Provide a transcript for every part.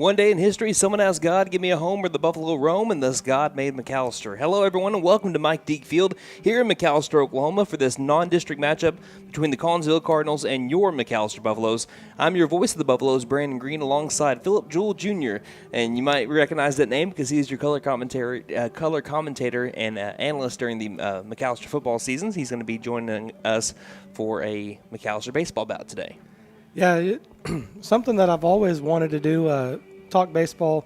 One day in history, someone asked God, give me a home where the buffalo roam, and thus God made McAlester. Hello, everyone, and welcome to Mike Deak Field here in McAlester, Oklahoma, for this non-district matchup between the Collinsville Cardinals and your McAlester Buffaloes. I'm your voice of the Buffaloes, Brandon Green, alongside Philip Jewell Jr., and you might recognize that name because he's your color commentator and analyst during the McAlester football seasons. He's going to be joining us for a McAlester baseball bout today. Yeah, something that I've always wanted to do, talk baseball,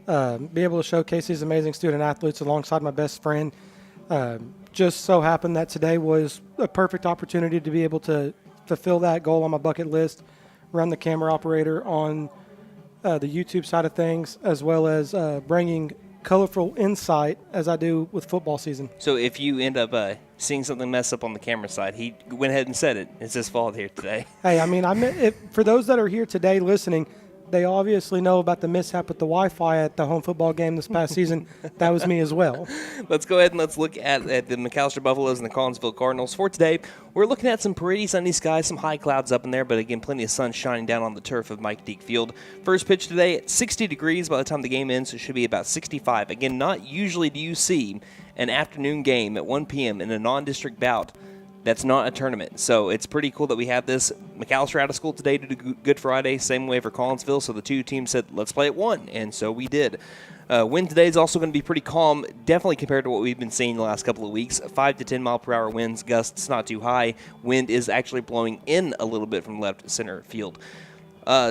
be able to showcase these amazing student athletes alongside my best friend. Just so happened that today was a perfect opportunity to be able to fulfill that goal on my bucket list, run the camera operator on the YouTube side of things, as well as bringing colorful insight as I do with football season. So if you end up seeing something mess up on the camera side, he went ahead and said it. It's his fault here today. Hey, I mean, for those that are here today listening, they obviously know about the mishap with the Wi-Fi at the home football game this past season. That was me as well. Let's go ahead and let's look at the McAlester Buffaloes and the Collinsville Cardinals. For today, we're looking at some pretty sunny skies, some high clouds up in there, but again, plenty of sun shining down on the turf of Mike Deak Field. First pitch today at 60 degrees by the time the game ends, so it should be about 65. Again, not usually do you see an afternoon game at 1 p.m. in a non-district bout that's not a tournament. So it's pretty cool that we have this. McAlester out of school today to do Good Friday, same way for Collinsville. So the two teams said, let's play at 1, and so we did. Wind today is also going to be pretty calm, definitely compared to what we've been seeing the last couple of weeks. 5 to 10 mile per hour winds, gusts not too high. Wind is actually blowing in a little bit from left center field.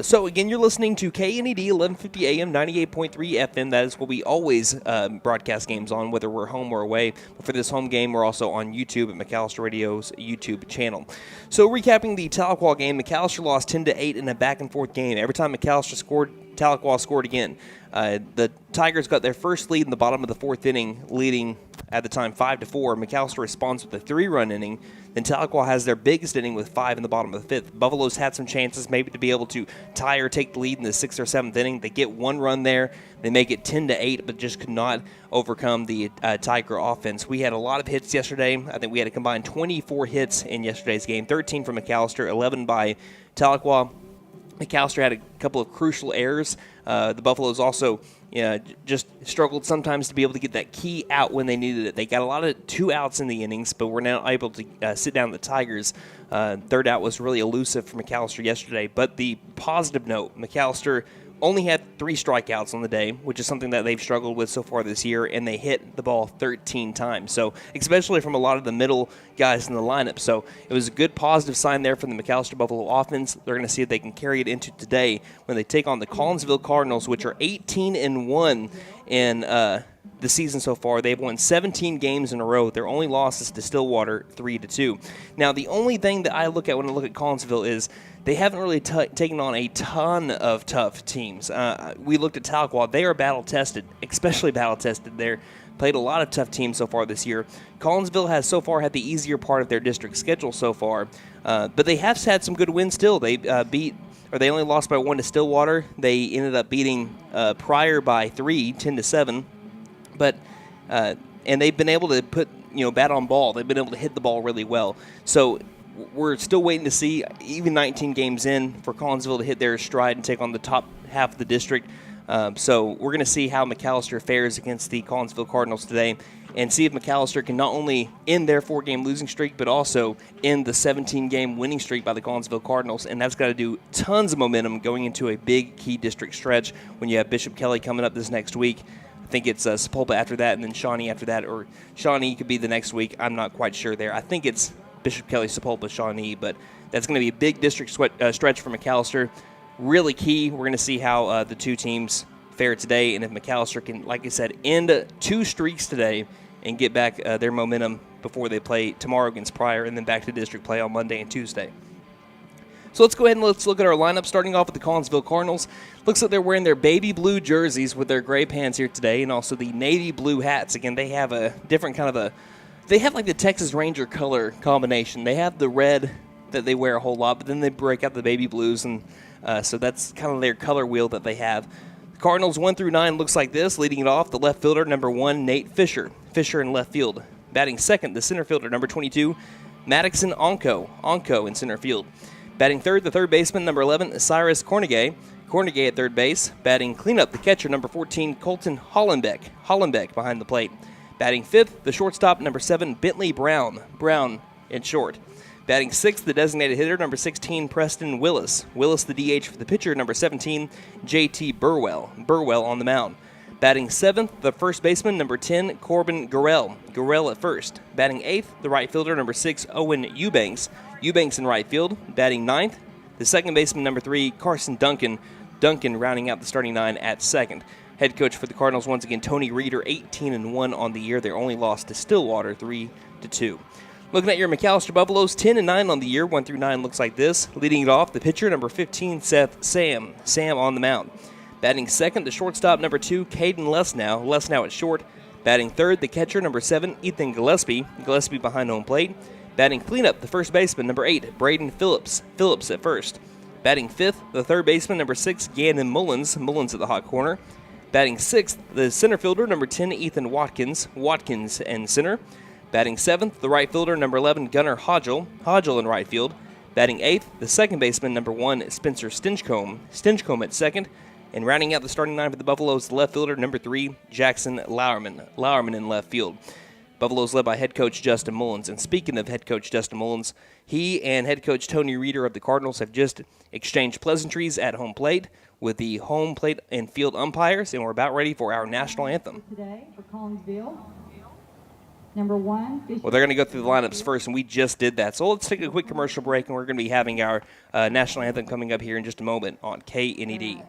So, again, you're listening to KNED 1150 AM, 98.3 FM. That is what we always broadcast games on, whether we're home or away. But for this home game, we're also on YouTube at McAlester Radio's YouTube channel. So, recapping the Tahlequah game, McAlester lost 10-8 in a back-and-forth game. Every time McAlester scored, Tahlequah scored again. The Tigers got their first lead in the bottom of the fourth inning, leading at the time 5-4. McAlester responds with a 3-run inning. Then Tahlequah has their biggest inning with 5 in the bottom of the fifth. Buffaloes had some chances maybe to be able to tie or take the lead in the 6th or 7th inning. They get 1 run there. They make it 10-8, but just could not overcome the Tiger offense. We had a lot of hits yesterday. I think we had a combined 24 hits in yesterday's game, 13 from McAlester, 11 by Tahlequah. McAlester had a couple of crucial errors. The Buffaloes also just struggled sometimes to be able to get that key out when they needed it. They got a lot of 2 outs in the innings, but were now able to sit down the Tigers. Third out was really elusive for McAlester yesterday. But the positive note, McAlester only had 3 strikeouts on the day, which is something that they've struggled with so far this year, and they hit the ball 13 times. So, especially from a lot of the middle guys in the lineup. So, it was a good positive sign there from the McAlester Buffalo offense. They're going to see if they can carry it into today when they take on the Collinsville Cardinals, which are 18-1 in the season so far. They've won 17 games in a row. Their only loss is to Stillwater, 3-2. Now, the only thing that I look at when I look at Collinsville is they haven't really taken on a ton of tough teams. We looked at Tahlequah. They are battle-tested, especially battle-tested. They're played a lot of tough teams so far this year. Collinsville has so far had the easier part of their district schedule so far, but they have had some good wins still. They they only lost by 1 to Stillwater. They ended up beating Pryor by 3, 10-7. But and they've been able to put bat on ball. They've been able to hit the ball really well. So we're still waiting to see, even 19 games in, for Collinsville to hit their stride and take on the top half of the district. So we're going to see how McAlester fares against the Collinsville Cardinals today and see if McAlester can not only end their 4-game losing streak, but also end the 17-game winning streak by the Collinsville Cardinals. And that's got to do tons of momentum going into a big key district stretch when you have Bishop Kelly coming up this next week. I think it's Sepulpa after that, and then Shawnee after that, or Shawnee could be the next week. I'm not quite sure there. I think it's Bishop Kelly, Sepulpa, Shawnee, but that's going to be a big district stretch for McAlester. Really key. We're going to see how the two teams fare today, and if McAlester can, like I said, end 2 streaks today and get back their momentum before they play tomorrow against Pryor and then back to district play on Monday and Tuesday. So let's go ahead and let's look at our lineup, starting off with the Collinsville Cardinals. Looks like they're wearing their baby blue jerseys with their gray pants here today, and also the navy blue hats. Again, they have a different kind of they have like the Texas Ranger color combination. They have the red that they wear a whole lot, but then they break out the baby blues, and so that's kind of their color wheel that they have. The Cardinals 1 through 9 looks like this. Leading it off, the left fielder, number 1, Nate Fisher. Fisher in left field. Batting second, the center fielder, number 22, Maddoxon Onco in center field. Batting third, the third baseman, number 11, Cyrus Cornegay. Cornegay at third base. Batting cleanup, the catcher, number 14, Colton Hollenbeck behind the plate. Batting fifth, the shortstop, number 7, Bentley Brown in short. Batting sixth, the designated hitter, number 16, Preston Willis. Willis, the DH for the pitcher, number 17, JT Burwell on the mound. Batting seventh, the first baseman, number 10, Corbin Gurrell at first. Batting eighth, the right fielder, number 6, Owen Eubanks in right field. Batting ninth, the second baseman, number 3, Carson Duncan rounding out the starting 9 at second. Head coach for the Cardinals, once again, Tony Reeder, 18-1 on the year. Their only loss to Stillwater, 3-2. Looking at your McAlester Buffaloes, 10-9 on the year. 1 through 9 looks like this. Leading it off, the pitcher, number 15, Seth Sam on the mound. Batting second, the shortstop, number 2, Caden Lesnow at short. Batting third, the catcher, number 7, Ethan Gillespie behind home plate. Batting cleanup, the first baseman, number 8, Braden Phillips at first. Batting fifth, the third baseman, number 6, Gannon Mullins at the hot corner. Batting sixth, the center fielder, number 10, Ethan Watkins in center. Batting seventh, the right fielder, number 11, Gunnar Hodgel in right field. Batting eighth, the second baseman, number 1, Spencer Stinchcomb at second. And rounding out the starting 9 for the Buffaloes, the left fielder, number 3, Jackson Lowerman in left field. Buffaloes led by head coach Justin Mullins. And speaking of head coach Justin Mullins, he and head coach Tony Reeder of the Cardinals have just exchanged pleasantries at home plate with the home plate and field umpires, and we're about ready for our national anthem. Today for Collinsville, number 1. Well, they're going to go through the lineups first, and we just did that. So let's take a quick commercial break, and we're going to be having our national anthem coming up here in just a moment on KNED.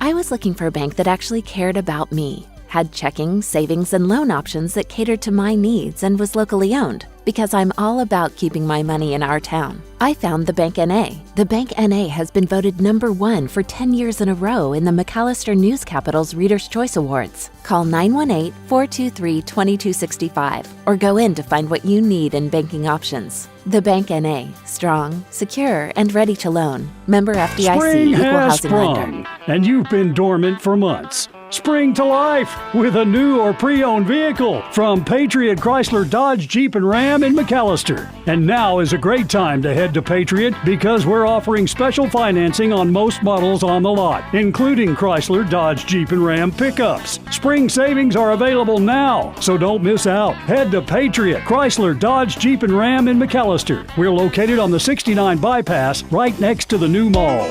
I was looking for a bank that actually cared about me, had checking, savings, and loan options that catered to my needs, and was locally owned. Because I'm all about keeping my money in our town, I found the Bank NA. The Bank NA has been voted number 1 for 10 years in a row in the McAlester News Capital's Reader's Choice Awards. Call 918-423-2265 or go in to find what you need in banking options. The Bank NA, strong, secure, and ready to loan. Member FDIC, Spring Equal has Housing sprung, Lender. and you've been dormant for months. Spring to life with a new or pre-owned vehicle from Patriot Chrysler Dodge Jeep and Ram in McAlester. And now is a great time to head to Patriot because we're offering special financing on most models on the lot, including Chrysler Dodge Jeep and Ram pickups. Spring savings are available now, so don't miss out. Head to Patriot Chrysler Dodge Jeep and Ram in McAlester. We're located on the 69 bypass right next to the new mall.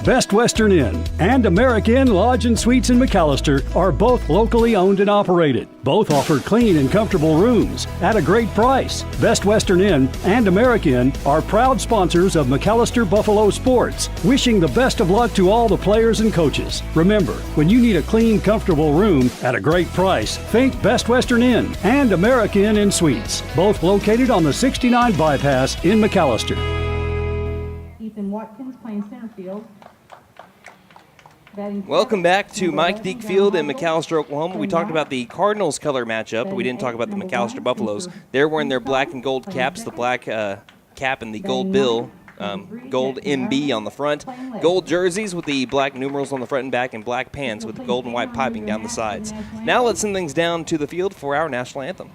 Best Western Inn and American Inn Lodge and Suites in McAlester are both locally owned and operated. Both offer clean and comfortable rooms at a great price. Best Western Inn and American Inn are proud sponsors of McAlester Buffalo Sports, wishing the best of luck to all the players and coaches. Remember, when you need a clean, comfortable room at a great price, think Best Western Inn and American Inn Suites, both located on the 69 bypass in McAlester. Ethan Watkins playing center field. Welcome back to Mike Deak Field in McAlester, Oklahoma. We talked about the Cardinals color matchup, but we didn't talk about the McAlester Buffaloes. They're wearing their black and gold caps, the black cap and the gold bill, gold MB on the front, gold jerseys with the black numerals on the front and back, and black pants with the gold and white piping down the sides. Now let's send things down to the field for our national anthem.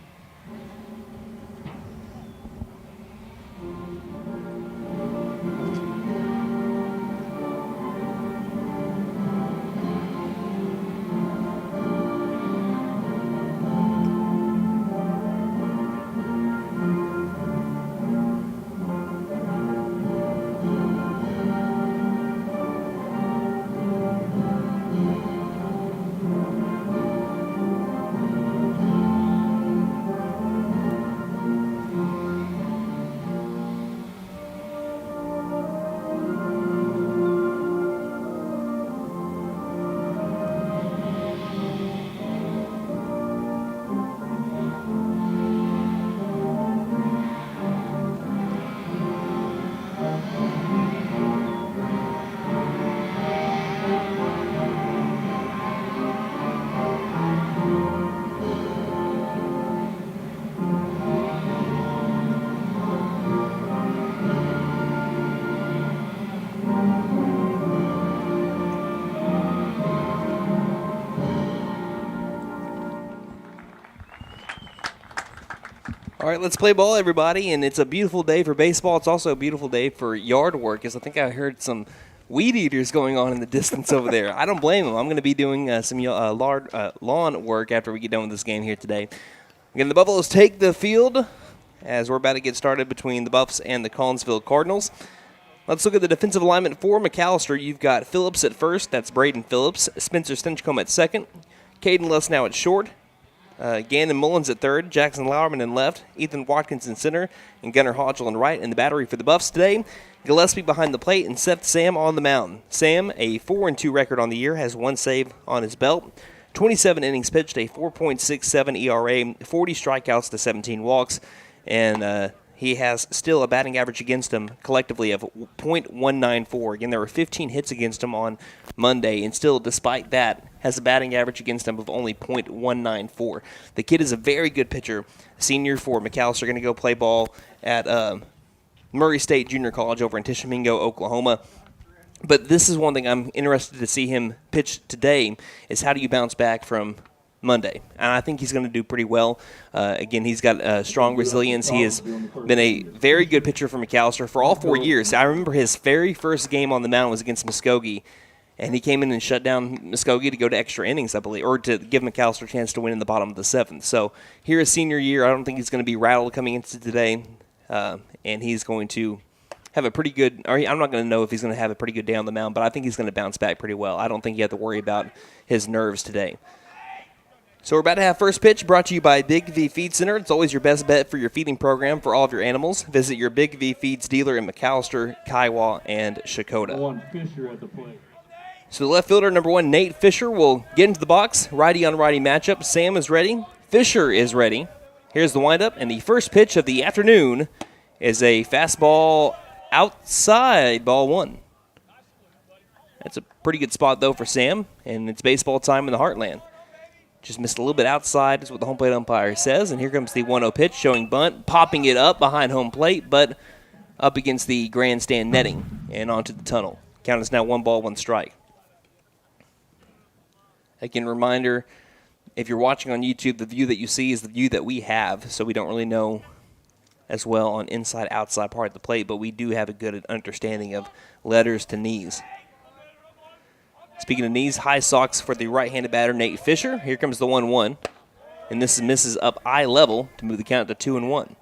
All right, let's play ball, everybody, and it's a beautiful day for baseball. It's also a beautiful day for yard work, as I think I heard some weed eaters going on in the distance over there. I don't blame them. I'm going to be doing some lawn work after we get done with this game here today. Again, the Buffaloes take the field as we're about to get started between the Buffs and the Collinsville Cardinals. Let's look at the defensive alignment for McAlester. You've got Phillips at first. That's Braden Phillips. Spencer Stinchcomb at second. Caden Lessnow at short. Gannon Mullins at third, Jackson Lauerman in left, Ethan Watkins in center, and Gunnar Hodgel in right. In the battery for the Buffs today, Gillespie behind the plate and Seth Sam on the mound. Sam, a 4-2 record on the year, has 1 save on his belt. 27 innings pitched, a 4.67 ERA, 40 strikeouts to 17 walks, and he has still a batting average against him collectively of .194. Again, there were 15 hits against him on Monday, and still, despite that, has a batting average against him of only .194. The kid is a very good pitcher. Senior for McAlester, going to go play ball at Murray State Junior College over in Tishomingo, Oklahoma. But this is one thing I'm interested to see him pitch today, is how do you bounce back from Monday? And I think he's going to do pretty well. Again, he's got strong resilience. He has been a very good pitcher for McAlester for all 4 years. I remember his very first game on the mound was against Muskogee, and he came in and shut down Muskogee to go to extra innings, I believe, or to give McAlester a chance to win in the bottom of the 7th. So here his senior year, I don't think he's going to be rattled coming into today, and he's going to have a pretty good, or I'm not going to know if he's going to have a pretty good day on the mound, but I think he's going to bounce back pretty well. I don't think you have to worry about his nerves today. So we're about to have first pitch, brought to you by Big V Feed Center. It's always your best bet for your feeding program for all of your animals. Visit your Big V Feeds dealer in McAlester, Kiowa, and Shakota. Fisher at the plate. So the left fielder, number 1, Nate Fisher, will get into the box. Righty-on-righty matchup. Sam is ready. Fisher is ready. Here's the windup, and the first pitch of the afternoon is a fastball outside, ball 1. That's a pretty good spot, though, for Sam, and it's baseball time in the Heartland. Just missed a little bit outside is what the home plate umpire says, and here comes the 1-0 pitch showing bunt, popping it up behind home plate, but up against the grandstand netting and onto the tunnel. Count is now 1 ball, 1 strike. Again, reminder, if you're watching on YouTube, the view that you see is the view that we have, so we don't really know as well on inside-outside part of the plate, but we do have a good understanding of letters to knees. Speaking of knees, high socks for the right-handed batter, Nate Fisher. Here comes the 1-1, and this misses up eye level to move the count to 2-1.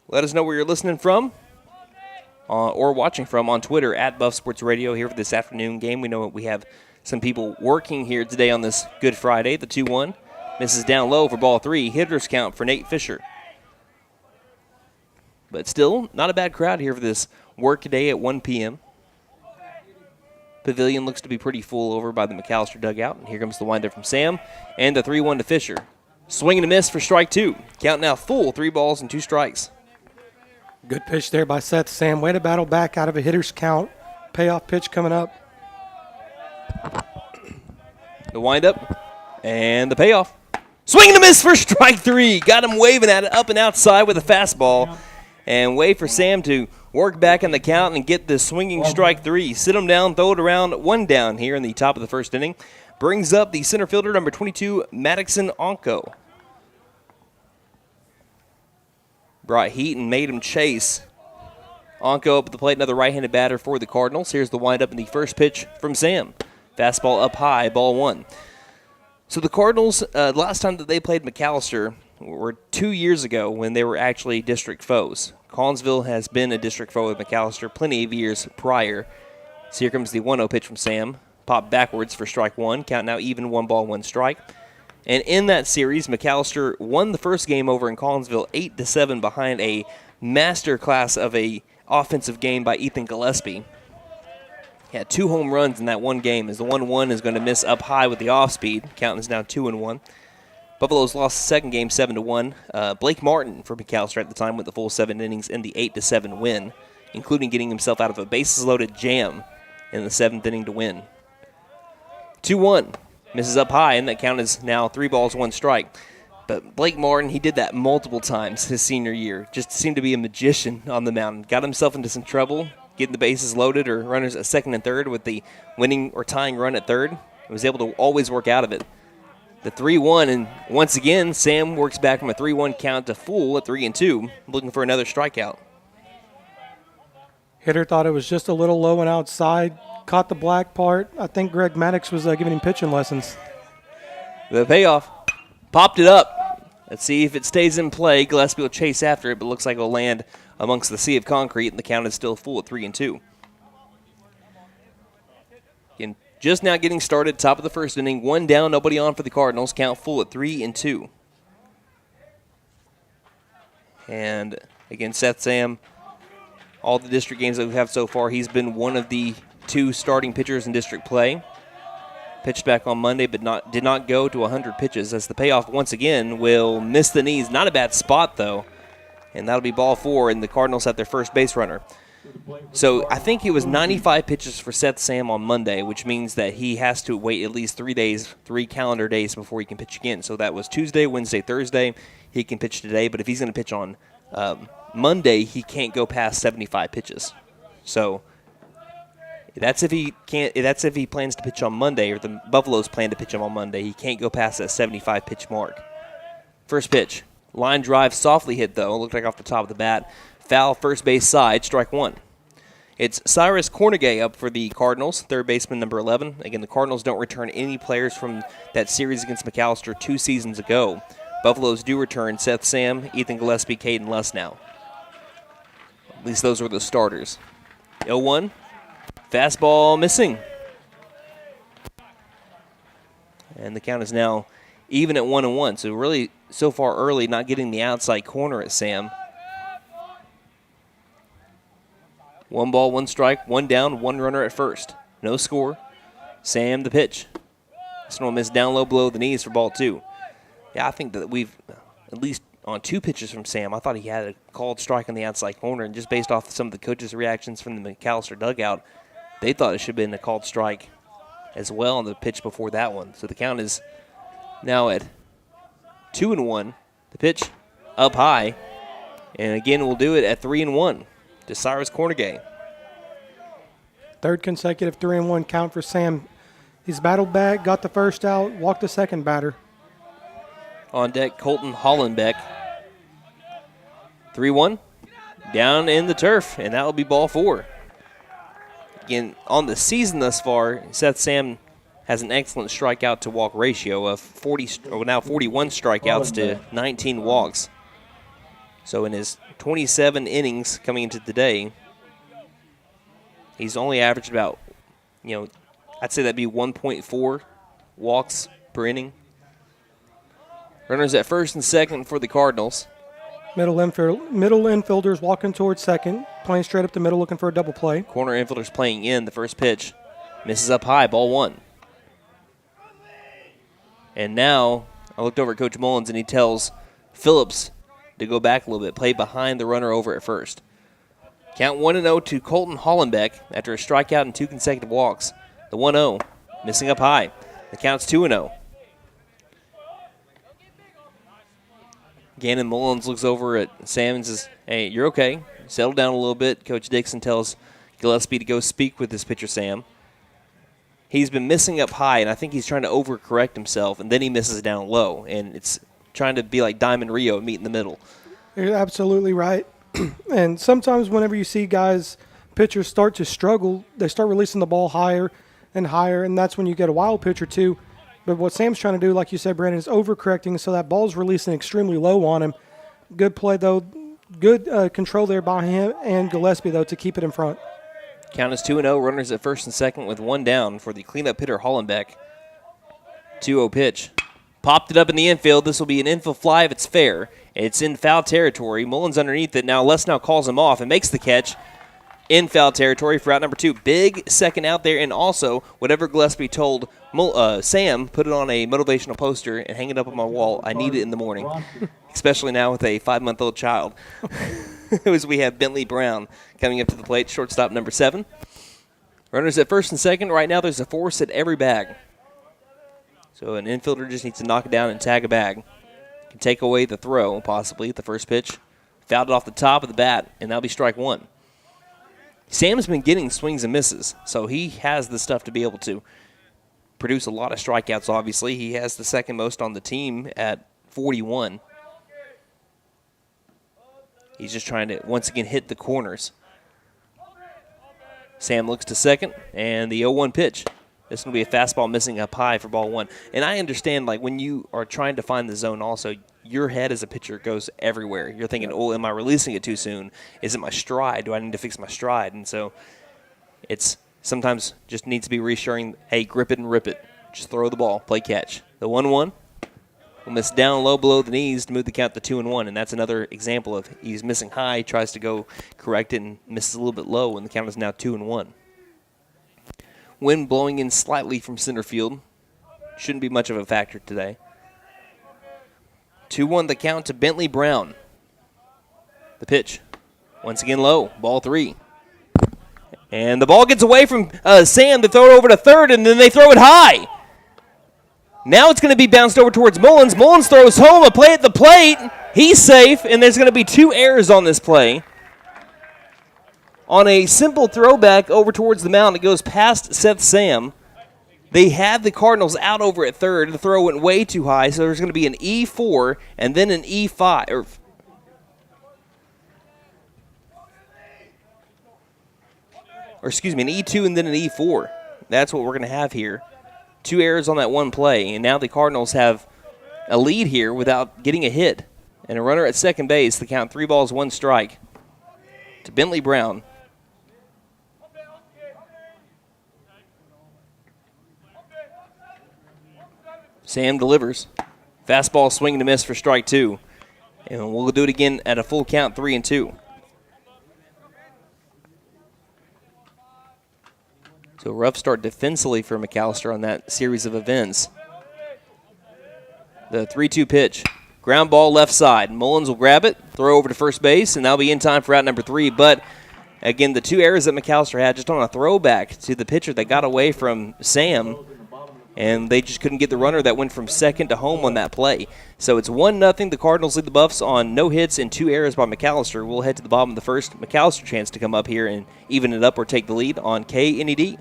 Let us know where you're listening from or watching from on Twitter at Buff Sports Radio here for this afternoon game. We know we have some people working here today on this Good Friday. The 2-1 misses down low for ball 3. Hitters count for Nate Fisher. But still, not a bad crowd here for this work day at 1 p.m. Pavilion looks to be pretty full over by the McAlester dugout. And here comes the windup from Sam and the 3-1 to Fisher. Swing and a miss for strike 2. Count now full, 3 balls and 2 strikes. Good pitch there by Seth Sam. Way to battle back out of a hitter's count. Payoff pitch coming up. The windup and the payoff. Swing and a miss for strike 3. Got him waving at it up and outside with a fastball. And wait for Sam to work back in the count and get this swinging strike 3. Sit him down, throw it around, 1 down here in the top of the first inning. Brings up the center fielder, number 22, Maddoxon Onko. Brought heat and made him chase. Onko up at the plate, another right-handed batter for the Cardinals. Here's the windup in the first pitch from Sam. Fastball up high, ball 1. So the Cardinals, last time that they played McAlester were 2 years ago when they were actually district foes. Collinsville has been a district foe with McAlester plenty of years prior. So here comes the 1-0 pitch from Sam. Pop backwards for strike 1. Count now even, 1 ball, 1 strike. And in that series, McAlester won the first game over in Collinsville 8-7 behind a master class of a offensive game by Ethan Gillespie. He had 2 home runs in that one game, as the 1-1 is going to miss up high with the off-speed. Count is now 2-1. Buffaloes lost the second game 7-1. Blake Martin for McAlester at the time went the full 7 innings in the 8-7 win, including getting himself out of a bases-loaded jam in the 7th inning to win. 2-1. Misses up high, and that count is now 3 balls, 1 strike. But Blake Martin, he did that multiple times his senior year. Just seemed to be a magician on the mound. Got himself into some trouble, getting the bases loaded or runners at second and third with the winning or tying run at third. He was able to always work out of it. The 3-1, and once again, Sam works back from a 3-1 count to full at 3-2, looking for another strikeout. Hitter thought it was just a little low and outside, caught the black part. I think Greg Maddox was giving him pitching lessons. The payoff, popped it up. Let's see if it stays in play. Gillespie will chase after it, but looks like it will land amongst the sea of concrete, and the count is still full at 3-2. Again, just now getting started, top of the first inning, 1 down, nobody on for the Cardinals. Count full at 3-2. And again, Seth Sam, all the district games that we've had so far, he's been one of the 2 starting pitchers in district play. Pitched back on Monday, but did not go to 100 pitches, as the payoff once again will miss the knees. Not a bad spot, though. And that'll be ball 4, and the Cardinals have their first base runner. So I think it was 95 pitches for Seth Sam on Monday, which means that he has to wait at least 3 calendar days before he can pitch again. So that was Tuesday, Wednesday, Thursday. He can pitch today, but if he's going to pitch on Monday, he can't go past 75 pitches. So that's if he can't. That's if he plans to pitch on Monday, or the Buffaloes plan to pitch him on Monday. He can't go past that 75 pitch mark. First pitch, line drive, softly hit though. Looked like off the top of the bat. Foul, first base side, strike 1. It's Cyrus Cornegay up for the Cardinals, third baseman, number 11. Again, the Cardinals don't return any players from that series against McAlester 2 seasons ago. Buffaloes do return Seth Sam, Ethan Gillespie, Caden Luss now. At least those were the starters. 0-1, fastball missing. And the count is now even at 1-1. So really, so far early, not getting the outside corner at Sam. 1 ball, 1 strike, 1 down, 1 runner at first. No score. Sam the pitch. This one will miss down low below the knees for ball 2. Yeah, I think that we've, at least on 2 pitches from Sam, I thought he had a called strike on the outside corner, and just based off some of the coaches' reactions from the McAlester dugout, they thought it should have been a called strike as well on the pitch before that one. So the count is now at 2-1. The pitch up high, and again we'll do it at 3-1. To Cyrus Cornegay. Third consecutive 3-1 count for Sam. He's battled back, got the first out, walked the second batter. On deck, Colton Hollenbeck. 3-1, down in the turf, and that will be ball 4. Again, on the season thus far, Seth Sam has an excellent strikeout to walk ratio of 41 strikeouts to 19 walks. So in his 27 innings coming into today, he's only averaged about, I'd say that'd be 1.4 walks per inning. Runners at first and second for the Cardinals. Middle infielders walking towards second, playing straight up the middle, looking for a double play. Corner infielders playing in the first pitch. Misses up high, ball 1. And now I looked over at Coach Mullins, and he tells Phillips to go back a little bit, play behind the runner over at first. Count 1-0 to Colton Hollenbeck after a strikeout and 2 consecutive walks. The 1-0, missing up high. The count's 2-0. Gannon Mullins looks over at Sam and says, "Hey, you're okay. Settle down a little bit." Coach Dixon tells Gillespie to go speak with his pitcher, Sam. He's been missing up high, and I think he's trying to overcorrect himself, and then he misses down low, and it's trying to be like Diamond Rio and meet in the middle. You're absolutely right. And sometimes whenever you see pitchers start to struggle, they start releasing the ball higher and higher, and that's when you get a wild pitch or two. But what Sam's trying to do, like you said, Brandon, is overcorrecting, so that ball's releasing extremely low on him. Good play, though. Good control there by him and Gillespie, though, to keep it in front. Count is 2-0. Runners at first and second with 1 down for the cleanup hitter, Hollenbeck. 2-0 pitch. Popped it up in the infield. This will be an infield fly if it's fair. It's in foul territory. Mullins underneath it. Now Les now calls him off and makes the catch in foul territory for out number 2. Big second out there, and also whatever Gillespie told Sam, put it on a motivational poster and hang it up on my wall. I need it in the morning, especially now with a 5-month-old child. As we have Bentley Brown coming up to the plate, shortstop number 7. Runners at first and second. Right now there's a force at every bag. So an infielder just needs to knock it down and tag a bag. Can take away the throw, possibly, at the first pitch. Fouled it off the top of the bat, and that'll be strike 1. Sam's been getting swings and misses, so he has the stuff to be able to produce a lot of strikeouts, obviously. He has the second most on the team at 41. He's just trying to, once again, hit the corners. Sam looks to second, and the 0-1 pitch. This is going to be a fastball missing up high for ball one. And I understand, like, when you are trying to find the zone also, your head as a pitcher goes everywhere. You're thinking, oh, am I releasing it too soon? Is it my stride? Do I need to fix my stride? And so it's sometimes just needs to be reassuring, hey, grip it and rip it. Just throw the ball, play catch. The 1-1 will miss down low below the knees to move the count to 2-1, and that's another example of he's missing high, tries to go correct it, and misses a little bit low, and the count is now 2-1. Wind blowing in slightly from center field. Shouldn't be much of a factor today. 2-1 the count to Bentley Brown. The pitch. Once again low. Ball 3. And the ball gets away from Sam to throw it over to third, and then they throw it high. Now it's going to be bounced over towards Mullins. Mullins throws home a play at the plate. He's safe, and there's going to be 2 errors on this play. On a simple throwback over towards the mound, it goes past Seth Sam. They had the Cardinals out over at third. The throw went way too high, so there's going to be an E4 and then an E5. Or excuse me, an E2 and then an E4. That's what we're going to have here. 2 errors on that one play, and now the Cardinals have a lead here without getting a hit. And a runner at second base. The count 3 balls, 1 strike to Bentley Brown. Sam delivers. Fastball swing and a miss for strike 2. And we'll do it again at a full count, 3-2. So a rough start defensively for McAlester on that series of events. The 3-2 pitch. Ground ball left side. Mullins will grab it, throw over to first base, and that'll be in time for out number 3. But, again, the 2 errors that McAlester had just on a throwback to the pitcher that got away from Sam, and they just couldn't get the runner that went from second to home on that play. So it's 1-0. The Cardinals lead the Buffs on no hits and 2 errors by McAlester. We'll head to the bottom of the first. McAlester chance to come up here and even it up or take the lead on KNED.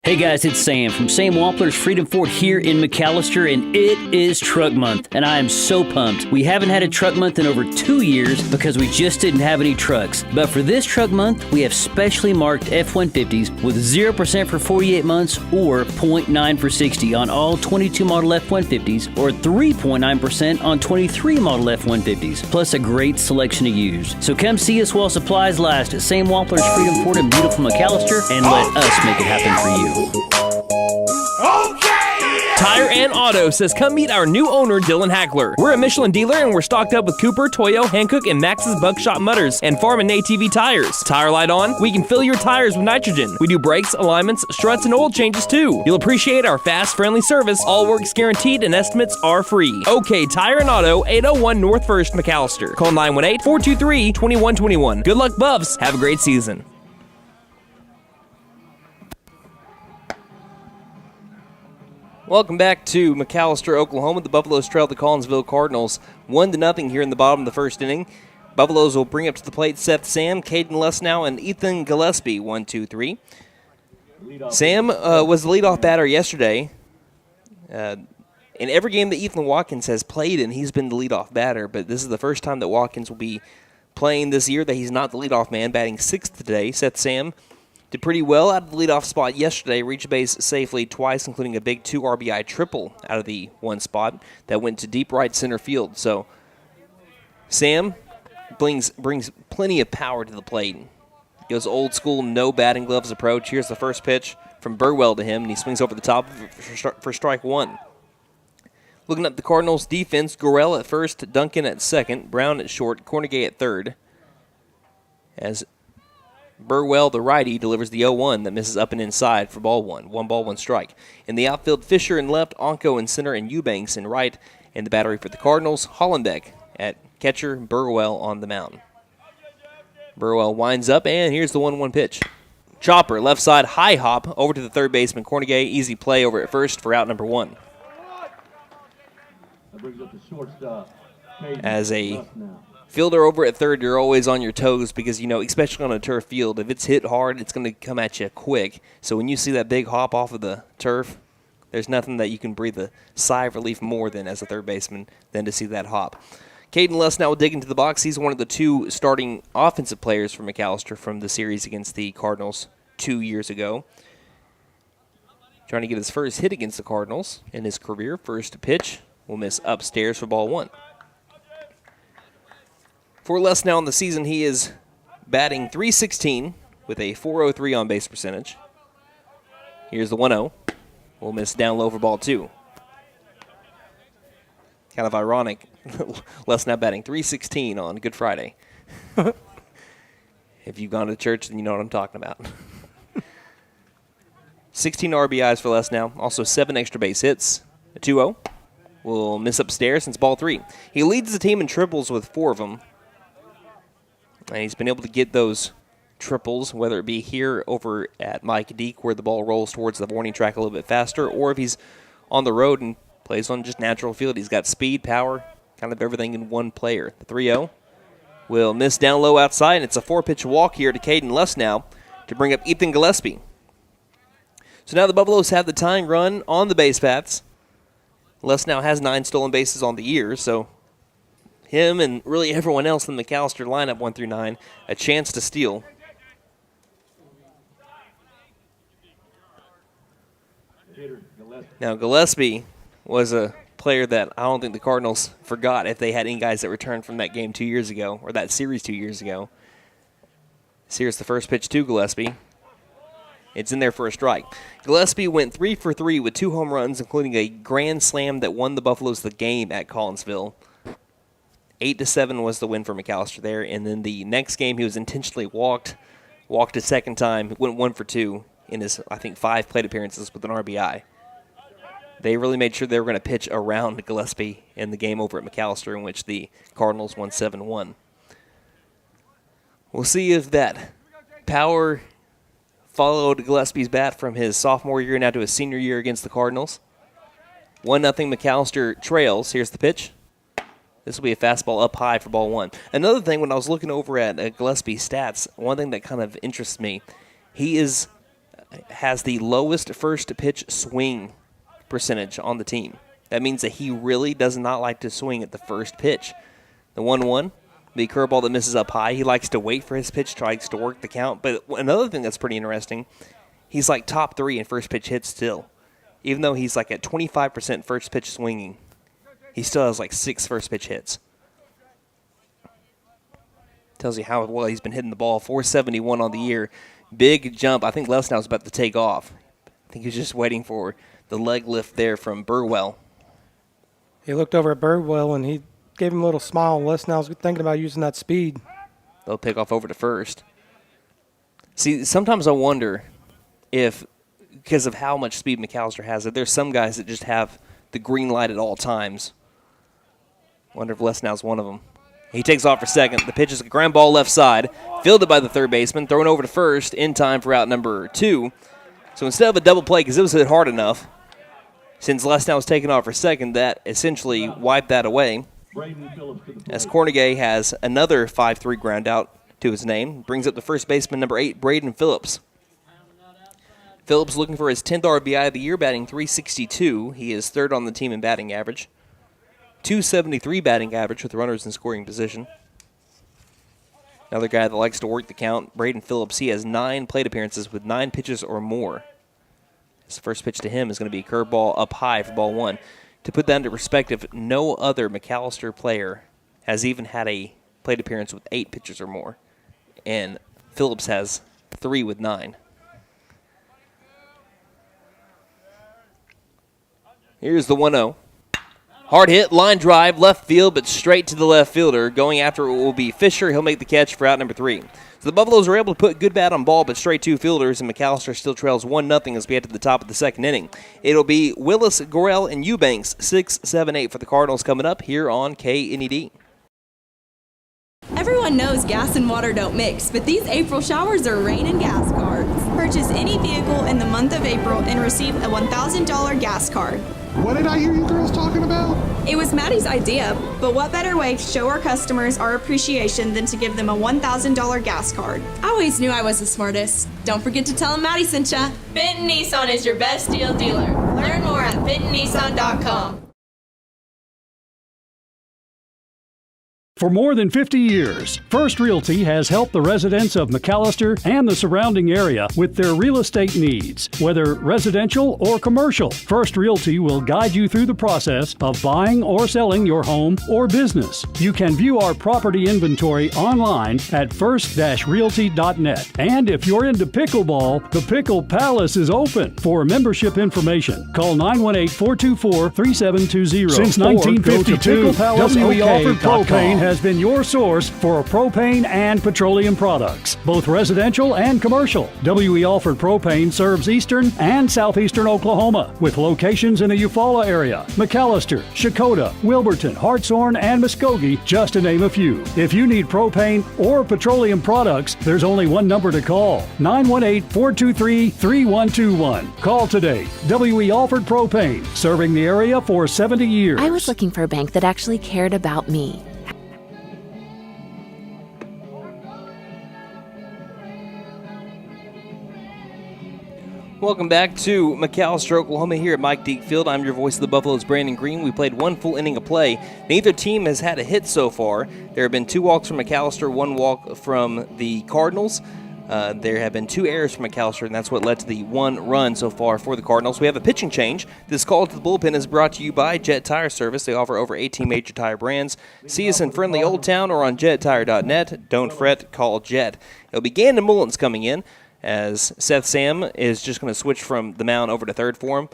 Hey guys, it's Sam from Sam Wampler's Freedom Ford here in McAlester, and it is Truck Month, and I am so pumped. We haven't had a Truck Month in over 2 years because we just didn't have any trucks. But for this Truck Month, we have specially marked F-150s with 0% for 48 months or 0.9 for 60 on all 22 model F-150s or 3.9% on 23 model F-150s, plus a great selection of used. So come see us while supplies last at Sam Wampler's Freedom Ford in beautiful McAlester, and let us make it happen for you. Tire and Auto says come meet our new owner, Dylan Hackler. We're a Michelin dealer and we're stocked up with Cooper, Toyo, Hankook, and Max's Buckshot Mutters and Farm and ATV tires. Tire light on? We can fill your tires with nitrogen. We do brakes, alignments, struts, and oil changes too. You'll appreciate our fast, friendly service. All work's guaranteed and estimates are free. OK Tire and Auto, 801 North 1st, McAlester. Call 918-423-2121. Good luck, Buffs. Have a great season. Welcome back to McAlester, Oklahoma. The Buffaloes trail the Collinsville Cardinals 1-0 here in the bottom of the first inning. Buffaloes will bring up to the plate Seth Sam, Caden Lesnow, and Ethan Gillespie. 1-2-3. Sam was the leadoff batter yesterday. In every game that Ethan Watkins has played in, he's been the leadoff batter, but this is the first time that Watkins will be playing this year that he's not the leadoff man, batting 6th today. Seth Sam did pretty well out of the leadoff spot yesterday, reached base safely twice, including a big 2 RBI triple out of the one spot that went to deep right center field. So Sam brings plenty of power to the plate. Goes old school, no batting gloves approach. Here's the first pitch from Burwell to him, and he swings over the top for strike 1. Looking at the Cardinals' defense, Gorell at first, Duncan at second, Brown at short, Cornegay at third. As Burwell, the righty, delivers the 0-1 that misses up and inside for ball 1. 1 ball, 1 strike. In the outfield, Fisher in left, Onko in center, and Eubanks in right. In the battery for the Cardinals, Hollenbeck at catcher, Burwell on the mound. Burwell winds up, and here's the 1-1 pitch. Chopper, left side, high hop, over to the third baseman, Cornegay. Easy play over at first for out number 1. That brings up the shortstop. As a Fielder over at third, you're always on your toes because, especially on a turf field, if it's hit hard, it's going to come at you quick. So when you see that big hop off of the turf, there's nothing that you can breathe a sigh of relief more than as a third baseman than to see that hop. Caden Less now will dig into the box. He's one of the 2 starting offensive players for McAlester from the series against the Cardinals 2 years ago. Trying to get his first hit against the Cardinals in his career. First pitch will miss upstairs for ball 1. For Les now in the season, he is batting .316 with a .403 on base percentage. Here's the 1-0. Will miss down low for ball 2. Kind of ironic. Les now batting .316 on Good Friday. If you've gone to church, then you know what I'm talking about. 16 RBIs for Les now. Also 7 extra base hits. A 2-0. Will miss upstairs since ball 3. He leads the team in triples with 4 of them. And he's been able to get those triples, whether it be here over at Mike Deak, where the ball rolls towards the warning track a little bit faster, or if he's on the road and plays on just natural field. He's got speed, power, kind of everything in one player. The 3-0 will miss down low outside, and it's a 4-pitch walk here to Caden Less now to bring up Ethan Gillespie. So now the Buffaloes have the tying run on the base paths. Les now has 9 stolen bases on the year, so him and really everyone else in the McAlester lineup 1 through 9, a chance to steal. Now Gillespie was a player that I don't think the Cardinals forgot if they had any guys that returned from that game 2 years ago, or that series 2 years ago. So here's the first pitch to Gillespie. It's in there for a strike. Gillespie went 3 for 3 with 2 home runs, including a grand slam that won the Buffaloes the game at Collinsville. 8-7 was the win for McAlester there, and then the next game he was intentionally walked a second time, went 1 for 2 in his, I think, 5 plate appearances with an RBI. They really made sure they were going to pitch around Gillespie in the game over at McAlester, in which the Cardinals won 7-1. We'll see if that power followed Gillespie's bat from his sophomore year now to his senior year against the Cardinals. 1-0 McAlester trails. Here's the pitch. This will be a fastball up high for ball 1. Another thing, when I was looking over at Gillespie's stats, one thing that kind of interests me, he has the lowest first pitch swing percentage on the team. That means that he really does not like to swing at the first pitch. The 1-1, the curveball that misses up high, he likes to wait for his pitch, tries to work the count. But another thing that's pretty interesting, he's like top 3 in first pitch hits still. Even though he's like at 25% first pitch swinging, he still has like 6 first pitch hits. Tells you how well he's been hitting the ball. 471 on the year. Big jump. I think Lesnow's about to take off. I think he's just waiting for the leg lift there from Burwell. He looked over at Burwell, and he gave him a little smile. Lesnow's thinking about using that speed. They'll pick off over to first. See, sometimes I wonder if, because of how much speed McAlester has, that there's some guys that just have the green light at all times. Wonder if Lesnow's one of them. He takes off for second. The pitch is a ground ball left side, fielded by the third baseman, thrown over to first in time for out number 2. So instead of a double play, because it was hit hard enough, since Lesnow was taking off for second, that essentially wiped that away. As Cornegay has another 5-3 ground out to his name, brings up the first baseman, number 8, Braden Phillips. Phillips looking for his 10th RBI of the year, batting .362. He is third on the team in batting average. .273 batting average with runners in scoring position. Another guy that likes to work the count, Braden Phillips. He has 9 plate appearances with 9 pitches or more. His first pitch to him is going to be a curveball up high for ball 1. To put that into perspective, no other McAlester player has even had a plate appearance with 8 pitches or more. And Phillips has 3 with 9. Here's the 1-0. Hard hit, line drive, left field, but straight to the left fielder. Going after it will be Fisher. He'll make the catch for out number 3. So the Buffaloes are able to put good bat on ball, but straight 2 fielders, and McAlester still trails 1-0 as we head to the top of the second inning. It'll be Willis, Gorell, and Eubanks, 6, 7, 8 for the Cardinals coming up here on KNED. Everyone knows gas and water don't mix, but these April showers are rain and gas cards. Purchase any vehicle in the month of April and receive a $1,000 gas card. What did I hear you girls talking about? It was Maddie's idea, but what better way to show our customers our appreciation than to give them a $1,000 gas card? I always knew I was the smartest. Don't forget to tell them Maddie sent ya. Benton Nissan is your best deal dealer. Learn more at bentonnissan.com. For more than 50 years, First Realty has helped the residents of McAlester and the surrounding area with their real estate needs. Whether residential or commercial, First Realty will guide you through the process of buying or selling your home or business. You can view our property inventory online at first-realty.net. And if you're into pickleball, the Pickle Palace is open. For membership information, call 918-424-3720. Since 1952, W.E. Alford Propane has been your source for propane and petroleum products, both residential and commercial. W.E. Alford Propane serves eastern and southeastern Oklahoma, with locations in the Eufaula area, McAlester, Shakota, Wilburton, Hartshorn, and Muskogee, just to name a few. If you need propane or petroleum products, there's only one number to call: 918-423-3121. Call today. W.E. Alford Propane, serving the area for 70 years. I was looking for a bank that actually cared about me. Welcome back to McAlester, Oklahoma, here at Mike Deak Field. I'm your voice of the Buffaloes, Brandon Green. We played one full inning of play. Neither team has had a hit so far. There have been 2 walks from McAlester, 1 walk from the Cardinals. There have been 2 errors from McAlester, and that's what led to the 1 run so far for the Cardinals. We have a pitching change. This call to the bullpen is brought to you by Jet Tire Service. They offer over 18 major tire brands. See us in friendly Old Town or on jettire.net. Don't fret, call Jet. It'll be Gandon Mullins coming in, as Seth Sam is just going to switch from the mound over to third for him,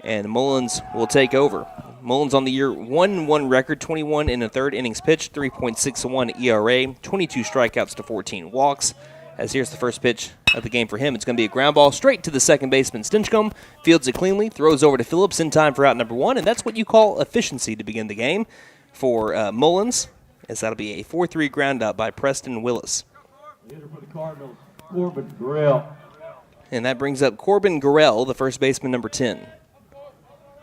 and Mullins will take over. Mullins on the year 1-1 record, 21 in the third innings pitched, 3.61 ERA, 22 strikeouts to 14 walks. As here's the first pitch of the game for him. It's going to be a ground ball straight to the second baseman, Stinchcomb. Fields it cleanly, throws over to Phillips in time for out number 1, and that's what you call efficiency to begin the game for Mullins, as that'll be a 4-3 ground out by Preston Willis. Hitter for the Cardinals, Corbin Garrell. And that brings up Corbin Garrell, the first baseman, number 10.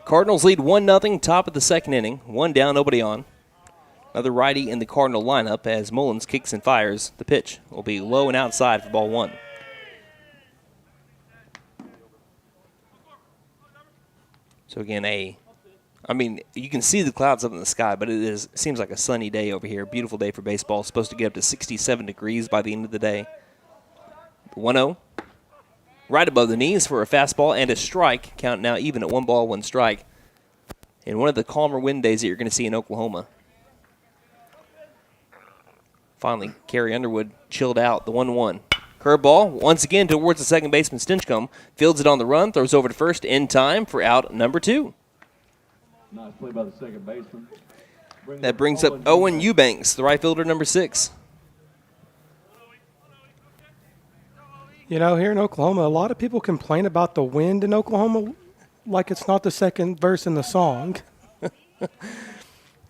Cardinals lead 1-0, top of the second inning. 1 down, nobody on. Another righty in the Cardinal lineup as Mullins kicks and fires. The pitch will be low and outside for ball 1. So again, you can see the clouds up in the sky, but it seems like a sunny day over here. Beautiful day for baseball. It's supposed to get up to 67 degrees by the end of the day. 1-0. Right above the knees for a fastball and a strike. Count now even at 1 ball, 1 strike. In one of the calmer wind days that you're going to see in Oklahoma. Finally, Carrie Underwood chilled out the 1-1. Curveball, once again towards the second baseman, Stinchcomb. Fields it on the run, throws over to first in time for out number 2. Nice play by the second baseman. That brings up Owen Eubanks, the right fielder, number 6. You know, here in Oklahoma, a lot of people complain about the wind in Oklahoma like it's not the second verse in the song.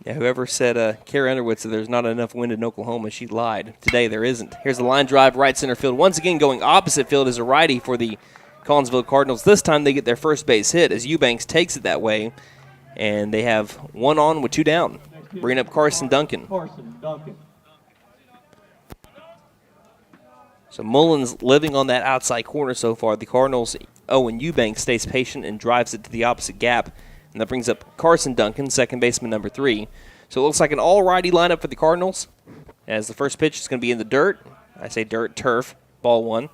Yeah, whoever said, Carrie Underwood said there's not enough wind in Oklahoma, she lied. Today there isn't. Here's the line drive, right center field. Once again, going opposite field is a righty for the Collinsville Cardinals. This time they get their first base hit as Eubanks takes it that way, and they have 1 on with 2 down. Bringing up Carson Duncan. So Mullins living on that outside corner so far. The Cardinals, Owen Eubanks stays patient and drives it to the opposite gap. And that brings up Carson Duncan, second baseman, number 3. So it looks like an all-righty lineup for the Cardinals. As the first pitch is going to be in the dirt. I say dirt, turf, ball 1.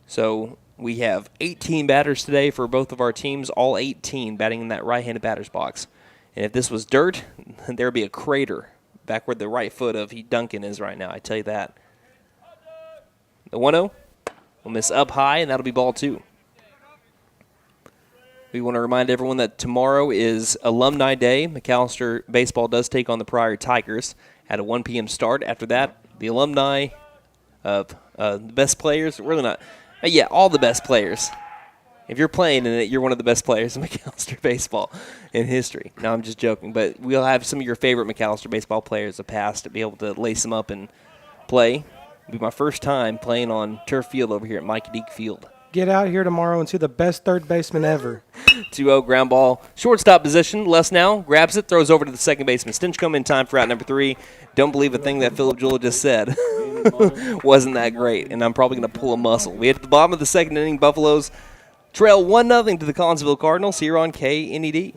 So we have 18 batters today for both of our teams, all 18 batting in that right-handed batter's box. And if this was dirt, there would be a crater back where the right foot of Duncan is right now, I tell you that. The 1-0 will miss up high, and that'll be ball 2. We want to remind everyone that tomorrow is Alumni Day. McAlester baseball does take on the Pryor Tigers at a 1 p.m. start. After that, the alumni of the best players, really not, all the best players. If you're playing in it, you're one of the best players in McAlester baseball in history. No, I'm just joking. But we'll have some of your favorite McAlester baseball players of past to be able to lace them up and play. It'll be my first time playing on turf field over here at Mike Deak Field. get out here tomorrow and see the best third baseman ever. 2-0 ground ball. Shortstop position. Les now grabs it, throws over to the second baseman. Stinchcomb in time for out number 3. Don't believe a thing that Philip Jewell just said. Wasn't that great, and I'm probably going to pull a muscle. We hit at the bottom of the second inning. Buffaloes trail 1-0 to the Collinsville Cardinals here on KNED.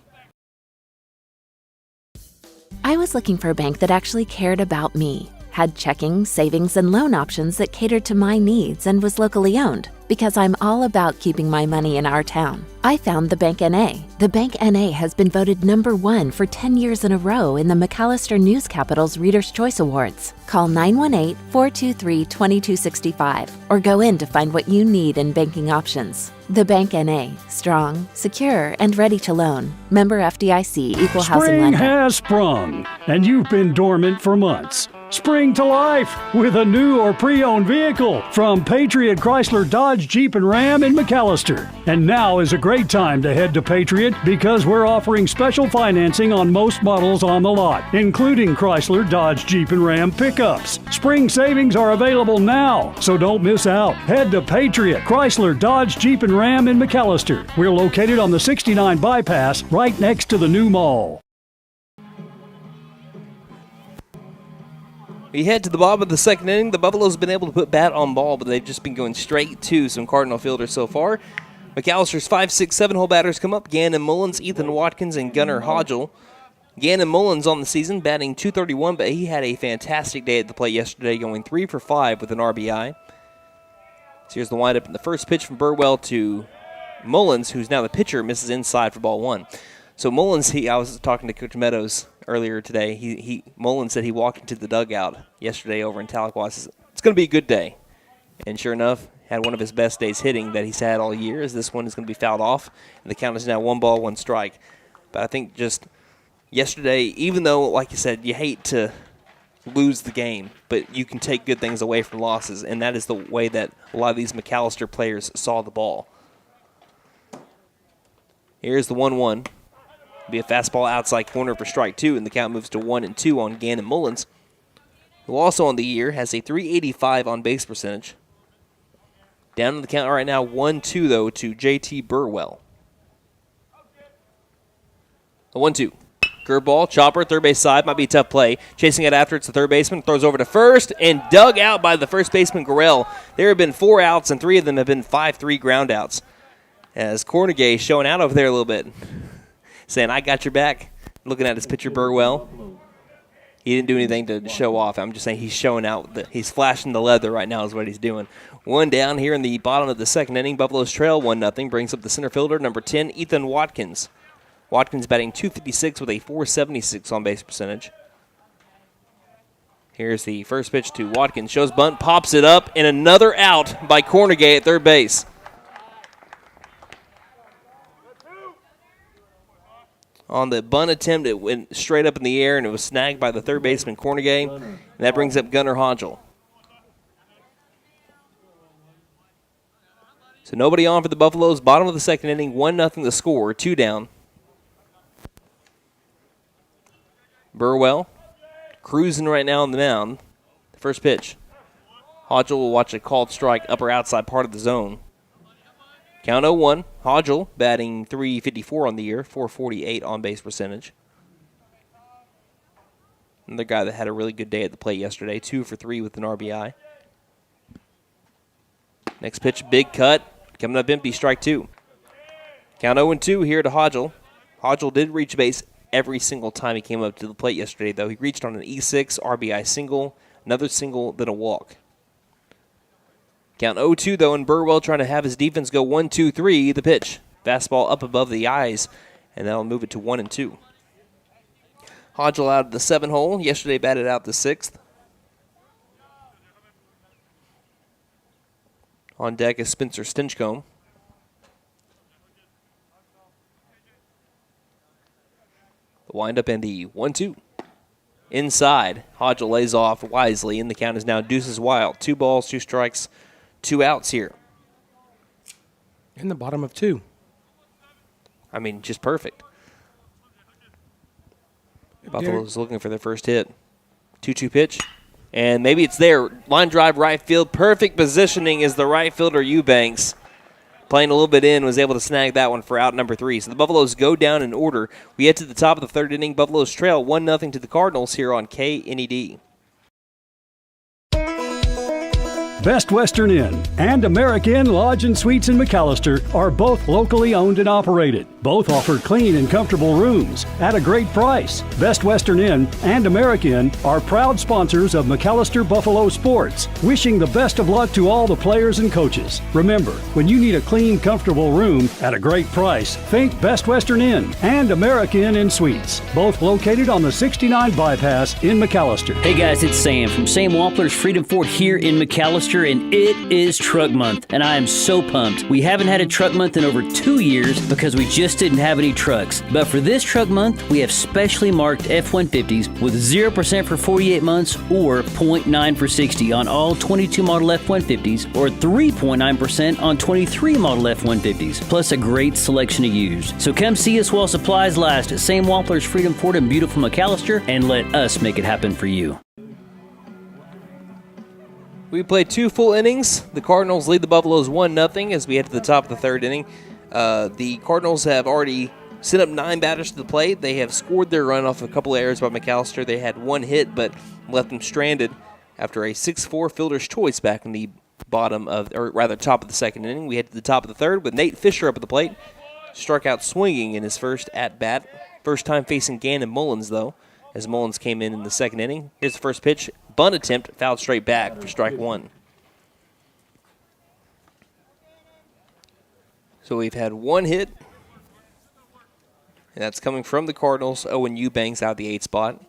I was looking for a bank that actually cared about me, had checking, savings, and loan options that catered to my needs, and was locally owned. Because I'm all about keeping my money in our town, I found the Bank NA. The Bank NA has been voted #1 for 10 years in a row in the McAlester News Capital's Reader's Choice Awards. Call 918-423-2265 or go in to find what you need in banking options. The Bank NA, strong, secure, and ready to loan. Member FDIC, Equal Housing Spring Lender. has sprung, and you've been dormant for months. Spring to life with a new or pre-owned vehicle from Patriot Chrysler Dodge Jeep and Ram in McAlester. And now is a great time to head to Patriot because we're offering special financing on most models on the lot, including Chrysler Dodge Jeep and Ram pickups. Spring savings are available now, so don't miss out. Head to Patriot Chrysler Dodge Jeep and Ram in McAlester. We're located on the 69 bypass right next to the new mall. We head to the bottom of the second inning. The Buffaloes have been able to put bat on ball, but they've just been going straight to some Cardinal fielders so far. McAllister's 5, 6, 7-hole batters come up. Gannon Mullins, Ethan Watkins, and Gunnar Hodgel. Gannon Mullins on the season, batting .231, but he had a fantastic day at the plate yesterday, going 3 for 5 with an RBI. So here's the windup. And the first pitch from Burwell to Mullins, who's now the pitcher, misses inside for ball 1. So Mullins, I was talking to Coach Meadows earlier today. Mullins said he walked into the dugout yesterday over in Tahlequah. Says, it's going to be a good day. And sure enough, had one of his best days hitting that he's had all year, as this one is going to be fouled off. And the count is now 1-1 strike. But I think just yesterday, even though, like you said, you hate to lose the game, but you can take good things away from losses. And that is the way that a lot of these McAlester players saw the ball. Here's the 1-1. Be a fastball outside corner for strike 2, and the count moves to 1-2 on Gannon Mullins, who also on the year has a .385 on base percentage. Down in the count right now, 1-2 though to JT Burwell. A 1-2. Curveball, chopper, third base side, might be a tough play. Chasing it after it's the third baseman, throws over to first, and dug out by the first baseman, Gorell. There have been 4 outs, and 3 of them have been 5-3 ground outs. As Cornegay showing out over there a little bit. Saying, I got your back. Looking at his pitcher, Burwell. He didn't do anything to show off. I'm just saying he's showing out. He's flashing the leather right now is what he's doing. 1 down here in the bottom of the second inning. Buffaloes trail 1-0. Brings up the center fielder, number 10, Ethan Watkins. Watkins batting .256 with a .476 on base percentage. Here's the first pitch to Watkins. Shows bunt, pops it up, and another out by Cornegay at third base. On the bunt attempt, it went straight up in the air, and it was snagged by the third baseman, Cornegay. And that brings up Gunnar Hodgel. So nobody on for the Buffaloes. Bottom of the second inning, 1-0 the score, 2 down. Burwell cruising right now on the mound. The first pitch. Hodgel will watch a called strike, upper outside part of the zone. Count 0-1. Hodgel batting .354 on the year, .448 on base percentage. Another guy that had a really good day at the plate yesterday, 2 for 3 with an RBI. Next pitch, big cut, coming up empty, strike 2. Count 0-2 here to Hodgel. Hodgel did reach base every single time he came up to the plate yesterday, though. He reached on an E6 RBI single, another single, then a walk. Count 0-2, though, and Burwell trying to have his defense go 1-2-3. The pitch. Fastball up above the eyes, and that'll move it to 1-2. Hodgel out of the 7-hole. Yesterday batted out the 6th. On deck is Spencer Stinchcomb. The windup and the 1-2. Inside, Hodgel lays off wisely, and the count is now deuces wild. 2 balls, 2 strikes, 2 outs here. In the bottom of 2. I mean, just perfect. Buffalo's looking for their first hit. 2-2 pitch. And maybe it's there. Line drive right field. Perfect positioning is the right fielder, Eubanks. playing a little bit in, was able to snag that one for out number 3. So the Buffaloes go down in order. We get to the top of the third inning. Buffaloes trail 1-0 to the Cardinals here on KNED. Best Western Inn and American Lodge and Suites in McAlester are both locally owned and operated. Both offer clean and comfortable rooms at a great price. Best Western Inn and American are proud sponsors of McAlester Buffalo Sports, wishing the best of luck to all the players and coaches. Remember, when you need a clean, comfortable room at a great price, think Best Western Inn and American Inn Suites, both located on the 69 bypass in McAlester. Hey guys, it's Sam from Sam Wampler's Freedom Fort here in McAlester, and it is Truck Month, and I am so pumped. We haven't had a Truck Month in over 2 years because we just didn't have any trucks. But for this Truck Month, we have specially marked F-150s with 0% for 48 months or 0.9 for 60 on all 22 model F-150s or 3.9% on 23 model F-150s, plus a great selection of used. So come see us while supplies last at Sam Wampler's Freedom Fort in beautiful McAlester, and let us make it happen for you. We played 2 full innings. The Cardinals lead the Buffaloes 1-0 as we head to the top of the third inning. The Cardinals have already sent up 9 batters to the plate. They have scored their run off a couple of errors by McAlester. They had 1 hit but left them stranded after a 6-4 fielder's choice back in the top of the second inning. We head to the top of the third with Nate Fisher up at the plate. Struck out swinging in his first at-bat. First time facing Gannon Mullins, though, as Mullins came in the second inning. Here's the first pitch. Bunt attempt, fouled straight back for strike 1. So we've had 1 hit, and that's coming from the Cardinals. Owen Eubanks out the 8 spot.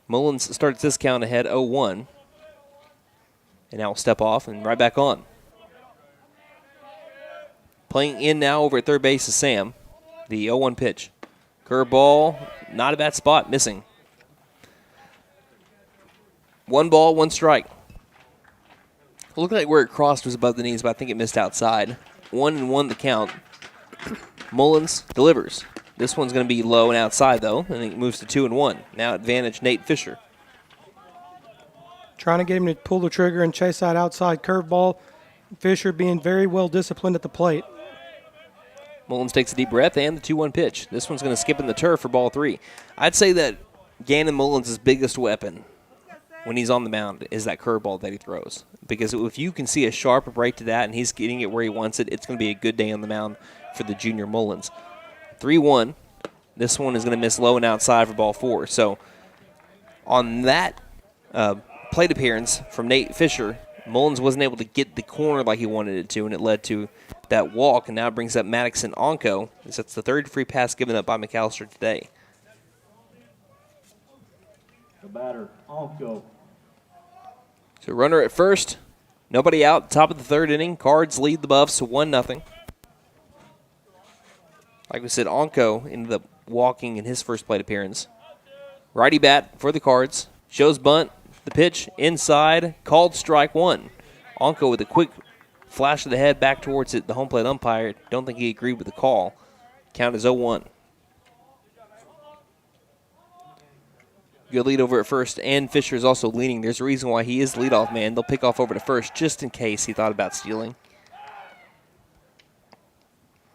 Mullins starts this count ahead 0-1. And now we'll step off and right back on. Playing in now over at third base is Sam. The 0-1 pitch. Curveball, not a bad spot, missing. 1 ball, 1 strike. It looked like where it crossed was above the knees, but I think it missed outside. 1-1 the count. Mullins delivers. This one's going to be low and outside, though, and it moves to 2-1. Now advantage Nate Fisher. Trying to get him to pull the trigger and chase that outside curveball. Fisher being very well disciplined at the plate. Mullins takes a deep breath and the 2-1 pitch. This one's going to skip in the turf for ball 3. I'd say that Gannon Mullins' biggest weapon when he's on the mound is that curveball that he throws. Because if you can see a sharp break to that and he's getting it where he wants it, it's going to be a good day on the mound for the junior Mullins. 3-1. This one is going to miss low and outside for ball 4. So on that plate appearance from Nate Fisher, Mullins wasn't able to get the corner like he wanted it to, and it led to that walk, and now it brings up Maddoxon Onko. That's the 3rd free pass given up by McAlester today. The batter, Onko. So runner at first, nobody out, top of the 3rd inning. Cards lead the Buffs 1-0. Like we said, Onko ended up walking in his first plate appearance. Righty bat for the Cards. Shows bunt. The pitch inside, called strike 1. Onko with a quick flash of the head back towards it, the home plate umpire. Don't think he agreed with the call. Count is 0-1. Good lead over at first, and Fisher is also leaning. There's a reason why he is the leadoff man. They'll pick off over to first just in case he thought about stealing.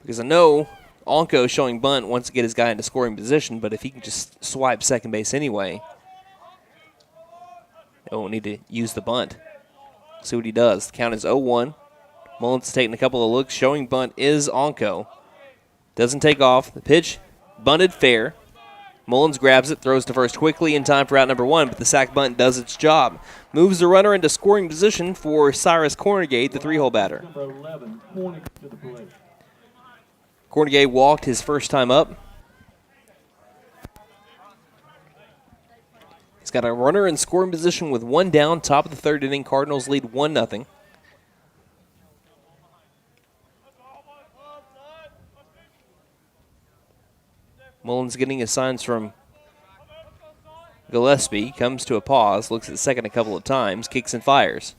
Because I know Onko showing bunt wants to get his guy into scoring position, but if he can just swipe second base anyway, they won't need to use the bunt. See what he does. The count is 0-1. Mullins is taking a couple of looks. Showing bunt is Onko. Doesn't take off. The pitch, bunted fair. Mullins grabs it, throws to first quickly in time for out number 1, but the sac bunt does its job. Moves the runner into scoring position for Cyrus Cornegate, the 3-hole batter. Number 11, pointing to the plate. Cornegate walked his first time up. He's got a runner in scoring position with 1 down, top of the 3rd inning. Cardinals lead 1-0. Mullins getting his signs from Gillespie. Comes to a pause, looks at second a couple of times, kicks and fires.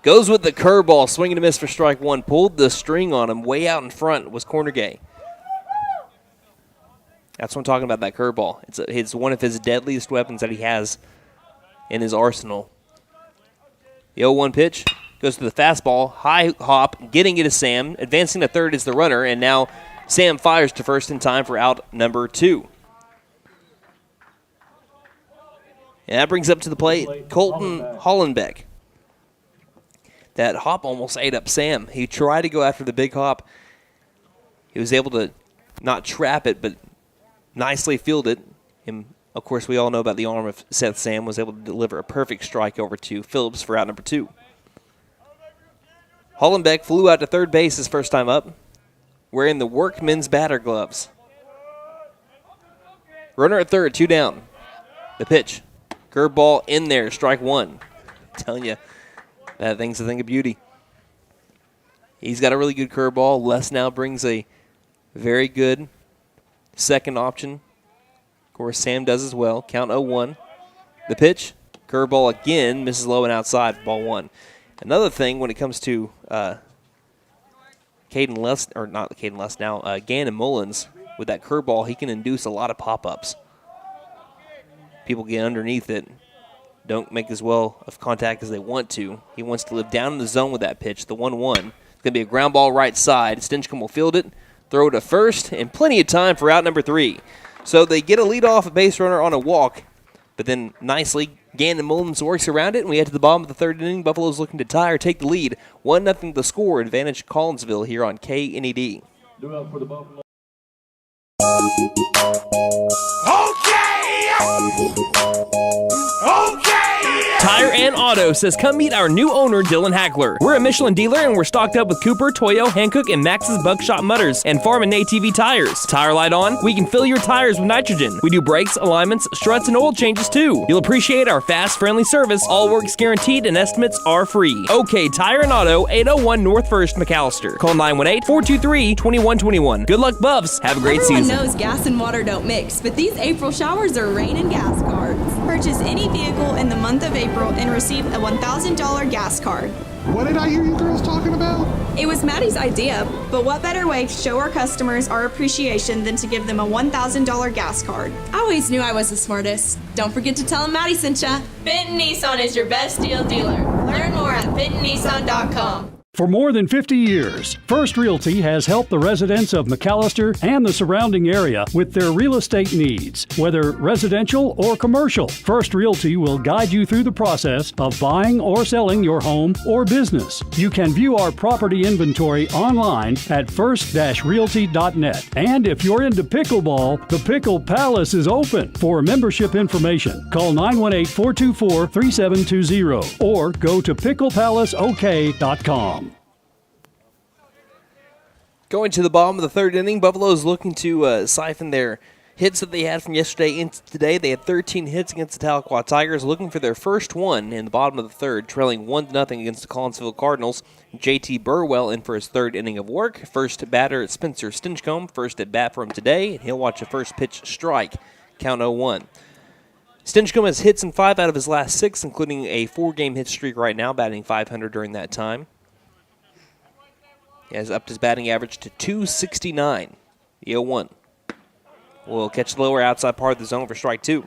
Goes with the curveball, swinging and a miss for strike 1. Pulled the string on him. Way out in front was Cornegate. That's what I'm talking about, that curveball. It's one of his deadliest weapons that he has in his arsenal. The 0-1 pitch, Goes to the fastball, high hop, getting it to Sam. Advancing to third is the runner, and now Sam fires to first in time for out number 2. And that brings up to the plate Colton Hollenbeck. That hop almost ate up Sam. He tried to go after the big hop. He was able to not trap it, but nicely field it. And, of course, we all know about the arm of Seth Sam. Was able to deliver a perfect strike over to Phillips for out number 2. Hollenbeck flew out to third base his first time up, wearing the workman's batter gloves. Runner at third, 2 down. The pitch. Curveball in there, strike 1. I'm telling you, that thing's a thing of beauty. He's got a really good curveball. Les now brings a very good second option. Of course, Sam does as well. Count 0-1. The pitch, curveball again, misses low and outside, ball 1. Another thing when it comes to Caden Les, or not Caden Les now, Gannon Mullins, with that curveball, he can induce a lot of pop-ups. People get underneath it, don't make as well of contact as they want to. He wants to live down in the zone with that pitch, the 1-1. It's going to be a ground ball right side. Stinchcomb will field it, throw it to first, and plenty of time for out number 3. So they get a leadoff base runner on a walk, but then nicely Gannon Mullins works around it, and we head to the bottom of the third inning. Buffalo's looking to tie or take the lead. 1-0 the score, advantage Collinsville here on KNED. Do up for the Buffalo. Tire and Auto says come meet our new owner, Dylan Hackler. We're a Michelin dealer and we're stocked up with Cooper, Toyo, Hankook, and Max's Buckshot Mutters and Farm and ATV tires. Tire light on, we can fill your tires with nitrogen. We do brakes, alignments, struts, and oil changes too. You'll appreciate our fast, friendly service. All work's guaranteed and estimates are free. OK Tire and Auto, 801 North 1st, McAlester. Call 918-423-2121. Good luck, Buffs. Have a great season. Everyone knows gas and water don't mix, but these April showers are rain and gas cards. Purchase any vehicle in the month of April and receive a $1,000 gas card. What did I hear you girls talking about? It was Maddie's idea, but what better way to show our customers our appreciation than to give them a $1,000 gas card? I always knew I was the smartest. Don't forget to tell them Maddie sent ya. Benton Nissan is your best deal dealer. Learn more at bentonnissan.com. For more than 50 years, First Realty has helped the residents of McAlester and the surrounding area with their real estate needs. Whether residential or commercial, First Realty will guide you through the process of buying or selling your home or business. You can view our property inventory online at first-realty.net. And if you're into pickleball, the Pickle Palace is open. For membership information, call 918-424-3720 or go to picklepalaceok.com. Going to the bottom of the third inning, Buffalo's looking to siphon their hits that they had from yesterday into today. They had 13 hits against the Tahlequah Tigers, looking for their first one in the bottom of the third, trailing 1-0 against the Collinsville Cardinals. JT Burwell in for his third inning of work. First batter at Spencer Stinchcomb, first at bat for him today, and he'll watch a first pitch strike, count 0-1. Stinchcomb has hits in 5 out of his last 6, including a 4-game hit streak right now, batting .500 during that time. He has upped his batting average to .269. The 0-1. Will catch the lower outside part of the zone for strike 2.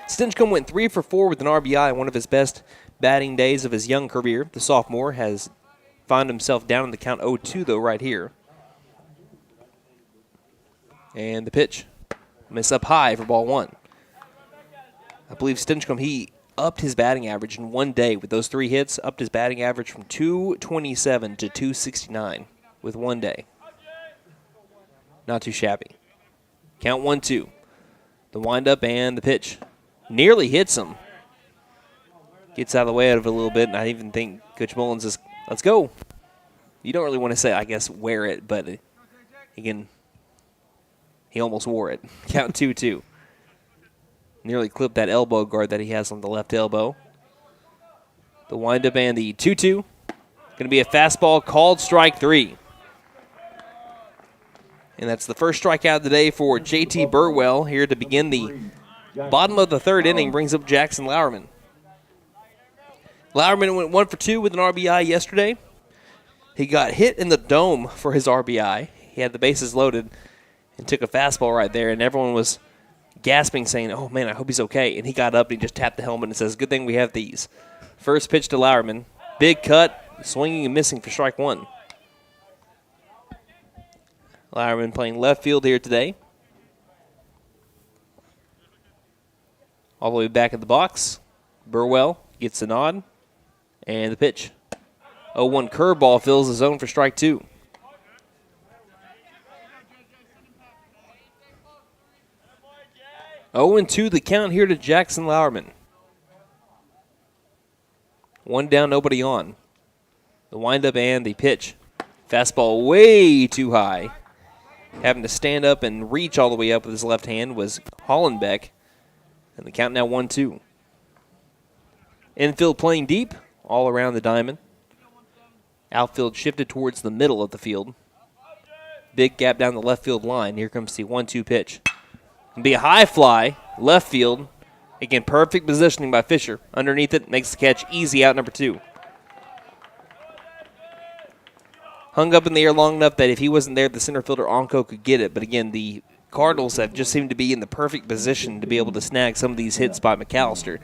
Stinchcomb went 3 for 4 with an RBI, one of his best batting days of his young career. The sophomore has found himself down in the count 0-2, though, right here. And the pitch. Miss up high for ball 1. I believe Stinchcomb, he upped his batting average in one day with those 3 hits, upped his batting average from .227 to .269 with one day. Not too shabby. Count 1-2. The windup and the pitch. Nearly hits him. Gets out of the way of it a little bit, and I even think Coach Mullins is, let's go. You don't really want to say, I guess, wear it, but again, he almost wore it. Count 2-2. Nearly clipped that elbow guard that he has on the left elbow. The windup and the 2-2. Going to be a fastball called strike 3. And that's the first strikeout of the day for JT Burwell here to begin the bottom of the third inning. Brings up Jackson Lauerman. Lauerman went 1 for 2 with an RBI yesterday. He got hit in the dome for his RBI. He had the bases loaded and took a fastball right there, and everyone was gasping, saying, oh, man, I hope he's okay. And he got up and he just tapped the helmet and says, good thing we have these. First pitch to Lauerman. Big cut, swinging and missing for strike one. Lowerman playing left field here today. All the way back at the box. Burwell gets the nod. And the pitch. 0-1 curveball fills the zone for strike two. Oh, and 2 the count here to Jackson Lowerman. One down, nobody on. The windup and the pitch. Fastball way too high. Having to stand up and reach all the way up with his left hand was Hollenbeck. And the count now 1-2. Infield playing deep all around the diamond. Outfield shifted towards the middle of the field. Big gap down the left field line. Here comes the 1-2 pitch. It'll be a high fly, left field. Again, perfect positioning by Fisher. Underneath it, makes the catch easy, out number 2. Hung up in the air long enough that if he wasn't there, the center fielder Onko could get it. But again, the Cardinals have just seemed to be in the perfect position to be able to snag some of these hits by McAlester.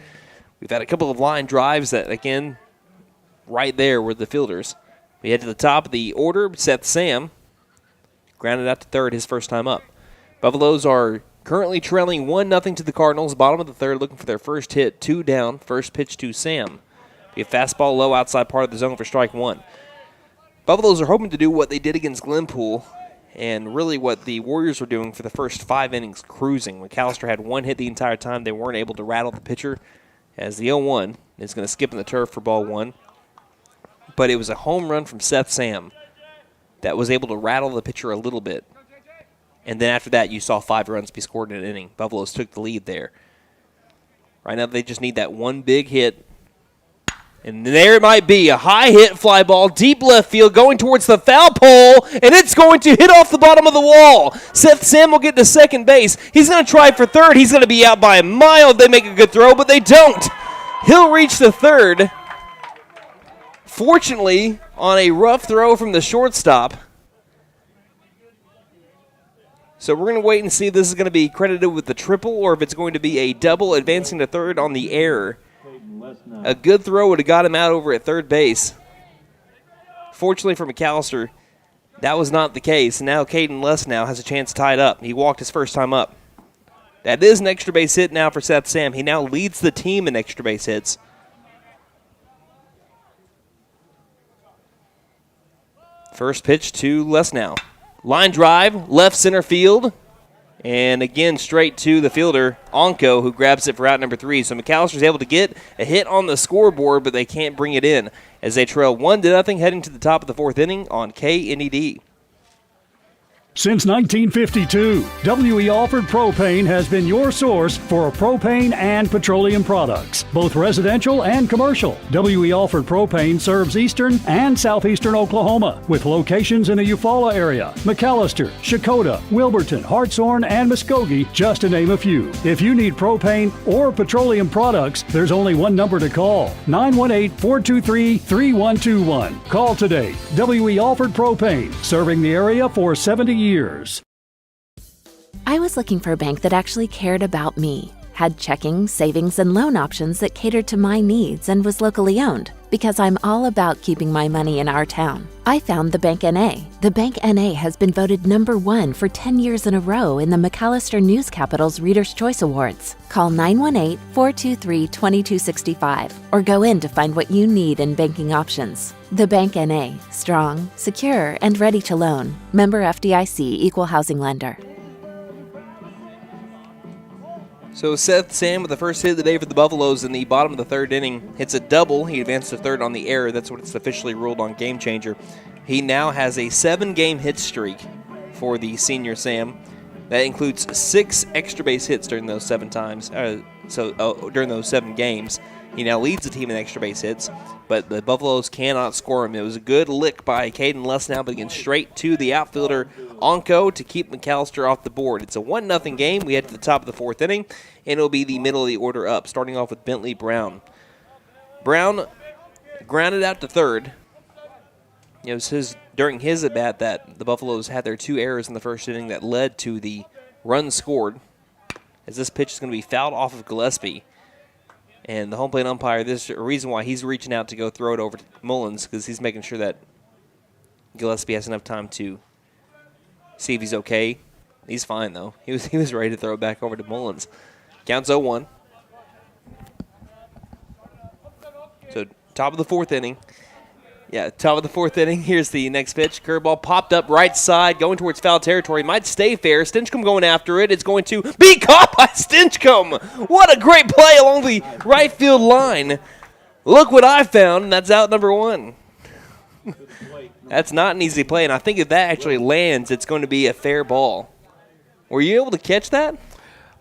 We've had a couple of line drives that, again, right there were the fielders. We head to the top of the order. Seth Sam grounded out to third his first time up. Buffaloes are currently trailing 1-0 to the Cardinals. Bottom of the third, looking for their first hit. 2 down. First pitch to Sam. Be a fastball low outside part of the zone for strike one. Buffaloes are hoping to do what they did against Glenpool and really what the Warriors were doing for the first 5 innings, cruising. McAlester had 1 hit the entire time. They weren't able to rattle the pitcher as the 0-1 is going to skip in the turf for ball 1. But it was a home run from Seth Sam that was able to rattle the pitcher a little bit. And then after that, you saw 5 runs be scored in an inning. Buffaloes took the lead there. Right now, they just need that one big hit. And there it might be, a high hit fly ball, deep left field, going towards the foul pole, and it's going to hit off the bottom of the wall. Seth Sam will get to second base. He's going to try for third. He's going to be out by a mile if they make a good throw, but they don't. He'll reach the third. Fortunately, on a rough throw from the shortstop. So we're going to wait and see if this is going to be credited with the triple or if it's going to be a double advancing to third on the error. A good throw would have got him out over at third base. Fortunately for McAlester, that was not the case. Now Caden Lesnow has a chance tied up. He walked his first time up. That is an extra base hit now for Seth Sam. He now leads the team in extra base hits. First pitch to Lesnow. Line drive, left center field. And again, straight to the fielder, Onko, who grabs it for out number 3. So McAllister's able to get a hit on the scoreboard, but they can't bring it in as they trail 1-0 heading to the top of the 4th inning on KNED. Since 1952, W.E. Alford Propane has been your source for propane and petroleum products, both residential and commercial. W.E. Alford Propane serves eastern and southeastern Oklahoma with locations in the Eufaula area, McAlester, Shakota, Wilburton, Hartshorn, and Muskogee, just to name a few. If you need propane or petroleum products, there's only one number to call, 918-423-3121. Call today. W.E. Alford Propane, serving the area for 70 years. I was looking for a bank that actually cared about me, had checking, savings, and loan options that catered to my needs, and was locally owned. Because I'm all about keeping my money in our town, I found the Bank NA. The Bank NA has been voted #1 for 10 years in a row in the McAlester News Capital's Reader's Choice Awards. Call 918-423-2265 or go in to find what you need in banking options. The Bank NA, strong, secure, and ready to loan. Member FDIC, Equal Housing Lender. So Seth Sam with the first hit of the day for the Buffaloes in the bottom of the 3rd inning. Hits a double. He advanced to third on the error. That's what it's officially ruled on Game Changer. He now has a 7-game hit streak for the senior Sam. That includes 6 extra base hits during those 7 times. During those 7 games. He now leads the team in extra base hits, but the Buffaloes cannot score him. It was a good lick by Caden Lesnow, but again, straight to the outfielder, Onko, to keep McAlester off the board. It's a 1-0 game. We head to the top of the 4th inning, and it'll be the middle of the order up, starting off with Bentley Brown. Brown grounded out to third. It was during his at-bat that the Buffaloes had their 2 errors in the first inning that led to the run scored, as this pitch is going to be fouled off of Gillespie. And the home plate umpire, there's a reason why he's reaching out to go throw it over to Mullins, because he's making sure that Gillespie has enough time to see if he's okay. He's fine, though. He was ready to throw it back over to Mullins. Counts 0-1. So top of the fourth inning. Yeah, top of the fourth inning. Here's the next pitch. Curveball popped up right side, going towards foul territory. Might stay fair. Stinchcomb going after it. It's going to be caught by Stinchcomb. What a great play along the right field line. Look what I found, and that's out number 1. That's not an easy play, and I think if that actually lands, it's going to be a fair ball. Were you able to catch that?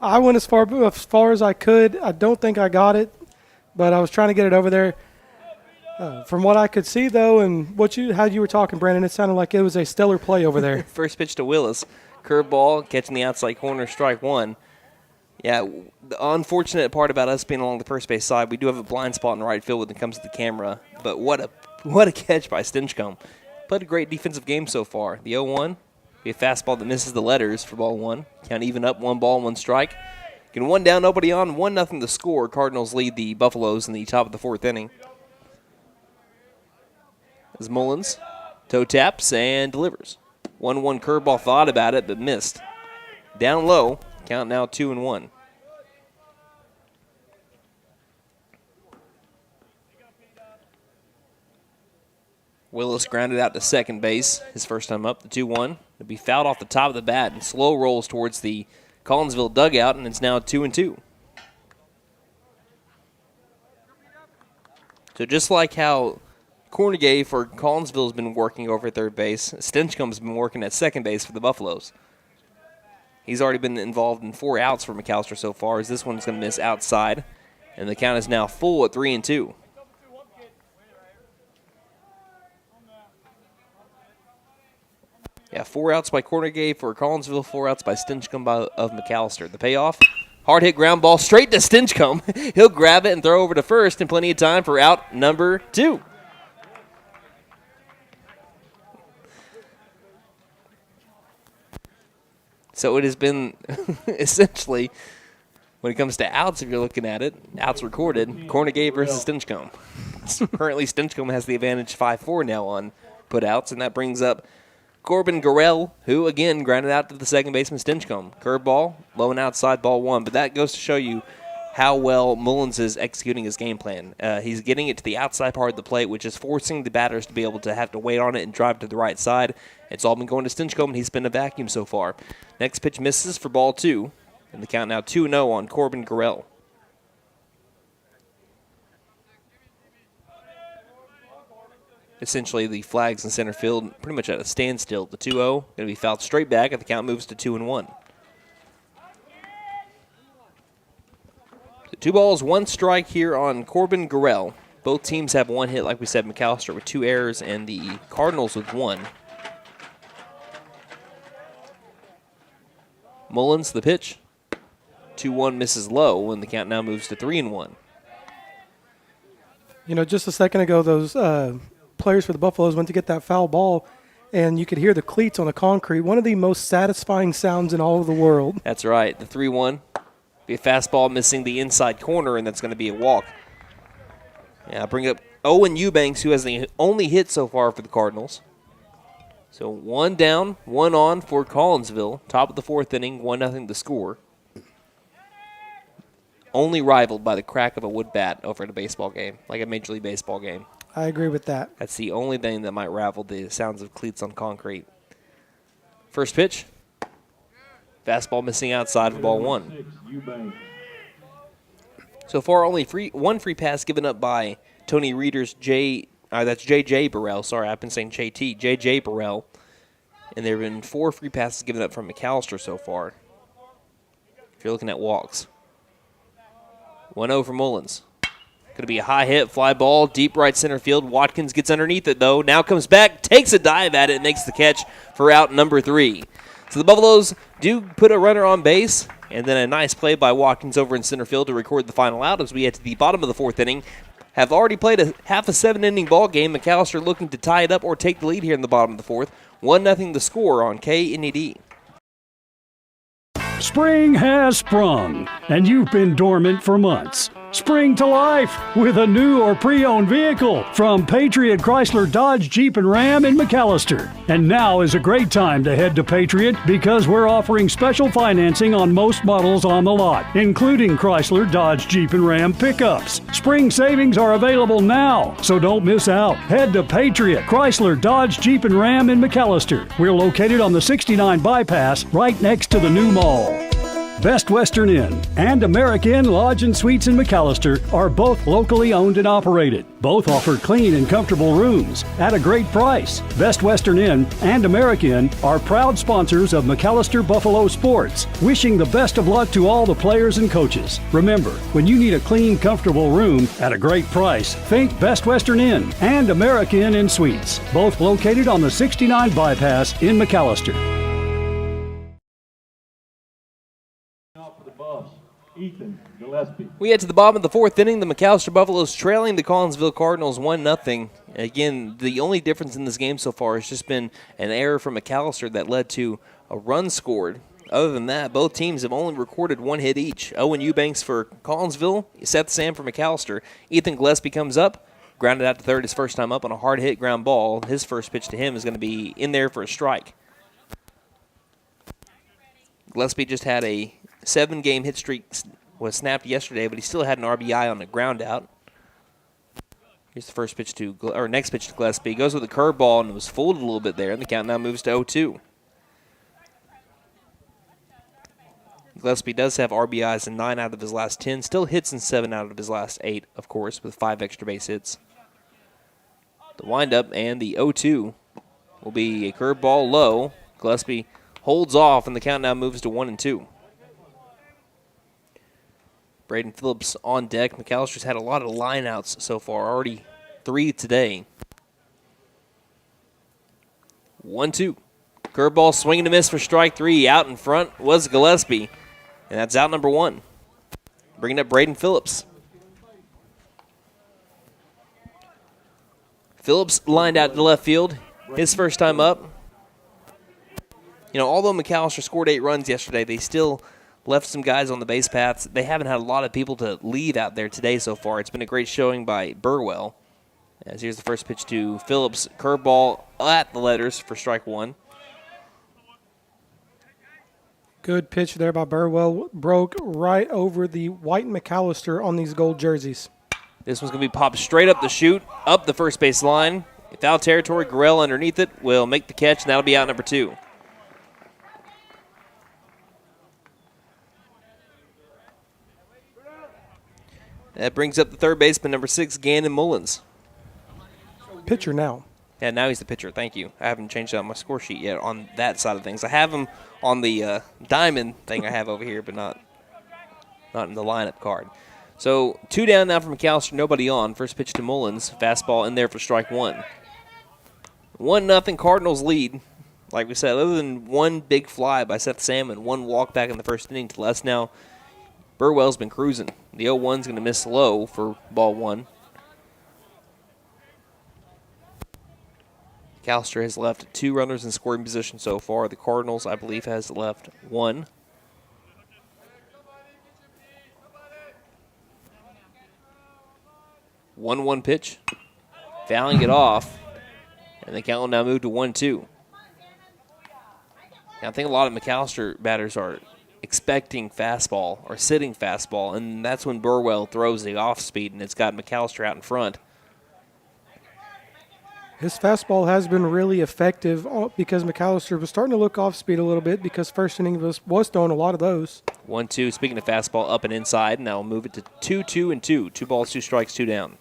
I went as far as I could. I don't think I got it, but I was trying to get it over there. From what I could see, though, and how you were talking, Brandon, it sounded like it was a stellar play over there. First pitch to Willis. Curveball, catching the outside corner, strike 1. Yeah, the unfortunate part about us being along the first base side, we do have a blind spot in the right field when it comes to the camera. But what a catch by Stinchcomb. Played a great defensive game so far. The 0-1, be a fastball that misses the letters for ball 1. Count even up, 1 ball, 1 strike. Getting 1 down, nobody on, 1-0 the score. Cardinals lead the Buffaloes in the top of the fourth inning. As Mullins toe taps and delivers. 1-1 curveball, thought about it but missed. Down low, count now 2-1. Willis grounded out to second base his first time up, the 2-1. It'll be fouled off the top of the bat and slow rolls towards the Collinsville dugout, and it's now 2-2. So just like how Cornegay for Collinsville has been working over at third base, Stinchcomb's been working at second base for the Buffaloes. He's already been involved in 4 outs for McAlester so far, as this one's going to miss outside, and the count is now full at 3-2. Yeah, 4 outs by Cornegay for Collinsville, 4 outs by Stinchcomb of McAlester. The payoff, hard hit ground ball straight to Stinchcomb. He'll grab it and throw over to first in plenty of time for out number 2. So it has been essentially, when it comes to outs, if you're looking at it, outs recorded, Cornegay versus Stinchcomb. Currently, Stinchcomb has the advantage 5-4 now on put-outs, and that brings up Corbin Garrell, who, again, grounded out to the second baseman Stinchcomb. Curveball, low and outside, ball 1. But that goes to show you how well Mullins is executing his game plan. He's getting it to the outside part of the plate, which is forcing the batters to be able to have to wait on it and drive to the right side. It's all been going to Stinchcomb, and he's been a vacuum so far. Next pitch misses for ball 2, and the count now 2-0 on Corbin Garrell. Essentially, the flags in center field pretty much at a standstill. The 2-0 going to be fouled straight back, and the count moves to 2-1. So 2 balls, 1 strike here on Corbin Garrell. Both teams have 1 hit, like we said, McAlester with 2 errors, and the Cardinals with 1. Mullins, the pitch. 2-1 misses low, and the count now moves to 3-1. You know, just a second ago, those players for the Buffaloes went to get that foul ball, and you could hear the cleats on the concrete. One of the most satisfying sounds in all of the world. That's right. The 3-1. Be a fastball missing the inside corner, and that's going to be a walk. Yeah, I'll bring up Owen Eubanks, who has the only hit so far for the Cardinals. So 1 down, 1 on for Collinsville. Top of the fourth inning, 1-0 the score. Only rivaled by the crack of a wood bat over at a baseball game, like a Major League Baseball game. I agree with that. That's the only thing that might rival the sounds of cleats on concrete. First pitch. Fastball missing outside for ball 1. So far, only 1 free pass given up by Tony Reeder's that's J.J. Burrell. Sorry, I've been saying J.T. J.J. Burrell. And there have been 4 free passes given up from McAlester so far. If you're looking at walks. 1-0 for Mullins. Going to be a high hit, fly ball, deep right center field. Watkins gets underneath it, though. Now comes back, takes a dive at it, and makes the catch for out number 3. So the Buffaloes do put a runner on base, and then a nice play by Watkins over in center field to record the final out as we head to the bottom of the fourth inning. Have already played a half a 7-inning ball game. McAlester looking to tie it up or take the lead here in the bottom of the fourth. 1-0 the score on KNED. Spring has sprung, and you've been dormant for months. Spring to life with a new or pre-owned vehicle from Patriot Chrysler Dodge Jeep and Ram in McAlester. And now is a great time to head to Patriot because we're offering special financing on most models on the lot, including Chrysler Dodge Jeep and Ram pickups. Spring savings are available now, so don't miss out. Head to Patriot Chrysler Dodge Jeep and Ram in McAlester. We're located on the 69 bypass right next to the new mall. Best Western Inn and American Inn Lodge and Suites in McAlester are both locally owned and operated. Both offer clean and comfortable rooms at a great price. Best Western Inn and American Inn are proud sponsors of McAlester Buffalo Sports, wishing the best of luck to all the players and coaches. Remember, when you need a clean, comfortable room at a great price, think Best Western Inn and American Inn Suites, both located on the 69 bypass in McAlester. Ethan Gillespie. We get to the bottom of the fourth inning. The McAlester Buffaloes trailing the Collinsville Cardinals 1-0. Again, the only difference in this game so far has just been an error from McAlester that led to a run scored. Other than that, both teams have only recorded one hit each. Owen Eubanks for Collinsville, Seth Sam for McAlester. Ethan Gillespie comes up, grounded out to third his first time up on a hard hit ground ball. His first pitch to him is going to be in there for a strike. Gillespie just had a 7-game hit streak was snapped yesterday, but he still had an RBI on the ground out. Here's the first pitch to, or next pitch to Gillespie. Goes with a curveball and was folded a little bit there, and the count now moves to 0-2. Gillespie does have RBIs in 9 out of his last 10, still hits in 7 out of his last 8, of course, with 5 extra base hits. The windup and the 0-2 will be a curveball low. Gillespie holds off, and the count now moves to 1-2. Braden Phillips on deck. McAllister's had a lot of lineouts so far, already 3 today. 1-2. Curveball swinging to miss for strike 3. Out in front was Gillespie, and that's out number 1. Bringing up Braden Phillips. Phillips lined out to left field. His first time up. You know, although McAllister scored 8 runs yesterday, they still left some guys on the base paths. They haven't had a lot of people to leave out there today so far. It's been a great showing by Burwell. As here's the first pitch to Phillips. Curveball at the letters for strike 1. Good pitch there by Burwell. Broke right over the white McAllister on these gold jerseys. This one's going to be popped straight up the chute, up the first base line. Foul territory, Gorell underneath it will make the catch, and that'll be out number 2. That brings up the third baseman, number 6, Gannon Mullins. Pitcher now. Yeah, now he's the pitcher. Thank you. I haven't changed out my score sheet yet on that side of things. I have him on the diamond thing I have over here, but not in the lineup card. So 2 down now from McAllister, nobody on. First pitch to Mullins. Fastball in there for strike 1. 1-0 Cardinals lead. Like we said, other than one big fly by Seth Sam and one walk back in the first inning to Les now, Burwell's been cruising. The 0-1's going to miss low for ball 1. McAllister has left 2 runners in scoring position so far. The Cardinals, I believe, has left 1. One pitch. Fouling it off. And the count will now move to 1-2. Now, I think a lot of McAllister batters are expecting fastball or sitting fastball, and that's when Burwell throws the off speed, and it's got McAllister out in front. His fastball has been really effective because McAllister was starting to look off speed a little bit because first inning was throwing a lot of those. 1-2. Speaking of fastball, up and inside. Now we'll move it to 2-2-2. 2 balls, 2 strikes, 2 down.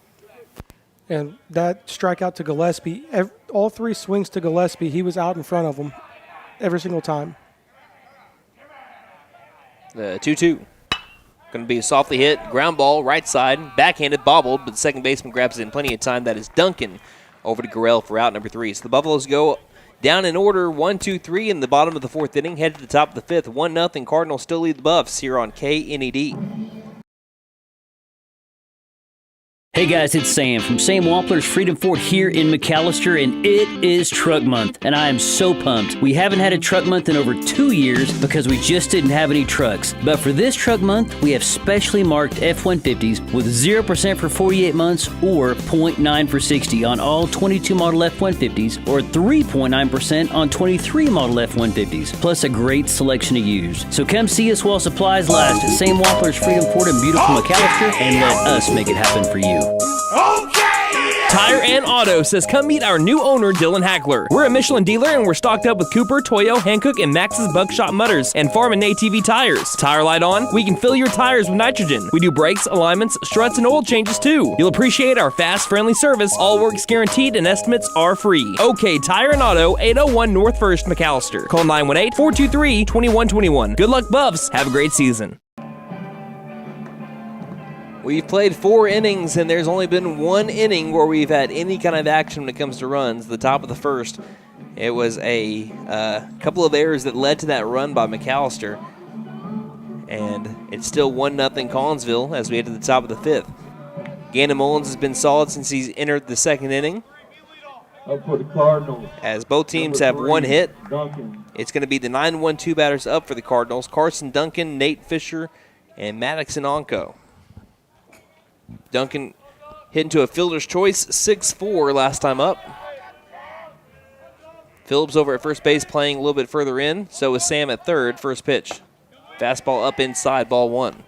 And that strikeout to Gillespie, all 3 swings to Gillespie, he was out in front of them every single time. The 2-2. Going to be a softly hit. Ground ball, right side. Backhanded, bobbled, but the second baseman grabs it in plenty of time. That is Duncan over to Gorell for out number 3. So the Buffaloes go down in order 1-2-3 in the bottom of the 4th inning. Head to the top of the 5th. 1-0. Cardinals still lead the Buffs here on KNED. Hey guys, it's Sam from Sam Wampler's Freedom Fort here in McAlester, and it is Truck Month, and I am so pumped. We haven't had a Truck Month in over 2 years because we just didn't have any trucks. But for this Truck Month, we have specially marked F-150s with 0% for 48 months or 0.9 for 60 on all 22 model F-150s or 3.9% on 23 model F-150s, plus a great selection of used. So come see us while supplies last at Sam Wampler's Freedom Fort in beautiful McAlester, and let us make it happen for you. Tire and Auto says come meet our new owner, Dylan Hackler. We're a Michelin dealer and we're stocked up with Cooper, Toyo, Hankook, and Max's Buckshot Mutters and Farm and ATV tires. Tire light on? We can fill your tires with nitrogen. We do brakes, alignments, struts, and oil changes too. You'll appreciate our fast, friendly service. All work's guaranteed and estimates are free. OK Tire and Auto, 801 North 1st, McAlester. Call 918-423-2121. Good luck, Buffs. Have a great season. We've played 4 innings, and there's only been 1 inning where we've had any kind of action when it comes to runs. The top of the first, it was a couple of errors that led to that run by McAlester. And it's still 1-0 Collinsville as we head to the top of the 5th. Gannon Mullins has been solid since he's entered the 2nd inning. Up for the Cardinals. As both teams have 1 hit, Duncan. it's going to be the 9-1-2 batters up for the Cardinals. Carson Duncan, Nate Fisher, and Maddox and Onko. Duncan hit into a fielder's choice, 6-4 last time up. Phillips over at first base playing a little bit further in. So is Sam at third, first pitch. Fastball up inside, ball 1.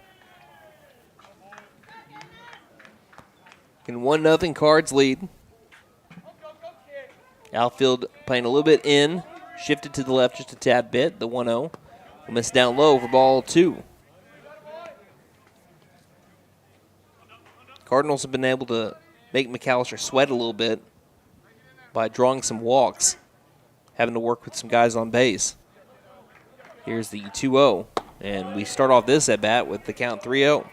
And 1-0 Cards lead. Outfield playing a little bit in. Shifted to the left just a tad bit, the 1-0. We'll miss down low for ball 2. Cardinals have been able to make McAlester sweat a little bit by drawing some walks, having to work with some guys on base. Here's the 2-0, and we start off this at-bat with the count 3-0.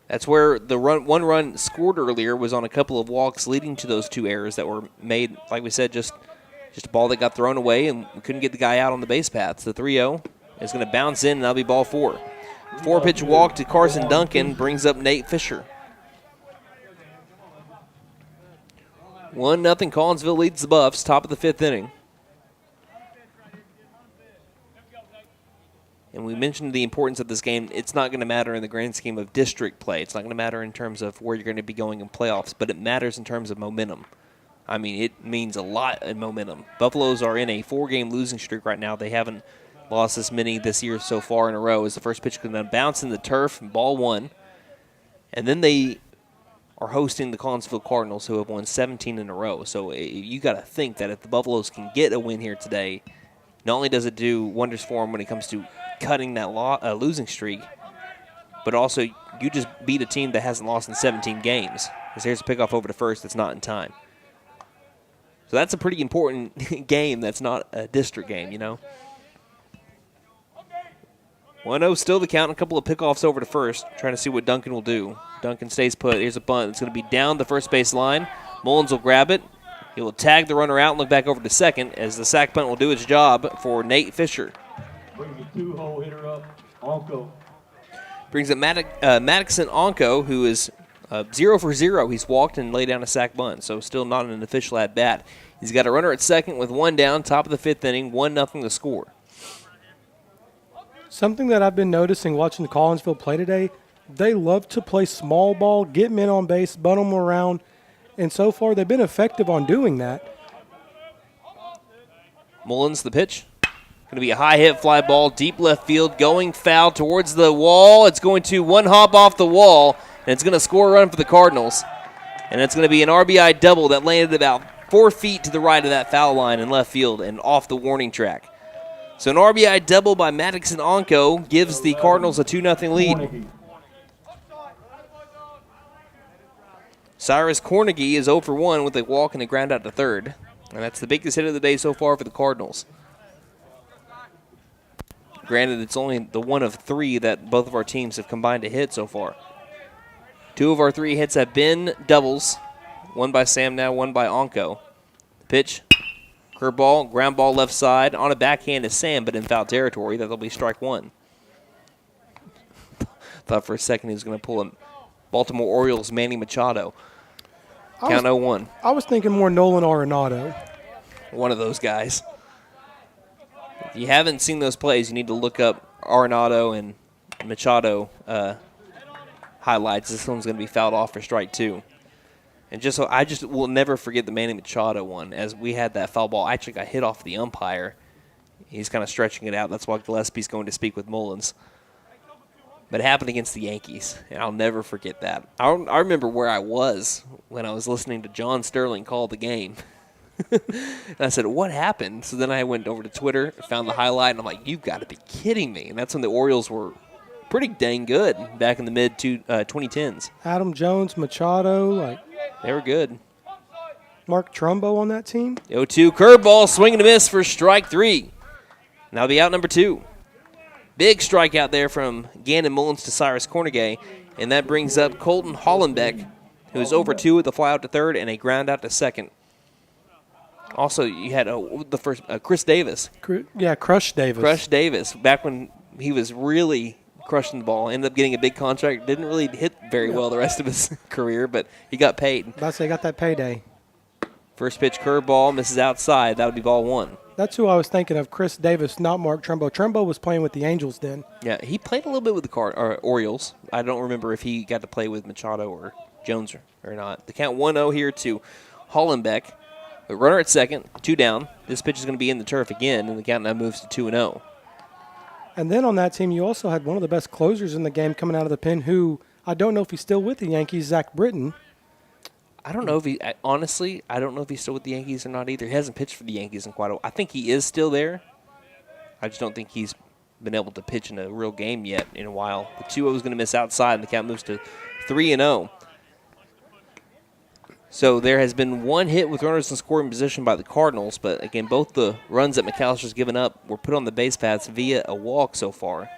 That's where the one run scored earlier was on a couple of walks leading to those 2 errors that were made, like we said, just a ball that got thrown away, and we couldn't get the guy out on the base paths. The 3-0 is going to bounce in, and that'll be ball 4. 4-pitch walk to Carson Duncan brings up Nate Fisher. 1-0 Collinsville leads the Buffs, top of the 5th inning. And we mentioned the importance of this game. It's not going to matter in the grand scheme of district play. It's not going to matter in terms of where you're going to be going in playoffs, but it matters in terms of momentum. I mean, it means a lot in momentum. Buffaloes are in a 4-game losing streak right now. They haven't lost this many this year so far in a row. As the first pitch going to bounce in the turf, ball 1. And then they are hosting the Collinsville Cardinals, who have won 17 in a row. So you got to think that if the Buffaloes can get a win here today, not only does it do wonders for them when it comes to cutting that losing streak, but also you just beat a team that hasn't lost in 17 games. Because here's a pickoff over to first that's not in time. So that's a pretty important game that's not a district game, you know. 1-0 still the count, a couple of pickoffs over to first, trying to see what Duncan will do. Duncan stays put. Here's a bunt. It's going to be down the first base line. Mullins will grab it. He will tag the runner out and look back over to second as the sac bunt will do its job for Nate Fisher. Brings the 2-hole hitter up, Onko. Brings up Maddox and Onko, who is 0 for 0. He's walked and laid down a sac bunt, so still not an official at-bat. He's got a runner at second with 1 down, top of the 5th inning, 1-0 the score. Something that I've been noticing watching the Collinsville play today, they love to play small ball, get men on base, bunt them around, and so far they've been effective on doing that. Mullins, the pitch. Going to be a high hit fly ball, deep left field, going foul towards the wall. It's going to one hop off the wall, and it's going to score a run for the Cardinals. And it's going to be an RBI double that landed about 4 feet to the right of that foul line in left field and off the warning track. So an RBI double by Maddox and Onko gives the Cardinals a 2-0 lead. Cyrus Cornegie is 0 for 1 with a walk and a ground out to third. And that's the biggest hit of the day so far for the Cardinals. Granted, it's only the 1 of 3 that both of our teams have combined to hit so far. 2 of our 3 hits have been doubles. 1 by Sam now, 1 by Onko. Pitch, curveball, ground ball left side. On a backhand is Sam, but in foul territory. That'll be strike 1. Thought for a second he was going to pull Baltimore Orioles Manny Machado. Count 0-1. I was thinking more Nolan Arenado. One of those guys. If you haven't seen those plays, you need to look up Arenado and Machado highlights. This one's going to be fouled off for strike 2. And I just will never forget the Manny Machado one, as we had that foul ball actually got hit off the umpire. He's kind of stretching it out. That's why Gillespie's going to speak with Mullins. But it happened against the Yankees, and I'll never forget that. I remember where I was when I was listening to John Sterling call the game. And I said, what happened? So then I went over to Twitter, found the highlight, and I'm like, you've got to be kidding me. And that's when the Orioles were pretty dang good back in the mid-2010s. Adam Jones, Machado, they were good. Mark Trumbo on that team. 0-2 curveball, swing and a miss for strike 3. Now the out number 2. Big strikeout there from Gannon Mullins to Cyrus Cornegay, and that brings up Colton Hollenbeck, who is over 2 with a fly out to third and a ground out to second. Also, you had the first Chris Davis. Crush Davis. Crush Davis, back when he was really crushing the ball, ended up getting a big contract. Didn't really hit very well the rest of his career, but he got paid. About to say, got that payday. First pitch curveball, misses outside. That would be ball 1. That's who I was thinking of, Chris Davis, not Mark Trumbo. Trumbo was playing with the Angels then. Yeah, he played a little bit with the Orioles. I don't remember if he got to play with Machado or Jones or not. The count 1-0 here to Hollenbeck. The runner at second, 2 down. This pitch is going to be in the turf again, and the count now moves to 2-0. And then on that team, you also had one of the best closers in the game coming out of the pen, who I don't know if he's still with the Yankees, Zach Britton. I don't know if I don't know if he's still with the Yankees or not either. He hasn't pitched for the Yankees in quite a while. I think he is still there. I just don't think he's been able to pitch in a real game yet in a while. The 2-0 is going to miss outside, and the count moves to 3-0. So there has been one hit with runners in scoring position by the Cardinals, but again, both the runs that McAllister's given up were put on the base paths via a walk so far.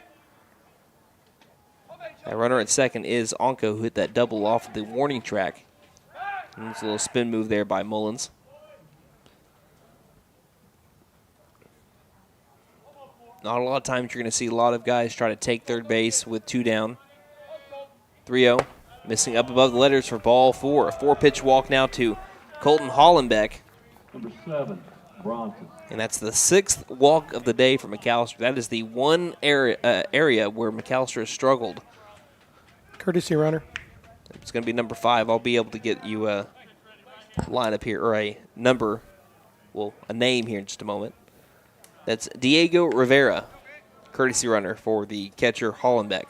That runner at second is Onko, who hit that double off of the warning track. And it's a little spin move there by Mullins. Not a lot of times you're going to see a lot of guys try to take third base with 2 down. 3-0. Missing up above the letters for ball 4. A 4-pitch walk now to Colton Hollenbeck. Number 7, Bronson. And that's the 6th walk of the day for McAllister. That is the one area where McAllister has struggled. Courtesy runner. It's going to be number 5. I'll be able to get you a lineup here, or a number, a name here in just a moment. That's Diego Rivera, courtesy runner for the catcher Hollenbeck.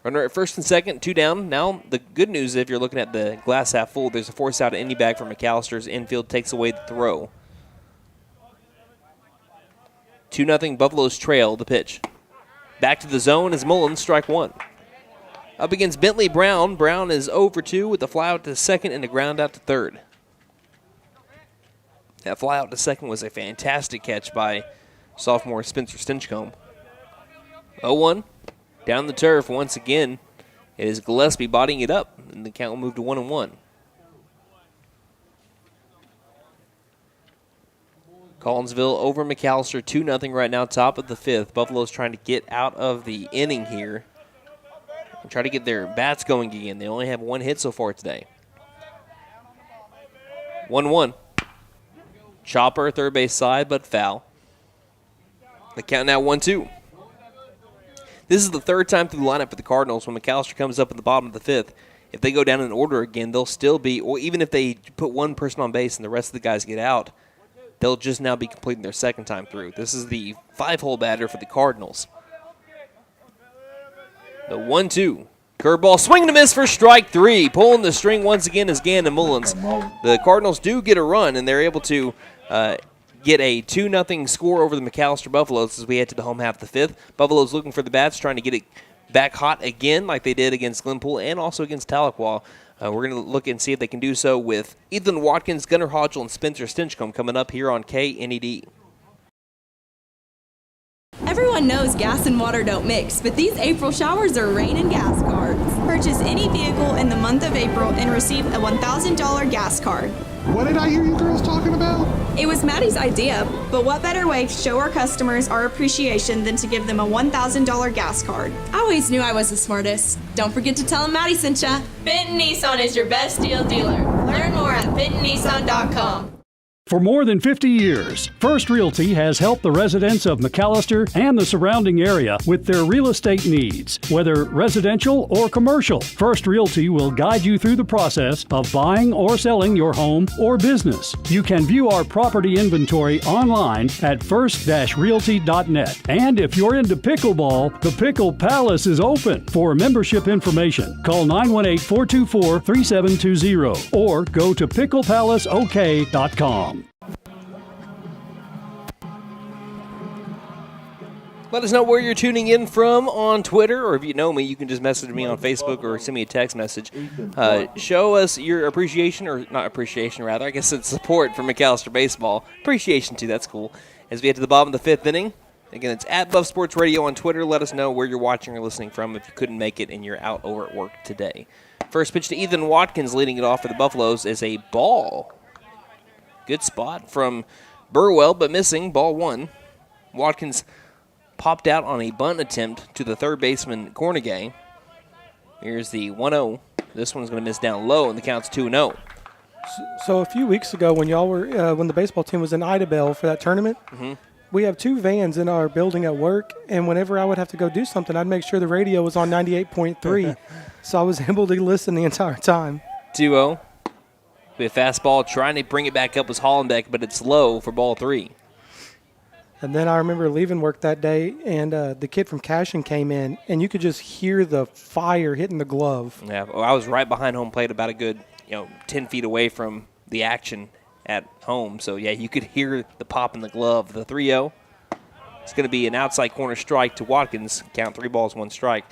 Runner at first and second, 2 down. Now, the good news, if you're looking at the glass half full, there's a force out at any bag for McAllister's infield, takes away the throw. 2-0 Buffaloes trail the pitch. Back to the zone is Mullins, strike 1. Up against Bentley Brown. Brown is 0 for 2 with a fly out to second and a ground out to third. That fly out to second was a fantastic catch by sophomore Spencer Stinchcomb. 0-1. Down the turf once again. It is Gillespie bodying it up, and the count will move to 1-1. Collinsville over McAllister, 2-0 right now, top of the 5th. Buffalo's trying to get out of the inning here and try to get their bats going again. They only have 1 hit so far today. 1-1. Chopper, third base side, but foul. The count now 1-2. This is the 3rd time through the lineup for the Cardinals when McAllister comes up in the bottom of the 5th. If they go down in order again, they'll still be, or even if they put one person on base and the rest of the guys get out, they'll just now be completing their 2nd time through. This is the 5-hole batter for the Cardinals. The 1-2. Curveball, swing and a miss for strike 3. Pulling the string once again is Gannon Mullins. The Cardinals do get a run, and they're able to get a 2-0 score over the McAllister Buffaloes as we head to the home half of the 5th. Buffaloes looking for the bats, trying to get it back hot again like they did against Glenpool and also against Tahlequah. We're going to look and see if they can do so with Ethan Watkins, Gunnar Hodgel, and Spencer Stinchcomb coming up here on KNED. Everyone knows gas and water don't mix, but these April showers are rain and gas cards. Purchase any vehicle in the month of April and receive a $1,000 gas card. What did I hear you girls talking about? It was Maddie's idea, but what better way to show our customers our appreciation than to give them a $1,000 gas card? I always knew I was the smartest. Don't forget to tell them Maddie sent ya. Benton Nissan is your best deal dealer. Learn more at bentonnissan.com. For more than 50 years, First Realty has helped the residents of McAlester and the surrounding area with their real estate needs. Whether residential or commercial, First Realty will guide you through the process of buying or selling your home or business. You can view our property inventory online at first-realty.net. And if you're into pickleball, the Pickle Palace is open. For membership information, call 918-424-3720 or go to picklepalaceok.com. Let us know where you're tuning in from on Twitter, or if you know me, you can just message me on Facebook or send me a text message. Show us your appreciation, or not appreciation, rather. I guess it's support for McAlester baseball. Appreciation, too. That's cool. As we get to the bottom of the fifth inning, again, it's at Buff Sports Radio on Twitter. Let us know where you're watching or listening from if you couldn't make it and you're out over at work today. First pitch to Ethan Watkins, leading it off for the Buffaloes, is a ball. Good spot from Burwell, but missing. Ball one. Watkins popped out on a bunt attempt to the third baseman, Cornegay. Here's the 1-0. This one's going to miss down low, and the count's 2-0. So a few weeks ago, when y'all were when the baseball team was in Idabel for that tournament, we have two vans in our building at work, and whenever I would have to go do something, I'd make sure the radio was on 98.3, so I was able to listen the entire time. 2-0. With fastball, trying to bring it back up was Hollenbeck, but it's low for ball three. And then I remember leaving work that day, and the kid from Cashin came in, and you could just hear the fire hitting the glove. Yeah, well, I was right behind home plate, about a good 10 feet away from the action at home. So, yeah, you could hear the pop in the glove. The 3-0. It's going to be an outside corner strike to Watkins. Count 3 balls, 1 strike.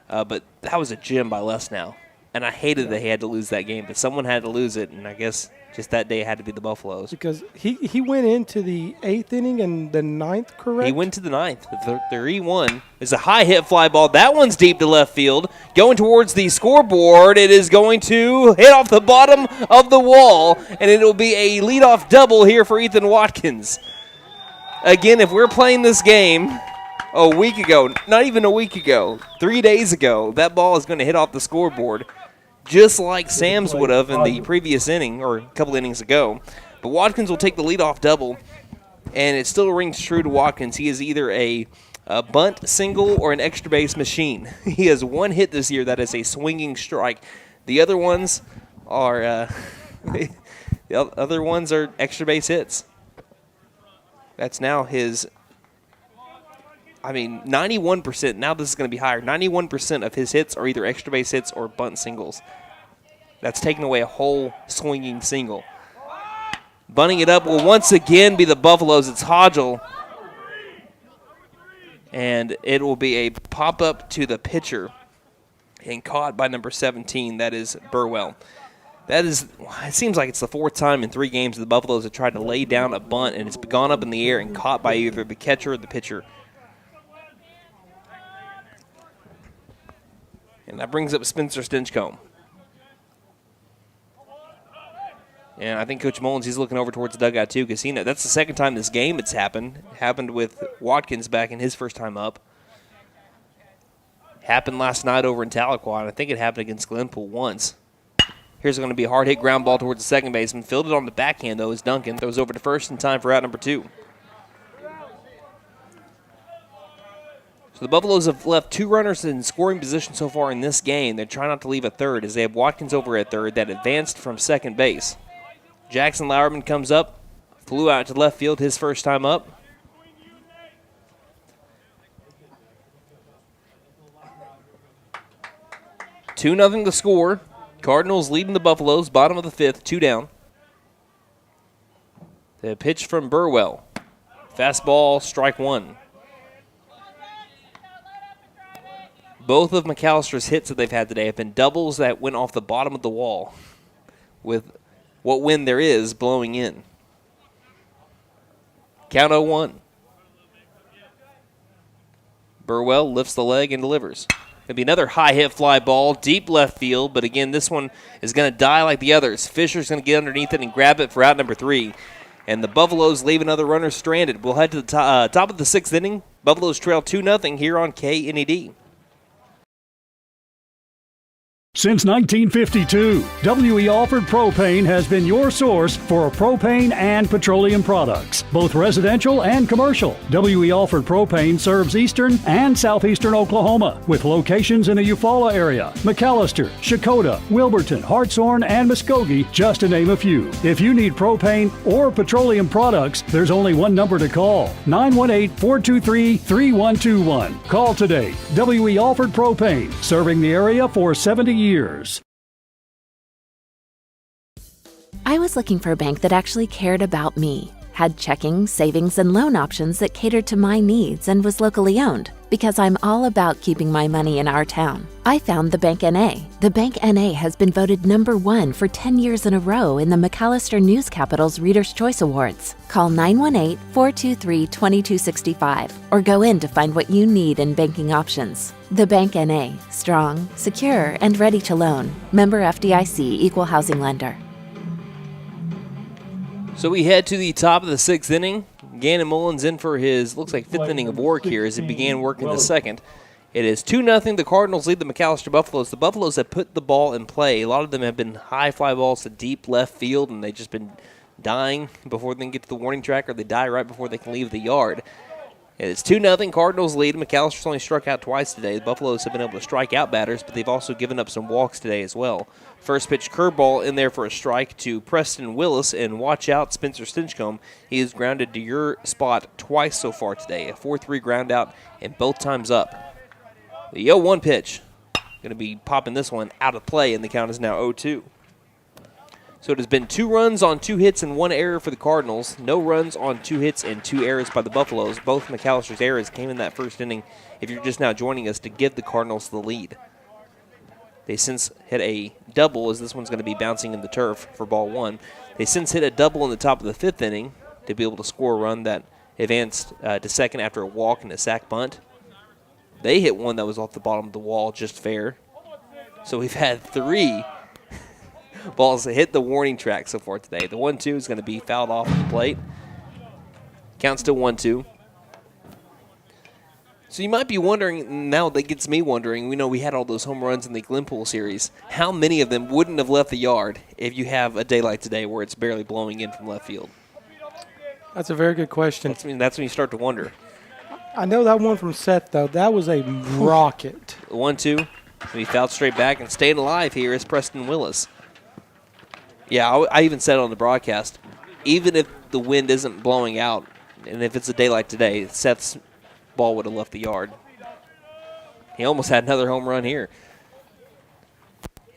But that was a gem by Les now. And I hated that he had to lose that game, but someone had to lose it, and I guess just that day had to be the Buffaloes. Because he went into the 8th inning and the 9th, correct? He went to the 9th. The 3-1 is a high hit fly ball. That one's deep to left field. Going towards the scoreboard, it is going to hit off the bottom of the wall, and it will be a leadoff double here for Ethan Watkins. Again, if we're playing this game a week ago, not even a week ago, 3 days ago, that ball is going to hit off the scoreboard, just like Sam's would have in the previous inning or a couple innings ago. But Watkins will take the leadoff double, and it still rings true to Watkins. He is either a bunt, single, or an extra base machine. He has 1 hit this year that is a swinging strike. The other ones are extra base hits. That's now his 91%. Now this is going to be higher. 91% of his hits are either extra base hits or bunt singles. That's taking away a whole swinging single. Bunting it up will once again be the Buffaloes. It's Hodgel. And it will be a pop-up to the pitcher and caught by number 17. That is Burwell. It seems like it's the 4th time in 3 games the Buffaloes have tried to lay down a bunt, and it's gone up in the air and caught by either the catcher or the pitcher. And that brings up Spencer Stinchcomb. And I think Coach Mullins, he's looking over towards the dugout too, because that's the second time this game it's happened. It happened with Watkins back in his first time up. Happened last night over in Tahlequah, and I think it happened against Glenpool once. Here's going to be a hard hit ground ball towards the second baseman. Fielded on the backhand, though, is Duncan. Throws over to first in time for out number 2. So the Buffaloes have left 2 runners in scoring position so far in this game. They're trying not to leave a third as they have Watkins over at third that advanced from second base. Jackson Lauerman comes up, flew out to left field his first time up. Two 2-0 the score. Cardinals leading the Buffaloes, bottom of the 5th, 2 down. The pitch from Burwell. Fastball, strike 1. Both of McAllister's hits that they've had today have been doubles that went off the bottom of the wall with what wind there is blowing in. Count 0-1. Burwell lifts the leg and delivers. It'll be another high hit fly ball, deep left field, but again, this one is going to die like the others. Fisher's going to get underneath it and grab it for out number 3. And the Buffaloes leave another runner stranded. We'll head to the top of the 6th inning. Buffaloes trail 2-0 here on KNED. Since 1952, W.E. Alford Propane has been your source for propane and petroleum products, both residential and commercial. W.E. Alford Propane serves eastern and southeastern Oklahoma, with locations in the Eufaula area, McAlester, Shakota, Wilburton, Hartshorn, and Muskogee, just to name a few. If you need propane or petroleum products, there's only one number to call, 918-423-3121. Call today. W.E. Alford Propane, serving the area for 70 years. I was looking for a bank that actually cared about me, had checking, savings, and loan options that catered to my needs, and was locally owned, because I'm all about keeping my money in our town. I found the Bank NA. The Bank NA has been voted #1 for 10 years in a row in the McAlester News Capital's Reader's Choice Awards. Call 918-423-2265 or go in to find what you need in banking options. The Bank NA, strong, secure, and ready to loan. Member FDIC, Equal Housing Lender. So we head to the top of the 6th inning. Gannon Mullins in for his, looks like, 5th inning of work here as he began work in the 2nd. It is 2-0. The Cardinals lead the McAlester Buffaloes. The Buffaloes have put the ball in play. A lot of them have been high fly balls to deep left field, and they've just been dying before they can get to the warning track, or they die right before they can leave the yard. It's 2-0. Cardinals lead. McAllister's only struck out twice today. The Buffaloes have been able to strike out batters, but they've also given up some walks today as well. First pitch curveball in there for a strike to Preston Willis, and watch out, Spencer Stinchcomb. He is grounded to your spot twice so far today. A 4-3 ground out, and both times up. The 0-1 pitch. Going to be popping this one out of play, and the count is now 0-2. So it has been 2 runs on 2 hits and 1 error for the Cardinals. No runs on 2 hits and 2 errors by the Buffaloes. Both McAllister's errors came in that first inning, if you're just now joining us, to give the Cardinals the lead. They since hit a double, as this one's going to be bouncing in the turf for ball 1. They since hit a double in the top of the 5th inning to be able to score a run that advanced to second after a walk and a sac bunt. They hit one that was off the bottom of the wall, just fair. So we've had 3 balls that hit the warning track so far today. The 1-2 is going to be fouled off the plate. Count still 1-2. So you might be wondering, now that gets me wondering, we know we had all those home runs in the Glenpool series. How many of them wouldn't have left the yard if you have a day like today where it's barely blowing in from left field? That's a very good question. That's when you start to wonder. I know that one from Seth, though. That was a rocket. 1-2. He fouled straight back, and staying alive here is Preston Willis. Yeah, I even said on the broadcast, even if the wind isn't blowing out, and if it's a day like today, Seth's ball would have left the yard. He almost had another home run here.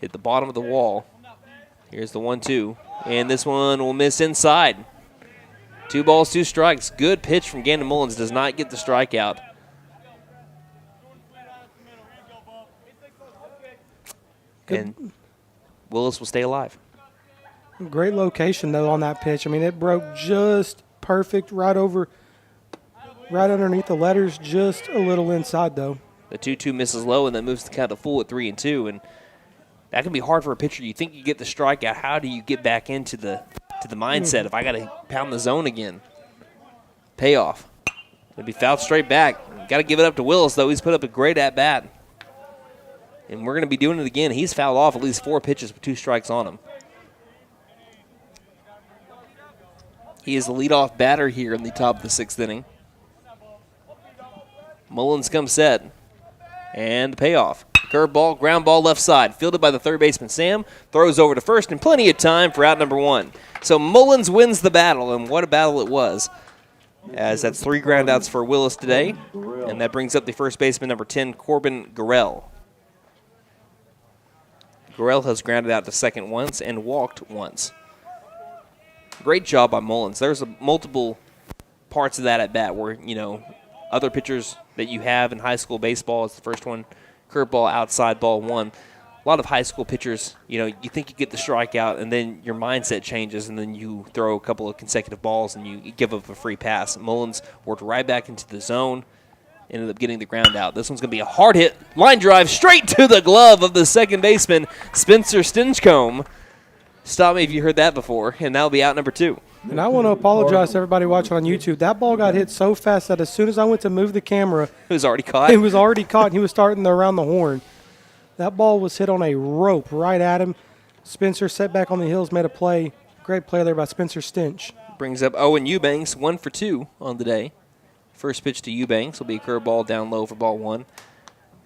Hit the bottom of the wall. Here's the 1-2, and this one will miss inside. 2 balls, 2 strikes. Good pitch from Gannon Mullins. Does not get the strikeout. And Willis will stay alive. Great location, though, on that pitch. I mean, it broke just perfect right underneath the letters, just a little inside, though. The 2-2 misses low, and that moves the count to full at 3-2. And that can be hard for a pitcher. You think you get the strikeout. How do you get back into the mindset if I got to pound the zone again? Payoff. It'll be fouled straight back. Got to give it up to Willis, though. He's put up a great at-bat. And we're going to be doing it again. He's fouled off at least 4 pitches with 2 strikes on him. He is the leadoff batter here in the top of the 6th inning. Mullins comes set. And the payoff. Curveball, ground ball left side. Fielded by the third baseman, Sam. Throws over to first, and plenty of time for out number 1. So Mullins wins the battle, and what a battle it was. As that's 3 groundouts for Willis today. And that brings up the first baseman, number 10, Corbin Garrell. Garrell has grounded out to second once and walked once. Great job by Mullins. There's multiple parts of that at bat where, other pitchers that you have in high school baseball is the first one, curveball outside, ball 1. A lot of high school pitchers, you think you get the strikeout and then your mindset changes and then you throw a couple of consecutive balls and you give up a free pass. Mullins worked right back into the zone, ended up getting the ground out. This one's going to be a hard hit. Line drive straight to the glove of the second baseman, Spencer Stinchcomb. Stop me if you heard that before, and that'll be out number 2. And I want to apologize to everybody watching on YouTube. That ball got hit so fast that as soon as I went to move the camera, It was already caught. it was already caught, and he was starting around the horn. That ball was hit on a rope right at him. Spencer set back on the heels, made a play. Great play there by Spencer Stinch. Brings up Owen Eubanks, 1 for 2 on the day. First pitch to Eubanks will be a curveball down low for ball 1.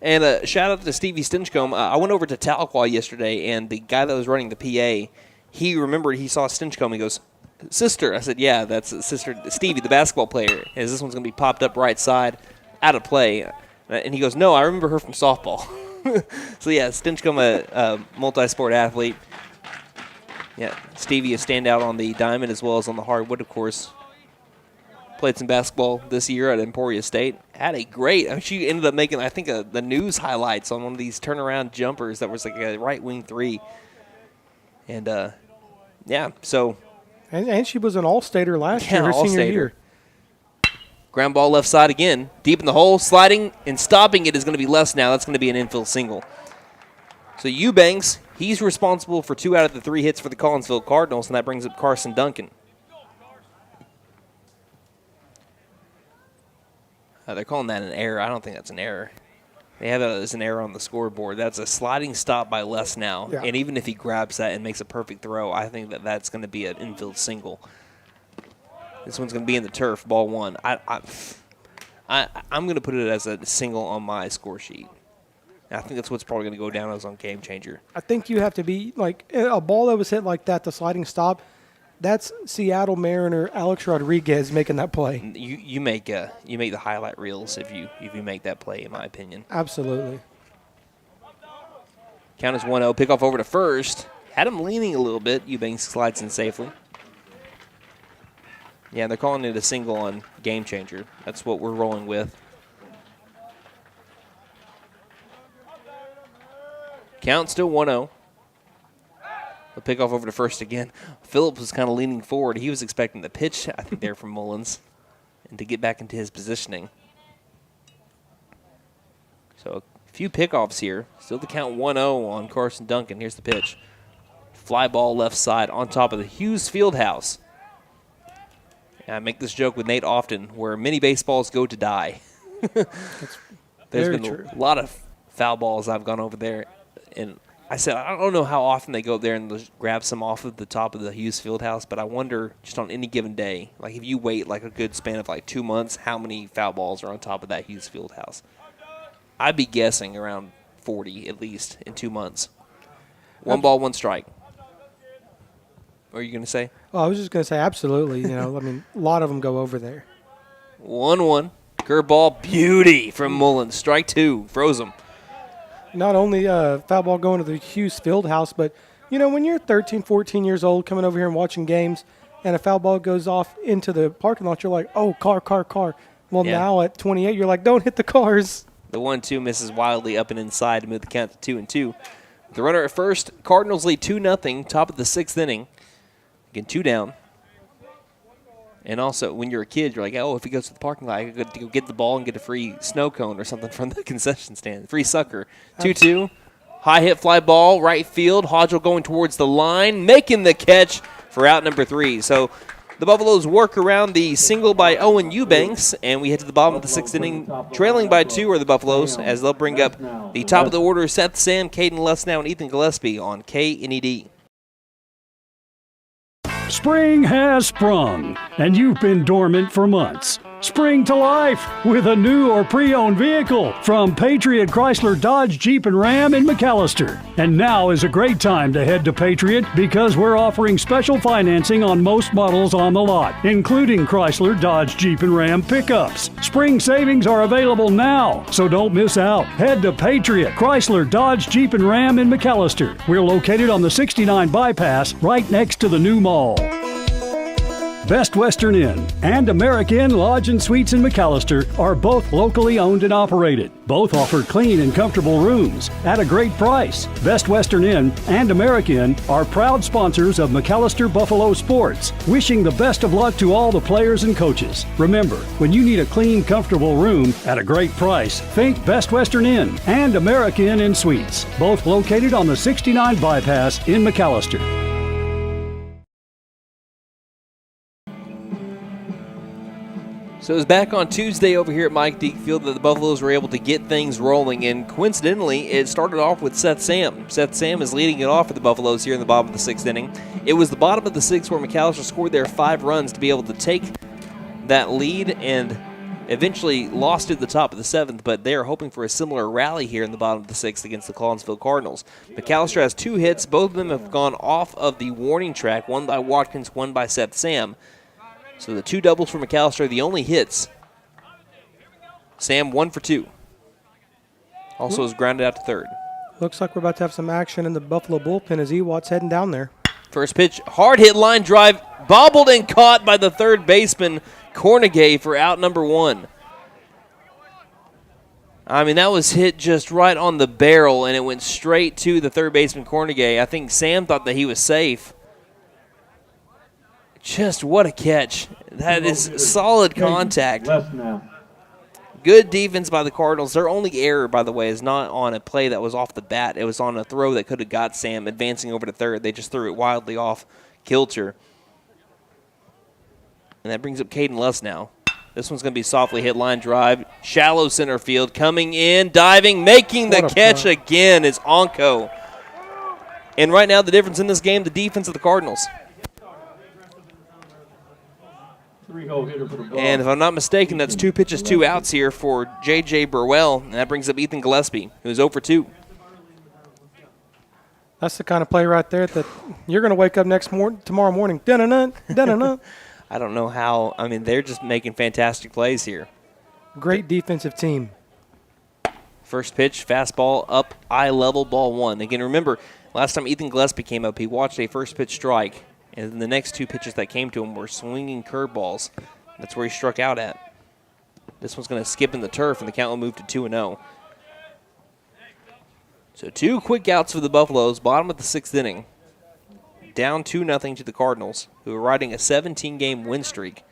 And a shout out to Stevie Stinchcomb. I went over to Tahlequah yesterday, and the guy that was running the PA, he remembered he saw Stinchcomb. He goes, "Sister." I said, "Yeah, that's Sister Stevie, the basketball player." As this one's going to be popped up right side, out of play. And he goes, "No, I remember her from softball." So, yeah, Stinchcomb, a multi-sport athlete. Yeah, Stevie, a standout on the diamond as well as on the hardwood, of course. Played some basketball this year at Emporia State. Had a great, she ended up making, I think, the news highlights on one of these turnaround jumpers that was like a right wing 3. And, yeah, so. And she was an all-stater last year, her senior all-stater. year. Ground ball left side again. Deep in the hole, sliding and stopping it is going to be less now. That's going to be an infield single. So Eubanks, he's responsible for 2 out of the 3 hits for the Collinsville Cardinals, and that brings up Carson Duncan. They're calling that an error. I don't think that's an error. They have that as an error on the scoreboard. That's a sliding stop by Les now. Yeah. And even if he grabs that and makes a perfect throw, I think that that's going to be an infield single. This one's going to be in the turf, ball 1. I'm going to put it as a single on my score sheet. And I think that's what's probably going to go down as on Game Changer. I think you have to be, like, a ball that was hit like that, the sliding stop, that's Seattle Mariner Alex Rodriguez making that play. You make the highlight reels if you make that play, in my opinion. Absolutely. Count is 1-0. Pickoff over to first. Had him leaning a little bit. Eubanks slides in safely. Yeah, they're calling it a single on Game Changer. That's what we're rolling with. Count still 1-0. The pickoff over to first again. Phillips was kind of leaning forward. He was expecting the pitch, I think, there from Mullins, and to get back into his positioning. So a few pickoffs here. Still the count 1-0 on Carson Duncan. Here's the pitch. Fly ball left side on top of the Hughes Fieldhouse. I make this joke with Nate often, where many baseballs go to die. There's been a lot of foul balls I've gone over there, and I said I don't know how often they go there and grab some off of the top of the Hughes Fieldhouse, but I wonder just on any given day, like if you wait like a good span of like 2 months, how many foul balls are on top of that Hughes Fieldhouse? I'd be guessing around 40 at least in 2 months. 1 ball, 1 strike. What are you going to say? Oh, I was just going to say absolutely. I mean, a lot of them go over there. 1-1. Curveball, beauty from Mullins. Strike 2. Froze him. Not only foul ball going to the Hughes Fieldhouse, but, when you're 13, 14 years old coming over here and watching games and a foul ball goes off into the parking lot, you're like, oh, car. Well, Yeah. Now at 28, you're like, don't hit the cars. The 1-2 misses wildly up and inside to move the count to 2-2. The runner at first, Cardinals lead 2-0, top of the 6th inning. Again, 2 down. And also, when you're a kid, you're like, oh, if he goes to the parking lot, I could go get the ball and get a free snow cone or something from the concession stand. Free sucker. 2-2. High hit fly ball, right field. Hodgel going towards the line, making the catch for out number 3. So the Buffaloes work around the single by Owen Eubanks, and we head to the bottom of the 6th inning. Trailing by 2 are the Buffaloes, as they'll bring up the top of the order, Seth Sam, Caden Lesnow, and Ethan Gillespie on KNED. Spring has sprung, and you've been dormant for months. Spring to life with a new or pre-owned vehicle from Patriot Chrysler Dodge Jeep and Ram in McAlester. And now is a great time to head to Patriot because we're offering special financing on most models on the lot, including Chrysler Dodge Jeep and Ram pickups. Spring savings are available now, so don't miss out. Head to Patriot Chrysler Dodge Jeep and Ram in McAlester. We're located on the 69 bypass right next to the new mall. Best Western Inn and American Lodge and Suites in McAlester are both locally owned and operated. Both offer clean and comfortable rooms at a great price. Best Western Inn and American are proud sponsors of McAlester Buffalo Sports, wishing the best of luck to all the players and coaches. Remember, when you need a clean, comfortable room at a great price, think Best Western Inn and American Inn Suites, both located on the 69 bypass in McAlester. So it was back on Tuesday over here at Mike Deak Field that the Buffaloes were able to get things rolling, and coincidentally, it started off with Seth Sam. Seth Sam is leading it off for the Buffaloes here in the bottom of the sixth inning. It was the bottom of the sixth where McAlester scored their 5 runs to be able to take that lead and eventually lost at the top of the seventh, but they're hoping for a similar rally here in the bottom of the sixth against the Collinsville Cardinals. McAlester has 2 hits. Both of them have gone off of the warning track, one by Watkins, one by Seth Sam. So the 2 doubles for McAlester are the only hits. Sam 1 for 2. Also is grounded out to third. Looks like we're about to have some action in the Buffalo bullpen as Ewatt's heading down there. First pitch, hard hit line drive, bobbled and caught by the third baseman, Cornegay, for out number 1. I mean, that was hit just right on the barrel, and it went straight to the third baseman, Cornegay. I think Sam thought that he was safe. Just what a catch. That is solid contact. Left now. Good defense by the Cardinals. Their only error, by the way, is not on a play that was off the bat. It was on a throw that could have got Sam advancing over to third. They just threw it wildly off kilter. And that brings up Caden Luss now. This one's going to be softly hit line drive. Shallow center field. Coming in, diving, making the catch again is Onko. And right now the difference in this game, the defense of the Cardinals. And if I'm not mistaken, that's 2 pitches, 2 outs here for J.J. Burwell. And that brings up Ethan Gillespie, who's 0 for 2. That's the kind of play right there that you're going to wake up tomorrow morning. Dun-dun-dun, dun-dun-dun. I don't know how. I mean, they're just making fantastic plays here. Great defensive team. First pitch, fastball up, eye level, ball 1. Again, remember, last time Ethan Gillespie came up, he watched a first pitch strike. And then the next 2 pitches that came to him were swinging curveballs. That's where he struck out at. This one's going to skip in the turf, and the count will move to 2-0. So 2 quick outs for the Buffaloes, bottom of the 6th inning. Down 2-0 to the Cardinals, who are riding a 17-game win streak.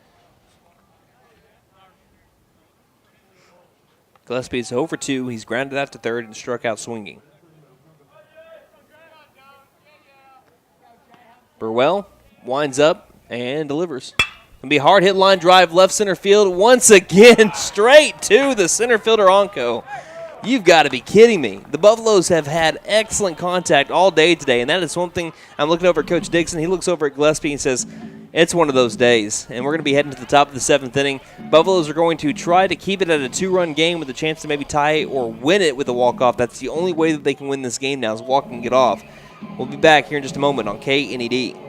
Gillespie is 0 for 2. He's grounded out to third and struck out swinging. Burwell winds up and delivers. Gonna be a hard hit line drive left center field once again, straight to the center fielder Onko. You've got to be kidding me. The Buffaloes have had excellent contact all day today, and that is one thing. I'm looking over at Coach Dixon. He looks over at Gillespie and says, it's one of those days, and we're going to be heading to the top of the 7th inning. Buffaloes are going to try to keep it at a 2-run game with a chance to maybe tie it or win it with a walk-off. That's the only way that they can win this game now is walking it off. We'll be back here in just a moment on KNED.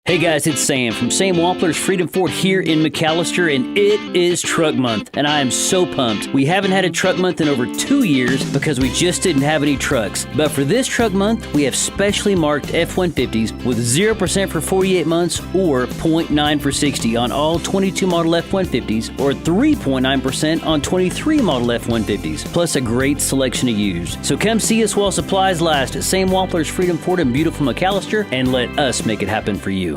Hey guys, it's Sam from Sam Wampler's Freedom Ford here in McAlester, and it is Truck Month, and I am so pumped. We haven't had a Truck Month in over 2 years because we just didn't have any trucks. But for this Truck Month, we have specially marked F-150s with 0% for 48 months or 0.9 for 60 on all 22 model F-150s or 3.9% on 23 model F-150s, plus a great selection of used. So come see us while supplies last at Sam Wampler's Freedom Ford in beautiful McAlester, and let us make it happen for you.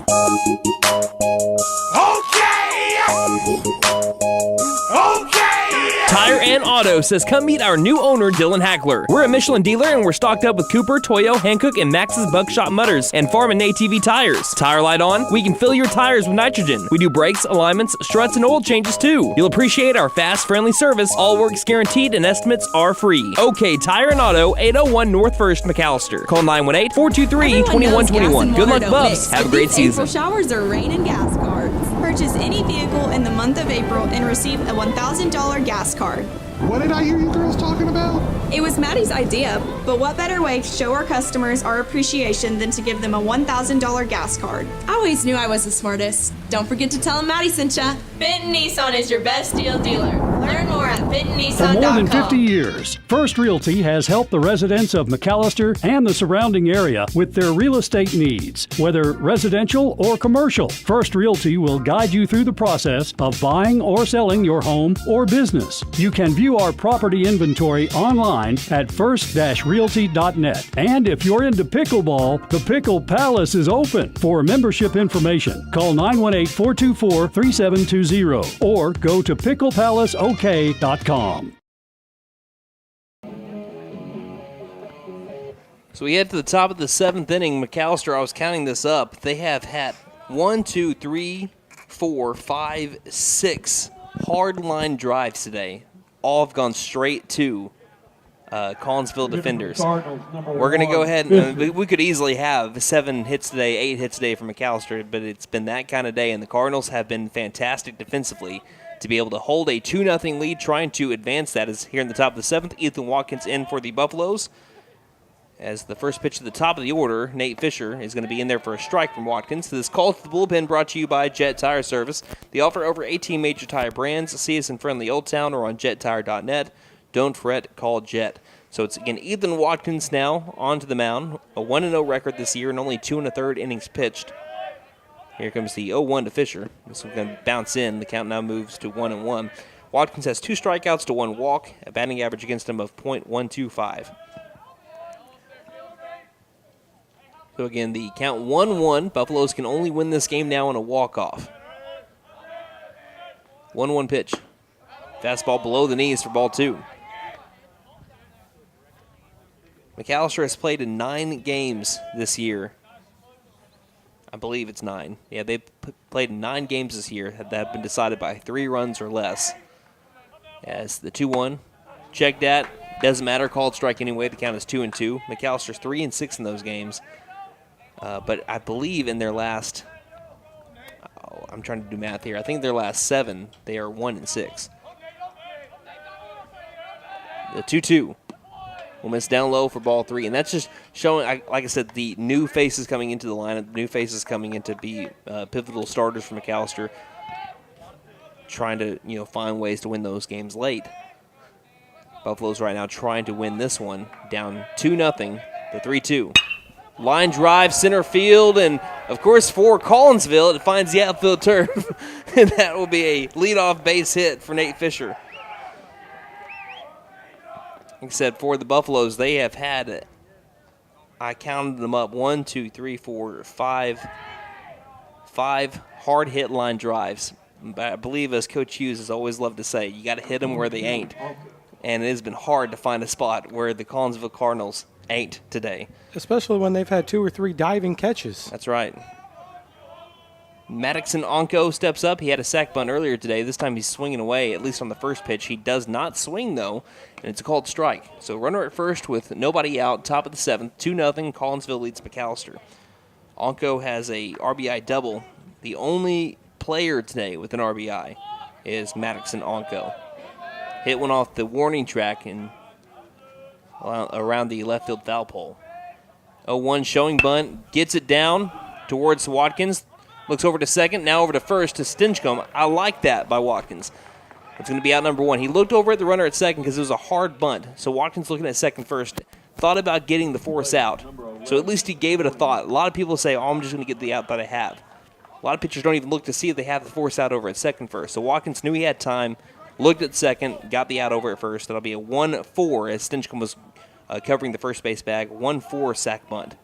Tire and Auto says come meet our new owner, Dylan Hackler. We're a Michelin dealer and we're stocked up with Cooper, Toyo, Hankook, and Max's Buckshot Mutters and Farm and ATV tires. Tire light on? We can fill your tires with nitrogen. We do brakes, alignments, struts, and oil changes too. You'll appreciate our fast, friendly service. All work's guaranteed and estimates are free. OK Tire and Auto, 801 North 1st, McAlester. Call 918-423-2121. Good luck, Buffs. Have a great season. April showers are rain and gas cards. Purchase any vehicle in the month of April and receive a $1,000 gas card. What did I hear you girls talking about? It was Maddie's idea, but what better way to show our customers our appreciation than to give them a $1,000 gas card? I always knew I was the smartest. Don't forget to tell them Maddie sent ya. Benton Nissan is your best deal dealer. Learn more at at For BentonNissan.com. more than 50 years, First Realty has helped the residents of McAlester and the surrounding area with their real estate needs. Whether residential or commercial, First Realty will guide you through the process of buying or selling your home or business. You can view our property inventory online at first-realty.net. And if you're into pickleball, the Pickle Palace is open. For membership information, call 918-424-3720 or go to picklepalaceok.com. So we head to the top of the 7th inning. McAlester, I was counting this up. They have had 1, 2, 3, 4, 5, 6 hard line drives today. All have gone straight to Collinsville defenders. We're going to go ahead and we could easily have 7 hits today, 8 hits today from McAlester, but it's been that kind of day, and the Cardinals have been fantastic defensively to be able to hold a 2-0 lead, trying to advance that. Is here in the top of the 7th. Ethan Watkins in for the Buffaloes. As the first pitch at the top of the order, Nate Fisher is going to be in there for a strike from Watkins. This call to the bullpen brought to you by Jet Tire Service. They offer over 18 major tire brands. See us in friendly Old Town or on jettire.net. Don't fret, call Jet. So it's, again, Ethan Watkins now onto the mound. A 1-0 record this year and only 2 1/3 innings pitched. Here comes the 0-1 to Fisher. This one's going to bounce in. The count now moves to 1-1. Watkins has 2 strikeouts to 1 walk, a batting average against him of .125. So again, the count 1-1. Buffaloes can only win this game now on a walk-off. 1-1 pitch. Fastball below the knees for ball 2. McAlester has played in 9 games this year. I believe it's 9. Yeah, they've played in 9 games this year that have been decided by 3 runs or less. As the 2-1, check that. Doesn't matter, called strike anyway. The count is 2-2. McAlster's 3-6 in those games. But I believe in their last, I'm trying to do math here. I think their last 7, they are 1-6. The 2-2 will miss down low for ball 3, and that's just showing, like I said, the new faces coming into the lineup, new faces coming in to be pivotal starters for McAlester, trying to find ways to win those games late. Buffalo's right now trying to win this one, down 2-0, the 3-2. Line drive, center field, and, of course, for Collinsville, it finds the outfield turf, and that will be a leadoff base hit for Nate Fisher. Like I said, for the Buffaloes, they have had, I counted them up, 1, 2, 3, 4, 5 hard hit line drives. But I believe, as Coach Hughes has always loved to say, you got to hit them where they ain't. And it has been hard to find a spot where the Collinsville Cardinals ain't today. Especially when they've had 2 or 3 diving catches. That's right. Maddoxon Onko steps up. He had a sac bunt earlier today. This time he's swinging away, at least on the first pitch. He does not swing, though, and it's a called strike. So runner at first with nobody out, top of the 7th, 2-0. Collinsville leads McAlester. Onko has a RBI double. The only player today with an RBI is Maddoxon Onko. Hit one off the warning track and around the left field foul pole. 0-1 showing bunt, gets it down towards Watkins. Looks over to second, now over to first to Stinchcomb. I like that by Watkins. It's going to be out number 1. He looked over at the runner at second because it was a hard bunt. So Watkins looking at second first. Thought about getting the force out. So at least he gave it a thought. A lot of people say, I'm just going to get the out that I have. A lot of pitchers don't even look to see if they have the force out over at second first. So Watkins knew he had time, looked at second, got the out over at first. That'll be a 1-4 as Stinchcomb was covering the first base bag. 1-4 sack bunt.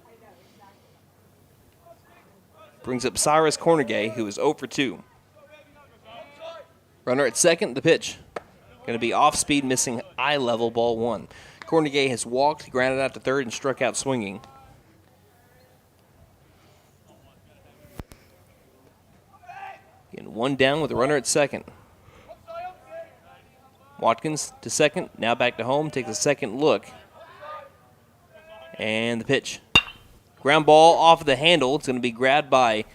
Brings up Cyrus Cornegay, who is 0 for 2. Runner at second, the pitch. Going to be off speed, missing eye level, ball 1. Cornegay has walked, grounded out to third, and struck out swinging. Again, 1 down with a runner at second. Watkins to second, now back to home, takes a second look. And the pitch. Ground ball off of the handle. It's going to be grabbed by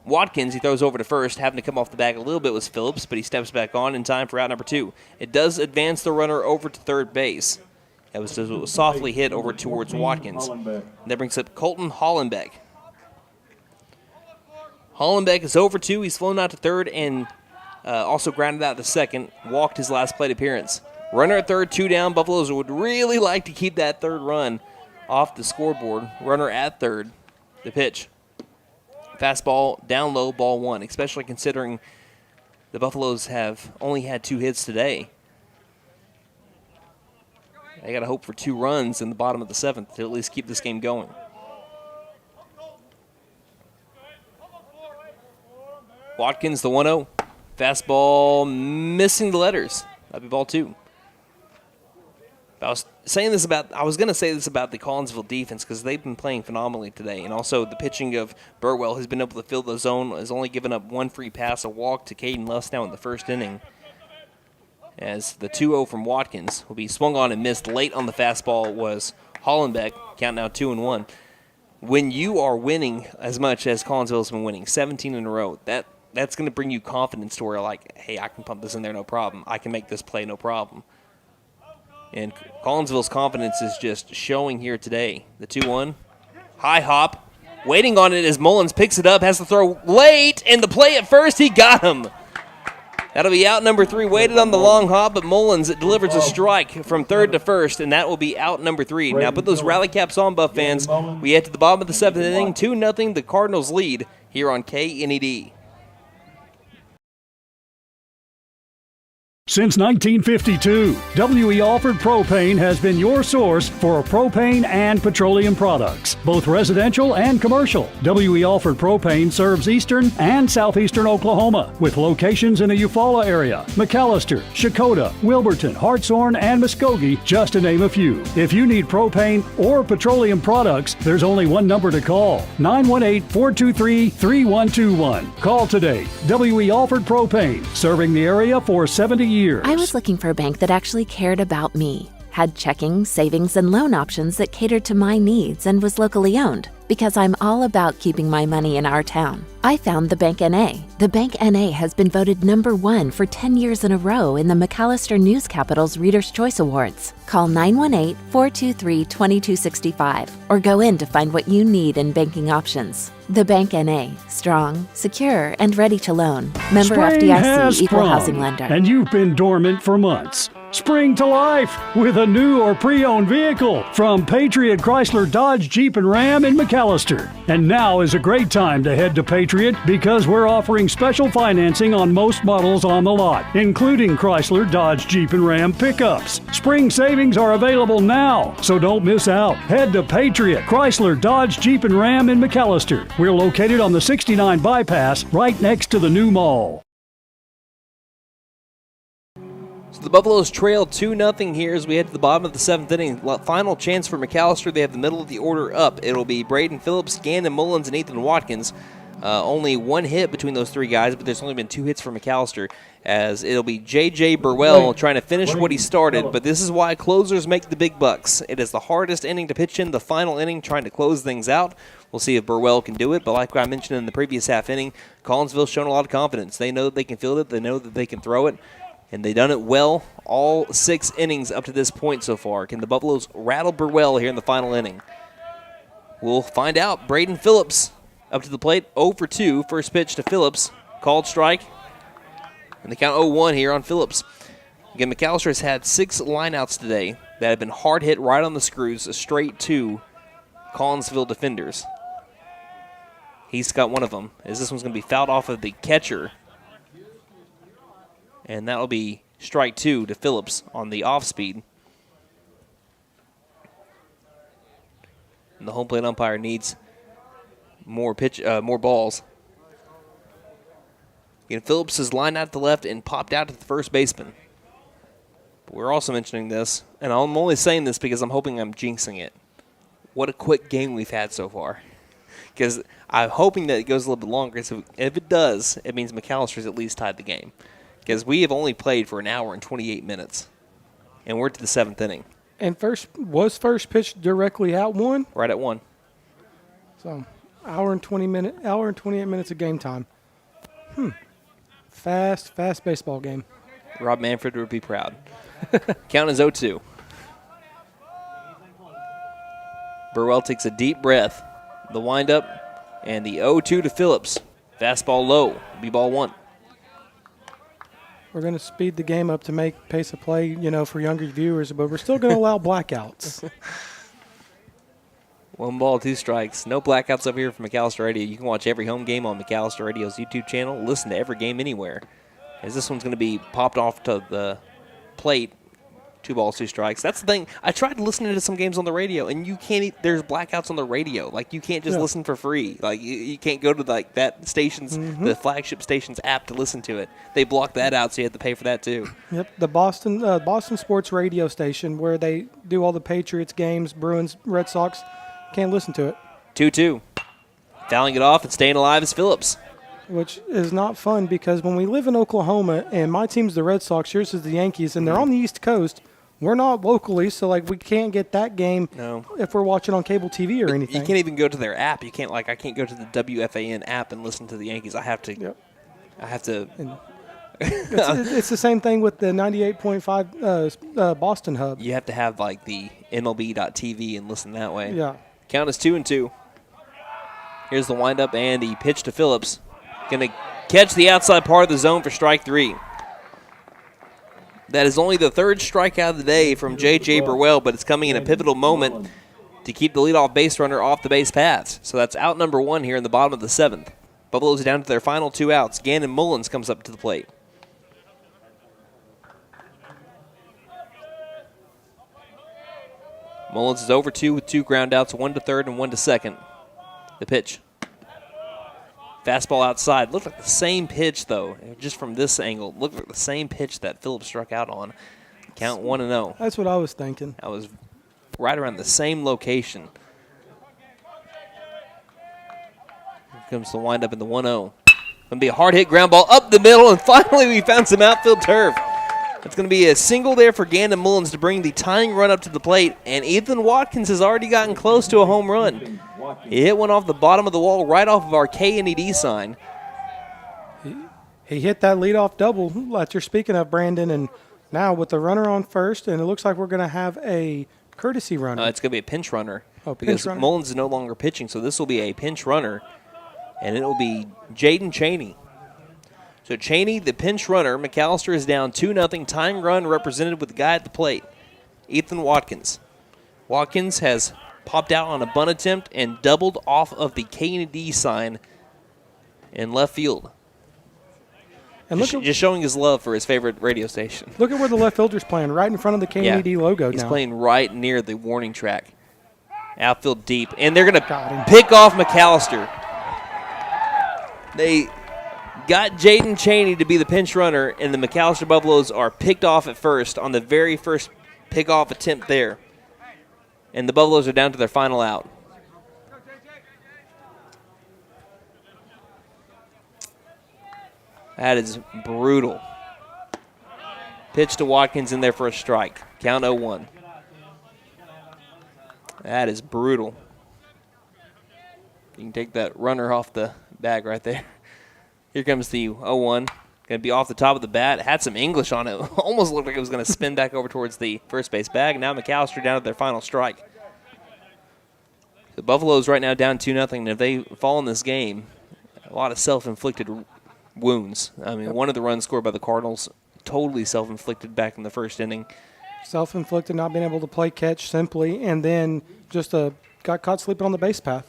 Watkins. He throws over to first. Having to come off the bag a little bit was Phillips, but he steps back on in time for out number 2. It does advance the runner over to third base. It was softly hit over towards Watkins. That brings up Colton Hollenbeck. Hollenbeck is over 2. He's flown out to third, and Also grounded out to second, walked his last plate appearance. Runner at third, 2 down. Buffaloes would really like to keep that third run off the scoreboard. Runner at third, the pitch. Fastball down low, ball 1, especially considering the Buffaloes have only had 2 hits today. They got to hope for 2 runs in the bottom of the 7th to at least keep this game going. Watkins, the 1-0. Fastball missing the letters. That'd be ball 2. I was going to say this about the Collinsville defense because they've been playing phenomenally today. And also the pitching of Burwell has been able to fill the zone, has only given up 1 free pass, a walk to Caden Lustnow in the first inning. As the 2-0 from Watkins will be swung on and missed late on the fastball was Hollenbeck, count now 2-1. When you are winning as much as Collinsville's been winning, 17 in a row, that's going to bring you confidence to where like, hey, I can pump this in there no problem. I can make this play no problem. And Collinsville's confidence is just showing here today. The 2-1, high hop, waiting on it as Mullins picks it up, has to throw late, and the play at first, he got him. That'll be out number 3, waited on the long hop, but Mullins delivers a strike from third to first, and that will be out number 3. Now put those rally caps on, Buff fans. We head to the bottom of the 7th inning, 2-0, the Cardinals lead here on KNED. Since 1952, W.E. Alford Propane has been your source for propane and petroleum products, both residential and commercial. W.E. Alford Propane serves eastern and southeastern Oklahoma, with locations in the Eufaula area, McAlester, Shakota, Wilburton, Hartshorn, and Muskogee, just to name a few. If you need propane or petroleum products, there's only one number to call, 918-423-3121. Call today. W.E. Alford Propane, serving the area for 70 years. I was looking for a bank that actually cared about me, had checking, savings, and loan options that catered to my needs, and was locally owned, because I'm all about keeping my money in our town. I found the Bank NA. The Bank NA has been voted #1 for 10 years in a row in the McAlester News Capital's Reader's Choice Awards. Call 918-423-2265 or go in to find what you need in banking options. The Bank NA, strong, secure, and ready to loan. Member Spring FDIC, has Equal sprung, Housing Lender. And you've been dormant for months. Spring to life with a new or pre-owned vehicle from Patriot Chrysler Dodge Jeep and Ram in McAlester. And now is a great time to head to Patriot because we're offering special financing on most models on the lot, including Chrysler Dodge Jeep and Ram pickups. Spring savings are available now, so don't miss out. Head to Patriot Chrysler Dodge Jeep and Ram in McAlester. We're located on the 69 bypass right next to the new mall. So the Buffaloes trail 2-0 here as we head to the bottom of the 7th inning. Final chance for McAlester. They have the middle of the order up. It'll be Braden Phillips, Gannon Mullins, and Ethan Watkins. Only 1 hit between those 3 guys, but there's only been 2 hits for McAlester, as it'll be J.J. Burwell trying to finish what he started, but this is why closers make the big bucks. It is the hardest inning to pitch in, the final inning, trying to close things out. We'll see if Burwell can do it, but like I mentioned in the previous half inning, Collinsville's shown a lot of confidence. They know that they can field it, they know that they can throw it, and they've done it well all 6 innings up to this point so far. Can the Buffaloes rattle Burwell here in the final inning? We'll find out. Braden Phillips up to the plate, 0 for 2. First pitch to Phillips, called strike. And the count 0-1 here on Phillips. Again, McAlester has had 6 lineouts today that have been hard hit right on the screws, straight to Collinsville defenders. He's got one of them, as this one's going to be fouled off of the catcher. And that'll be strike 2 to Phillips on the off-speed. And the home plate umpire needs more balls. Again, Phillips is lined out to the left and popped out to the first baseman. But we're also mentioning this, and I'm only saying this because I'm hoping I'm jinxing it. What a quick game we've had so far. Because I'm hoping that it goes a little bit longer. So if it does, it means McAllister's at least tied the game. Because we have only played for an hour and 28 minutes. And we're to the 7th inning. And first pitch directly out 1? Right at 1. So, hour and 28 minutes of game time. Fast baseball game. Rob Manfred would be proud. Count is 0-2. Burwell takes a deep breath. The windup and the 0-2 to Phillips. Fastball low. Be ball 1. We're going to speed the game up to make pace of play, for younger viewers, but we're still going to allow blackouts. 1 ball, 2 strikes. No blackouts over here from McAlester Radio. You can watch every home game on McAlester Radio's YouTube channel. Listen to every game anywhere. As this one's going to be popped off to the plate. 2 balls, 2 strikes. That's the thing. I tried listening to some games on the radio, and you can't. There's blackouts on the radio. Like, you can't just listen for free. Like, you can't go to that station's, the flagship station's app to listen to it. They block that out, so you have to pay for that too. Yep, the Boston Sports Radio station where they do all the Patriots games, Bruins, Red Sox. Can't listen to it. 2-2. Fouling it off and staying alive is Phillips. Which is not fun because when we live in Oklahoma and my team's the Red Sox, yours is the Yankees, and they're on the East Coast. We're not locally, so we can't get that game if we're watching on cable TV or anything. You can't even go to their app. You can't I can't go to the WFAN app and listen to the Yankees. I have to. Yep. I have to. It's the same thing with the 98.5 Boston hub. You have to have the MLB.TV and listen that way. Yeah. Count is 2-2. Here's the windup and the pitch to Phillips. Going to catch the outside part of the zone for strike 3. That is only the 3rd strikeout of the day from J.J. Burwell, but it's coming in a pivotal moment to keep the leadoff base runner off the base paths. So that's out number 1 here in the bottom of the 7th. Buffaloes down to their final 2 outs. Gannon Mullins comes up to the plate. Mullins is over 2 with 2 ground outs, 1 to third and 1 to second. The pitch. Fastball outside. Looked like the same pitch, though, just from this angle. Looked like the same pitch that Phillips struck out on. Count 1-0. That's what I was thinking. That was right around the same location. Here comes the windup in the 1-0. Going to be a hard hit ground ball up the middle, and finally we found some outfield turf. It's going to be a single there for Gannon Mullins to bring the tying run up to the plate, and Ethan Watkins has already gotten close to a home run. He hit one off the bottom of the wall right off of our K&ED sign. He hit that leadoff double that you're speaking of, Brandon, and now with the runner on first, and it looks like we're going to have a courtesy runner. It's going to be a pinch runner because pinch runner. Mullins is no longer pitching, so this will be a pinch runner, and it will be Jaden Chaney. So Chaney, the pinch runner. McAlester is down 2-0, tying run represented with the guy at the plate, Ethan Watkins. Watkins has popped out on a bunt attempt and doubled off of the K&D sign in left field. And just showing his love for his favorite radio station. Look at where the left fielder's playing, right in front of the K&D logo now. He's playing right near the warning track. Outfield deep. And they're going to pick off McAlester. They got Jaden Chaney to be the pinch runner, and the McAlester Buffaloes are picked off at first on the very first pickoff attempt there. And the Buffaloes are down to their final out. That is brutal. Pitch to Watkins in there for a strike. Count 0-1. That is brutal. You can take that runner off the bag right there. Here comes the 0-1. Going to be off the top of the bat. Had some English on it. Almost looked like it was going to spin back over towards the first base bag. Now McAlester down to their final strike. The Buffaloes right now down 2-0. And if they fall in this game, a lot of self-inflicted wounds. I mean, one of the runs scored by the Cardinals, totally self-inflicted back in the first inning. Self-inflicted, not being able to play catch simply, and then just got caught sleeping on the base path.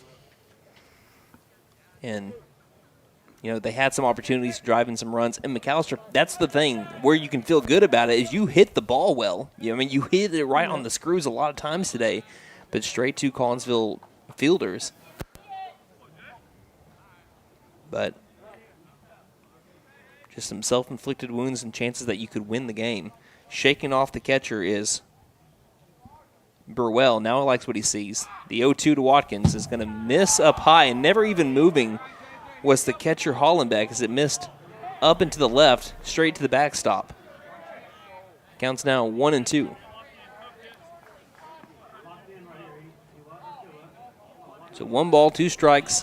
And, they had some opportunities to drive in some runs. And McAlester, that's the thing, where you can feel good about it is you hit the ball well. You hit it right on the screws a lot of times today, but straight to Collinsville fielders. But just some self-inflicted wounds and chances that you could win the game. Shaking off the catcher is Burwell. Now he likes what he sees. The 0-2 to Watkins is going to miss up high, and never even moving was the catcher Hollenbeck as it missed up and to the left, straight to the backstop. Counts now 1-2. So 1 ball, 2 strikes,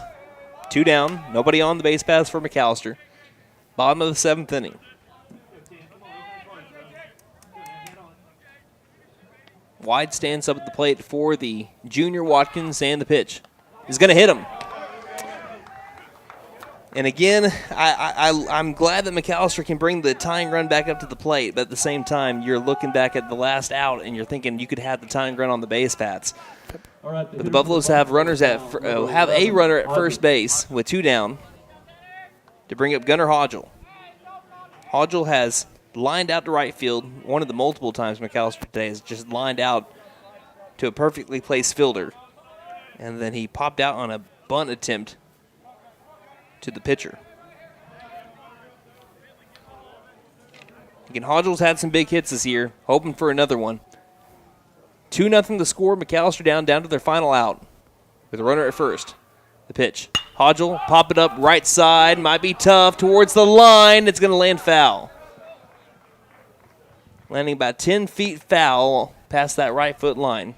2 down. Nobody on the base paths for McAlester. Bottom of the 7th inning. Wide stance up at the plate for the junior Watkins, and the pitch is going to hit him. And again, I'm glad that McAlester can bring the tying run back up to the plate, but at the same time, you're looking back at the last out, and you're thinking you could have the tying run on the base paths. But the Buffaloes have have a runner at first base with 2 down to bring up Gunnar Hodgel. Hodgel has lined out to right field. One of the multiple times McAlester today has just lined out to a perfectly placed fielder. And then he popped out on a bunt attempt to the pitcher. Again, Hodgel's had some big hits this year, hoping for another one. 2-0 the score. McAlester down to their final out with a runner at first. The pitch. Hodgel, pop it up right side. Might be tough. Towards the line. It's going to land foul. Landing about 10 feet foul past that right foot line.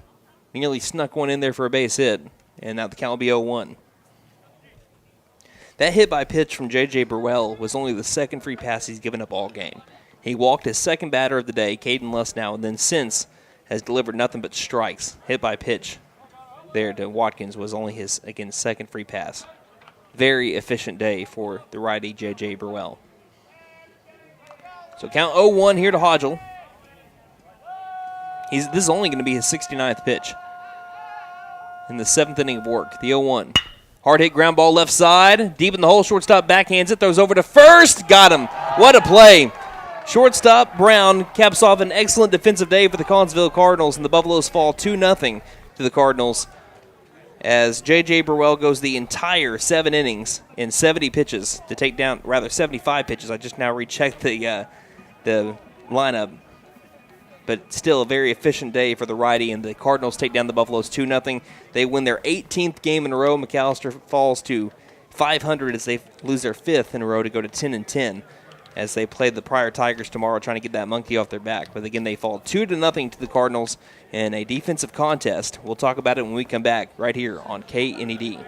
Nearly snuck one in there for a base hit. And now the count will be 0-1. That hit by pitch from J.J. Burwell was only the second free pass he's given up all game. He walked his second batter of the day, Caden Lustnow, and then since has delivered nothing but strikes. Hit by pitch there to Watkins was only his, again, second free pass. Very efficient day for the righty J.J. Burwell. So count 0-1 here to Hodgel. This is only going to be his 69th pitch in the 7th inning of work, the 0-1. Hard hit ground ball left side. Deep in the hole, shortstop backhands it, throws over to first. Got him. What a play. Shortstop Brown caps off an excellent defensive day for the Collinsville Cardinals, and the Buffaloes fall 2-0 to the Cardinals as J.J. Burwell goes the entire 7 innings in 70 pitches to take down, rather 75 pitches. I just now rechecked the lineup. But still a very efficient day for the righty, and the Cardinals take down the Buffaloes 2-0. They win their 18th game in a row. McAlester falls to 500 as they lose their 5th in a row to go to 10-10 as they play the Pryor Tigers tomorrow, trying to get that monkey off their back. But again, they fall 2-0 to the Cardinals in a defensive contest. We'll talk about it when we come back right here on KNED.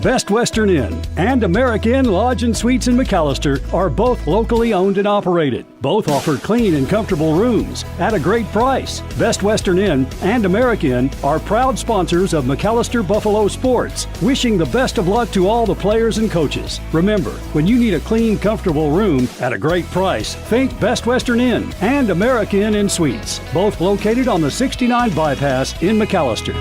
Best Western Inn and American Lodge and Suites in McAlester are both locally owned and operated. Both offer clean and comfortable rooms at a great price. Best Western Inn and American are proud sponsors of McAlester Buffalo Sports, wishing the best of luck to all the players and coaches. Remember, when you need a clean, comfortable room at a great price, think Best Western Inn and American Inn Suites, both located on the 69 bypass in McAlester.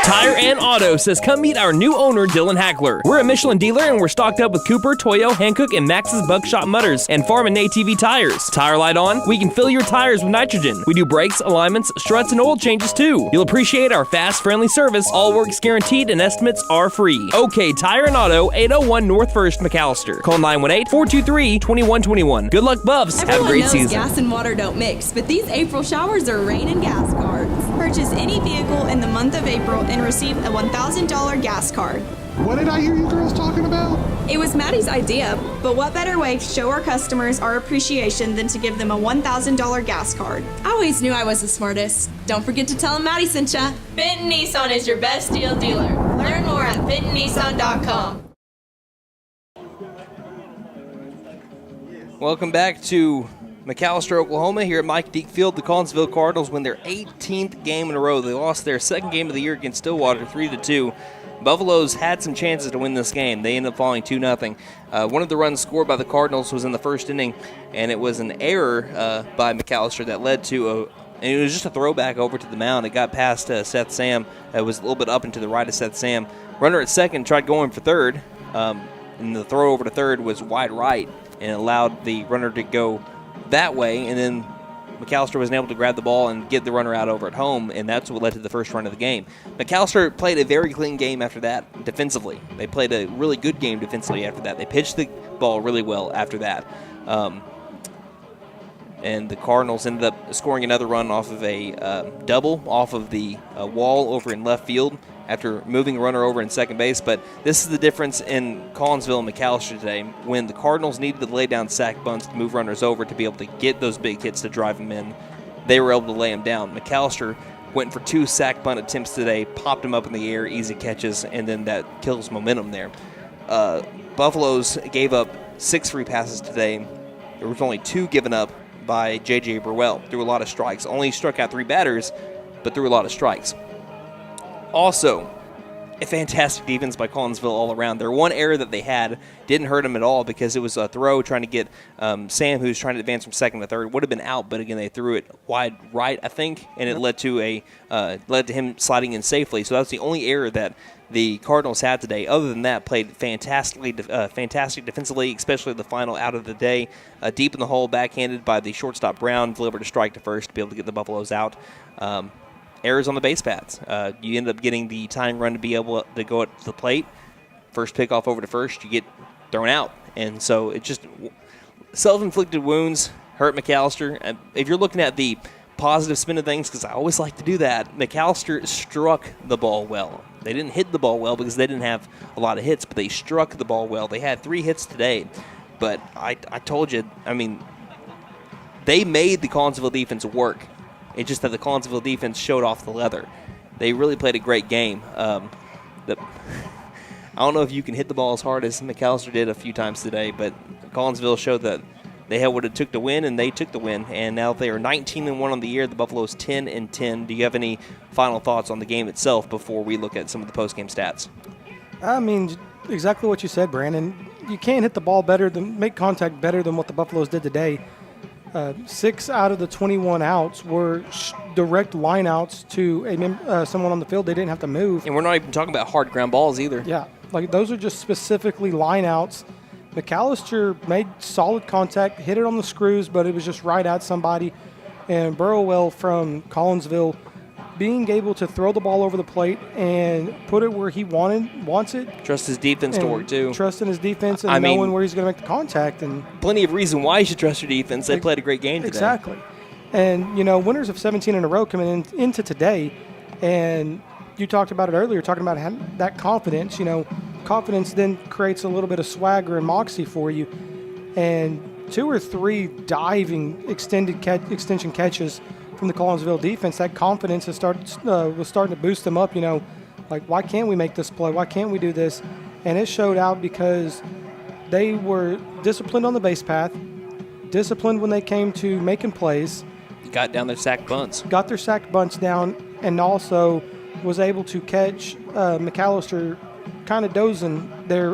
Tire and Auto says come meet our new owner, Dylan Hackler. We're a Michelin dealer and we're stocked up with Cooper, Toyo, Hankook, and Max's Buckshot Mutters and Farm and ATV tires. Tire light on? We can fill your tires with nitrogen. We do brakes, alignments, struts, and oil changes too. You'll appreciate our fast, friendly service. All work's guaranteed and estimates are free. OK Tire and Auto, 801 North 1st, McAlester. Call 918-423-2121. Good luck, Buffs. Have a great knows season. Gas and water don't mix, but these April showers are rain and gas cards. Purchase any vehicle in the month of April and receive a $1,000 gas card. What did I hear you girls talking about? It was Maddie's idea, but what better way to show our customers our appreciation than to give them a $1,000 gas card? I always knew I was the smartest. Don't forget to tell them Maddie sent ya. Benton Nissan is your best deal dealer. Learn more at bentonnissan.com. Welcome back to McAlester, Oklahoma, here at Mike Deak Field. The Collinsville Cardinals win their 18th game in a row. They lost their second game of the year against Stillwater 3-2. Buffaloes had some chances to win this game. They ended up falling 2-0. One of the runs scored by the Cardinals was in the first inning, and it was an error by McAlester that led to and it was just a throwback over to the mound. It got past Seth Sam. It was a little bit up and to the right of Seth Sam. Runner at second tried going for third, and the throw over to third was wide right, and it allowed the runner to go that way, and then McAlester wasn't able to grab the ball and get the runner out over at home, and that's what led to the first run of the game. McAlester played a very clean game after that defensively. They played a really good game defensively after that. They pitched the ball really well after that. and the Cardinals ended up scoring another run off of a double off of the wall over in left field after moving a runner over in second base. But this is the difference in Collinsville and McAlester today. When the Cardinals needed to lay down sack bunts to move runners over to be able to get those big hits to drive them in, they were able to lay them down. McAlester went for 2 sack bunt attempts today, popped them up in the air, easy catches, and then that kills momentum there. Buffaloes gave up 6 free passes today. There was only 2 given up by J.J. Burwell. Threw a lot of strikes. Only struck out 3 batters, but threw a lot of strikes. Also, a fantastic defense by Collinsville all around. Their one error that they had didn't hurt them at all because it was a throw trying to get Sam, who's trying to advance from second to third. Would have been out, but again, they threw it wide right, I think, and it led to him sliding in safely. So that's the only error that the Cardinals had today. Other than that, played fantastic defensively, especially the final out of the day. Deep in the hole, backhanded by the shortstop Brown, delivered a strike to first to be able to get the Buffaloes out. Errors on the base paths. You end up getting the tying run to be able to go at the plate. First pickoff over to first, you get thrown out. And so it just self-inflicted wounds hurt McAlester. If you're looking at the positive spin of things, because I always like to do that, McAlester struck the ball well. They didn't hit the ball well because they didn't have a lot of hits, but they struck the ball well. They had 3 hits today. But I told you, I mean, they made the Collinsville defense work. It's just that the Collinsville defense showed off the leather. They really played a great game. I don't know if you can hit the ball as hard as McAlester did a few times today, but Collinsville showed that they had what it took to win, and they took the win. And now they are 19-1 on the year. The Buffaloes 10-10. Do you have any final thoughts on the game itself before we look at some of the post-game stats? I mean, exactly what you said, Brandon. You can't hit the ball make contact better than what the Buffaloes did today. 6 out of the 21 outs were direct line outs to someone on the field. They didn't have to move. And we're not even talking about hard ground balls either. Yeah, like those are just specifically line outs. McAlester made solid contact, hit it on the screws, but it was just right at somebody. And Burwell from Collinsville being able to throw the ball over the plate and put it where he wants it. Trust his defense to work too. Trusting his defense and knowing where he's going to make the contact. And plenty of reason why you should trust your defense. They played a great game today. Exactly. And, winners of 17 in a row coming into today. And you talked about it earlier, talking about that confidence. Confidence then creates a little bit of swagger and moxie for you. And 2 or 3 diving extension catches from the Collinsville defense, that confidence was starting to boost them up, like, why can't we make this play? Why can't we do this? And it showed out because they were disciplined on the base path, disciplined when they came to making plays. Got down their sack bunts. Got their sack bunts down, and also was able to catch McAlester kind of dozing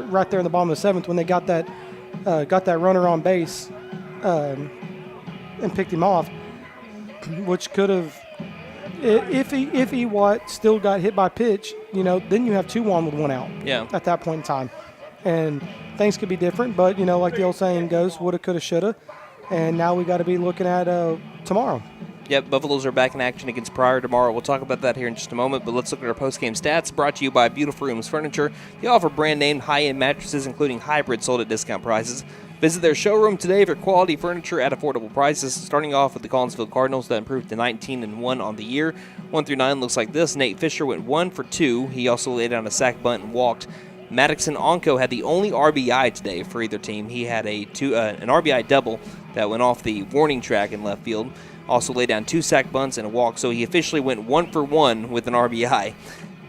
right there in the bottom of the 7th when they got that runner on base and picked him off. Which could have, if Ewart still got hit by pitch, then you have 2 on with 1 out. Yeah. At that point in time, and things could be different. But like the old saying goes, woulda, coulda, shoulda, and now we got to be looking at tomorrow. Yep, Buffaloes are back in action against Pryor tomorrow. We'll talk about that here in just a moment, but let's look at our post-game stats brought to you by Beautiful Rooms Furniture. They offer brand-name high-end mattresses, including hybrid, sold at discount prices. Visit their showroom today for quality furniture at affordable prices, starting off with the Collinsville Cardinals that improved to 19-1 on the year. 1 through 9 looks like this. Nate Fisher went 1 for 2. He also laid down a sack bunt and walked. Maddoxon Onko had the only RBI today for either team. He had an RBI double that went off the warning track in left field. Also laid down 2 sack bunts and a walk, so he officially went 1 for 1 with an RBI,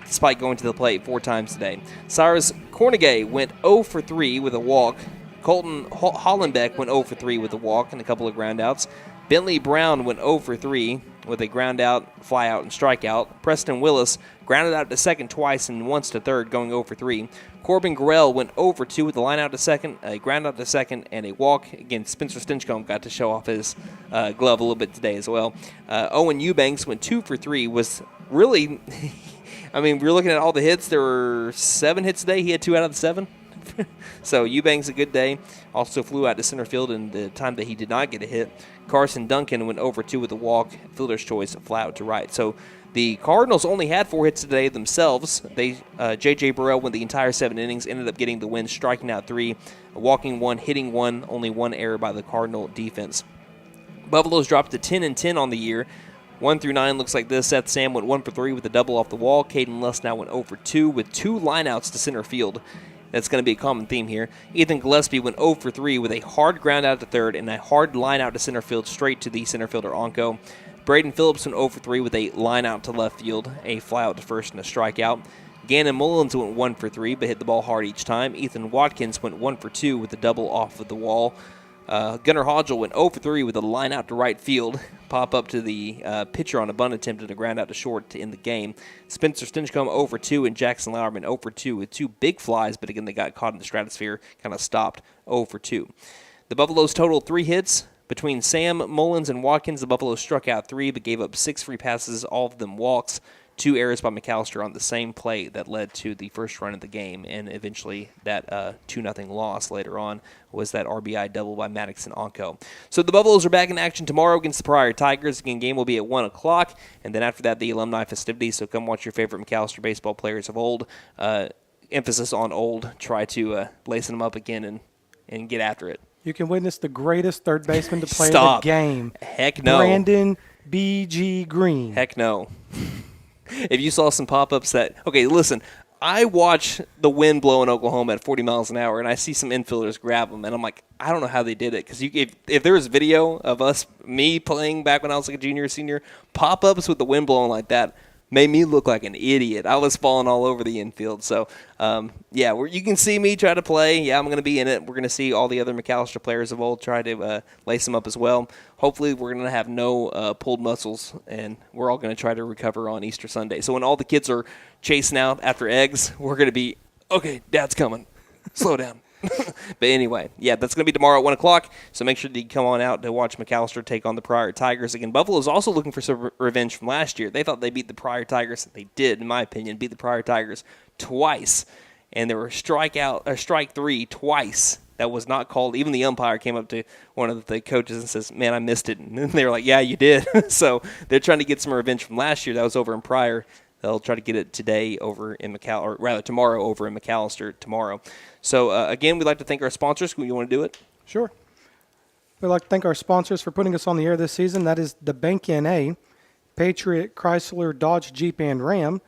despite going to the plate 4 times today. Cyrus Cornegay went 0 for 3 with a walk. Colton Hollenbeck went 0 for 3 with a walk and a couple of groundouts. Bentley Brown went 0 for 3 with a groundout, flyout, and strikeout. Preston Willis grounded out to second twice and once to third, going 0 for 3. Corbin Grell went 0 for 2 with a line out to second, a ground out to second, and a walk. Again, Spencer Stinchcomb got to show off his glove a little bit today as well. Owen Eubanks went 2 for 3, was really, I mean, we're looking at all the hits. There were 7 hits today. He had 2 out of the 7. So Eubanks a good day. Also flew out to center field in the time that he did not get a hit. Carson Duncan went 0 for 2 with a walk. Fielder's choice, fly out to right. So the Cardinals only had 4 hits today themselves. J.J. Burrell went the entire 7 innings, ended up getting the win, striking out 3, walking 1, hitting 1, only 1 error by the Cardinal defense. Buffalo's dropped to 10-10 on the year. 1 through 9 looks like this. Seth Sam went 1 for 3 with a double off the wall. Caden Luss now went 0 for 2 with 2 lineouts to center field. That's going to be a common theme here. Ethan Gillespie went 0 for 3 with a hard ground out to third and a hard line out to center field straight to the center fielder Onko. Braden Phillips went 0 for 3 with a line out to left field, a fly out to first and a strikeout. Gannon Mullins went 1 for 3 but hit the ball hard each time. Ethan Watkins went 1 for 2 with a double off of the wall. Gunnar Hodgel went 0 for 3 with a line out to right field, pop up to the pitcher on a bunt attempt and a ground out to short to end the game. Spencer Stinchcomb 0 for 2 and Jackson Lauerman 0 for 2 with 2 big flies, but again they got caught in the stratosphere, kind of stopped 0 for 2. The Buffaloes totaled 3 hits. Between Sam, Mullins, and Watkins, the Buffaloes struck out 3 but gave up 6 free passes, all of them walks. 2 errors by McAlester on the same play that led to the first run of the game, and eventually that 2-0 loss later on was that RBI double by Maddox and Onko. So the Buffaloes are back in action tomorrow against the Pryor Tigers. Again, game will be at 1 o'clock, and then after that, the alumni festivities. So come watch your favorite McAlester baseball players of old. Emphasis on old. Try to lace them up again and get after it. You can witness the greatest third baseman to play Stop. the game. Heck no. Brandon B.G. Green. Heck no. If you saw some pop-ups that – okay, listen, I watch the wind blow in Oklahoma at 40 miles an hour, and I see some infielders grab them, and I'm like, I don't know how they did it. Because if there was video of me playing back when I was like a junior or senior, pop-ups with the wind blowing like that made me look like an idiot. I was falling all over the infield. So, you can see me try to play. Yeah, I'm going to be in it. We're going to see all the other McAlester players of old try to lace them up as well. Hopefully, we're going to have no pulled muscles, and we're all going to try to recover on Easter Sunday. So when all the kids are chasing out after eggs, we're going to be, okay, Dad's coming. Slow down. But anyway, that's going to be tomorrow at 1 o'clock, so make sure that you come on out to watch McAlester take on the Pryor Tigers. Again, Buffalo is also looking for some revenge from last year. They thought they beat the Pryor Tigers. They did, in my opinion, beat the Pryor Tigers twice, and there were strike 3 twice. That was not called. Even the umpire came up to one of the coaches and says, "Man, I missed it." And they were like, "Yeah, you did." So they're trying to get some revenge from last year. That was over in Pryor. They'll try to get it today over in tomorrow over in McAlester tomorrow. So, again, we'd like to thank our sponsors. You want to do it? Sure. We'd like to thank our sponsors for putting us on the air this season. That is the Bank N.A., Patriot Chrysler Dodge Jeep and Ram,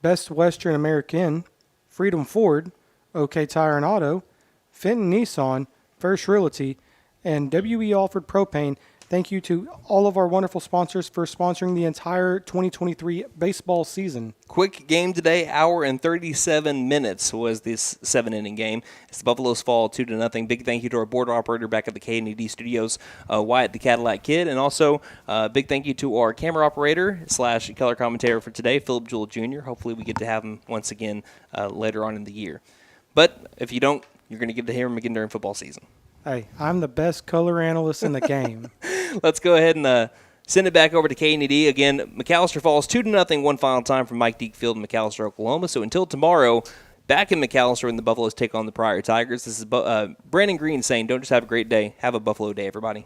Best Western American, Freedom Ford, OK Tire and Auto, Fenton Nissan, First Realty, and W.E. Alford Propane. Thank you to all of our wonderful sponsors for sponsoring the entire 2023 baseball season. Quick game today, hour and 37 minutes was this 7-inning game. As the Buffaloes fall 2-0. Big thank you to our board operator back at the K&D Studios, Wyatt the Cadillac Kid, and also big thank you to our camera operator / color commentator for today, Philip Jewell Jr. Hopefully we get to have him once again later on in the year. But if you don't, you're going to get to hear him again during football season. Hey, I'm the best color analyst in the game. Let's go ahead and send it back over to K&D. Again, McAlester falls 2-0 one final time from Mike Deak Field in McAlester, Oklahoma. So until tomorrow, back in McAlester when the Buffaloes take on the Pryor Tigers, this is Brandon Green saying, don't just have a great day, have a Buffalo day, everybody.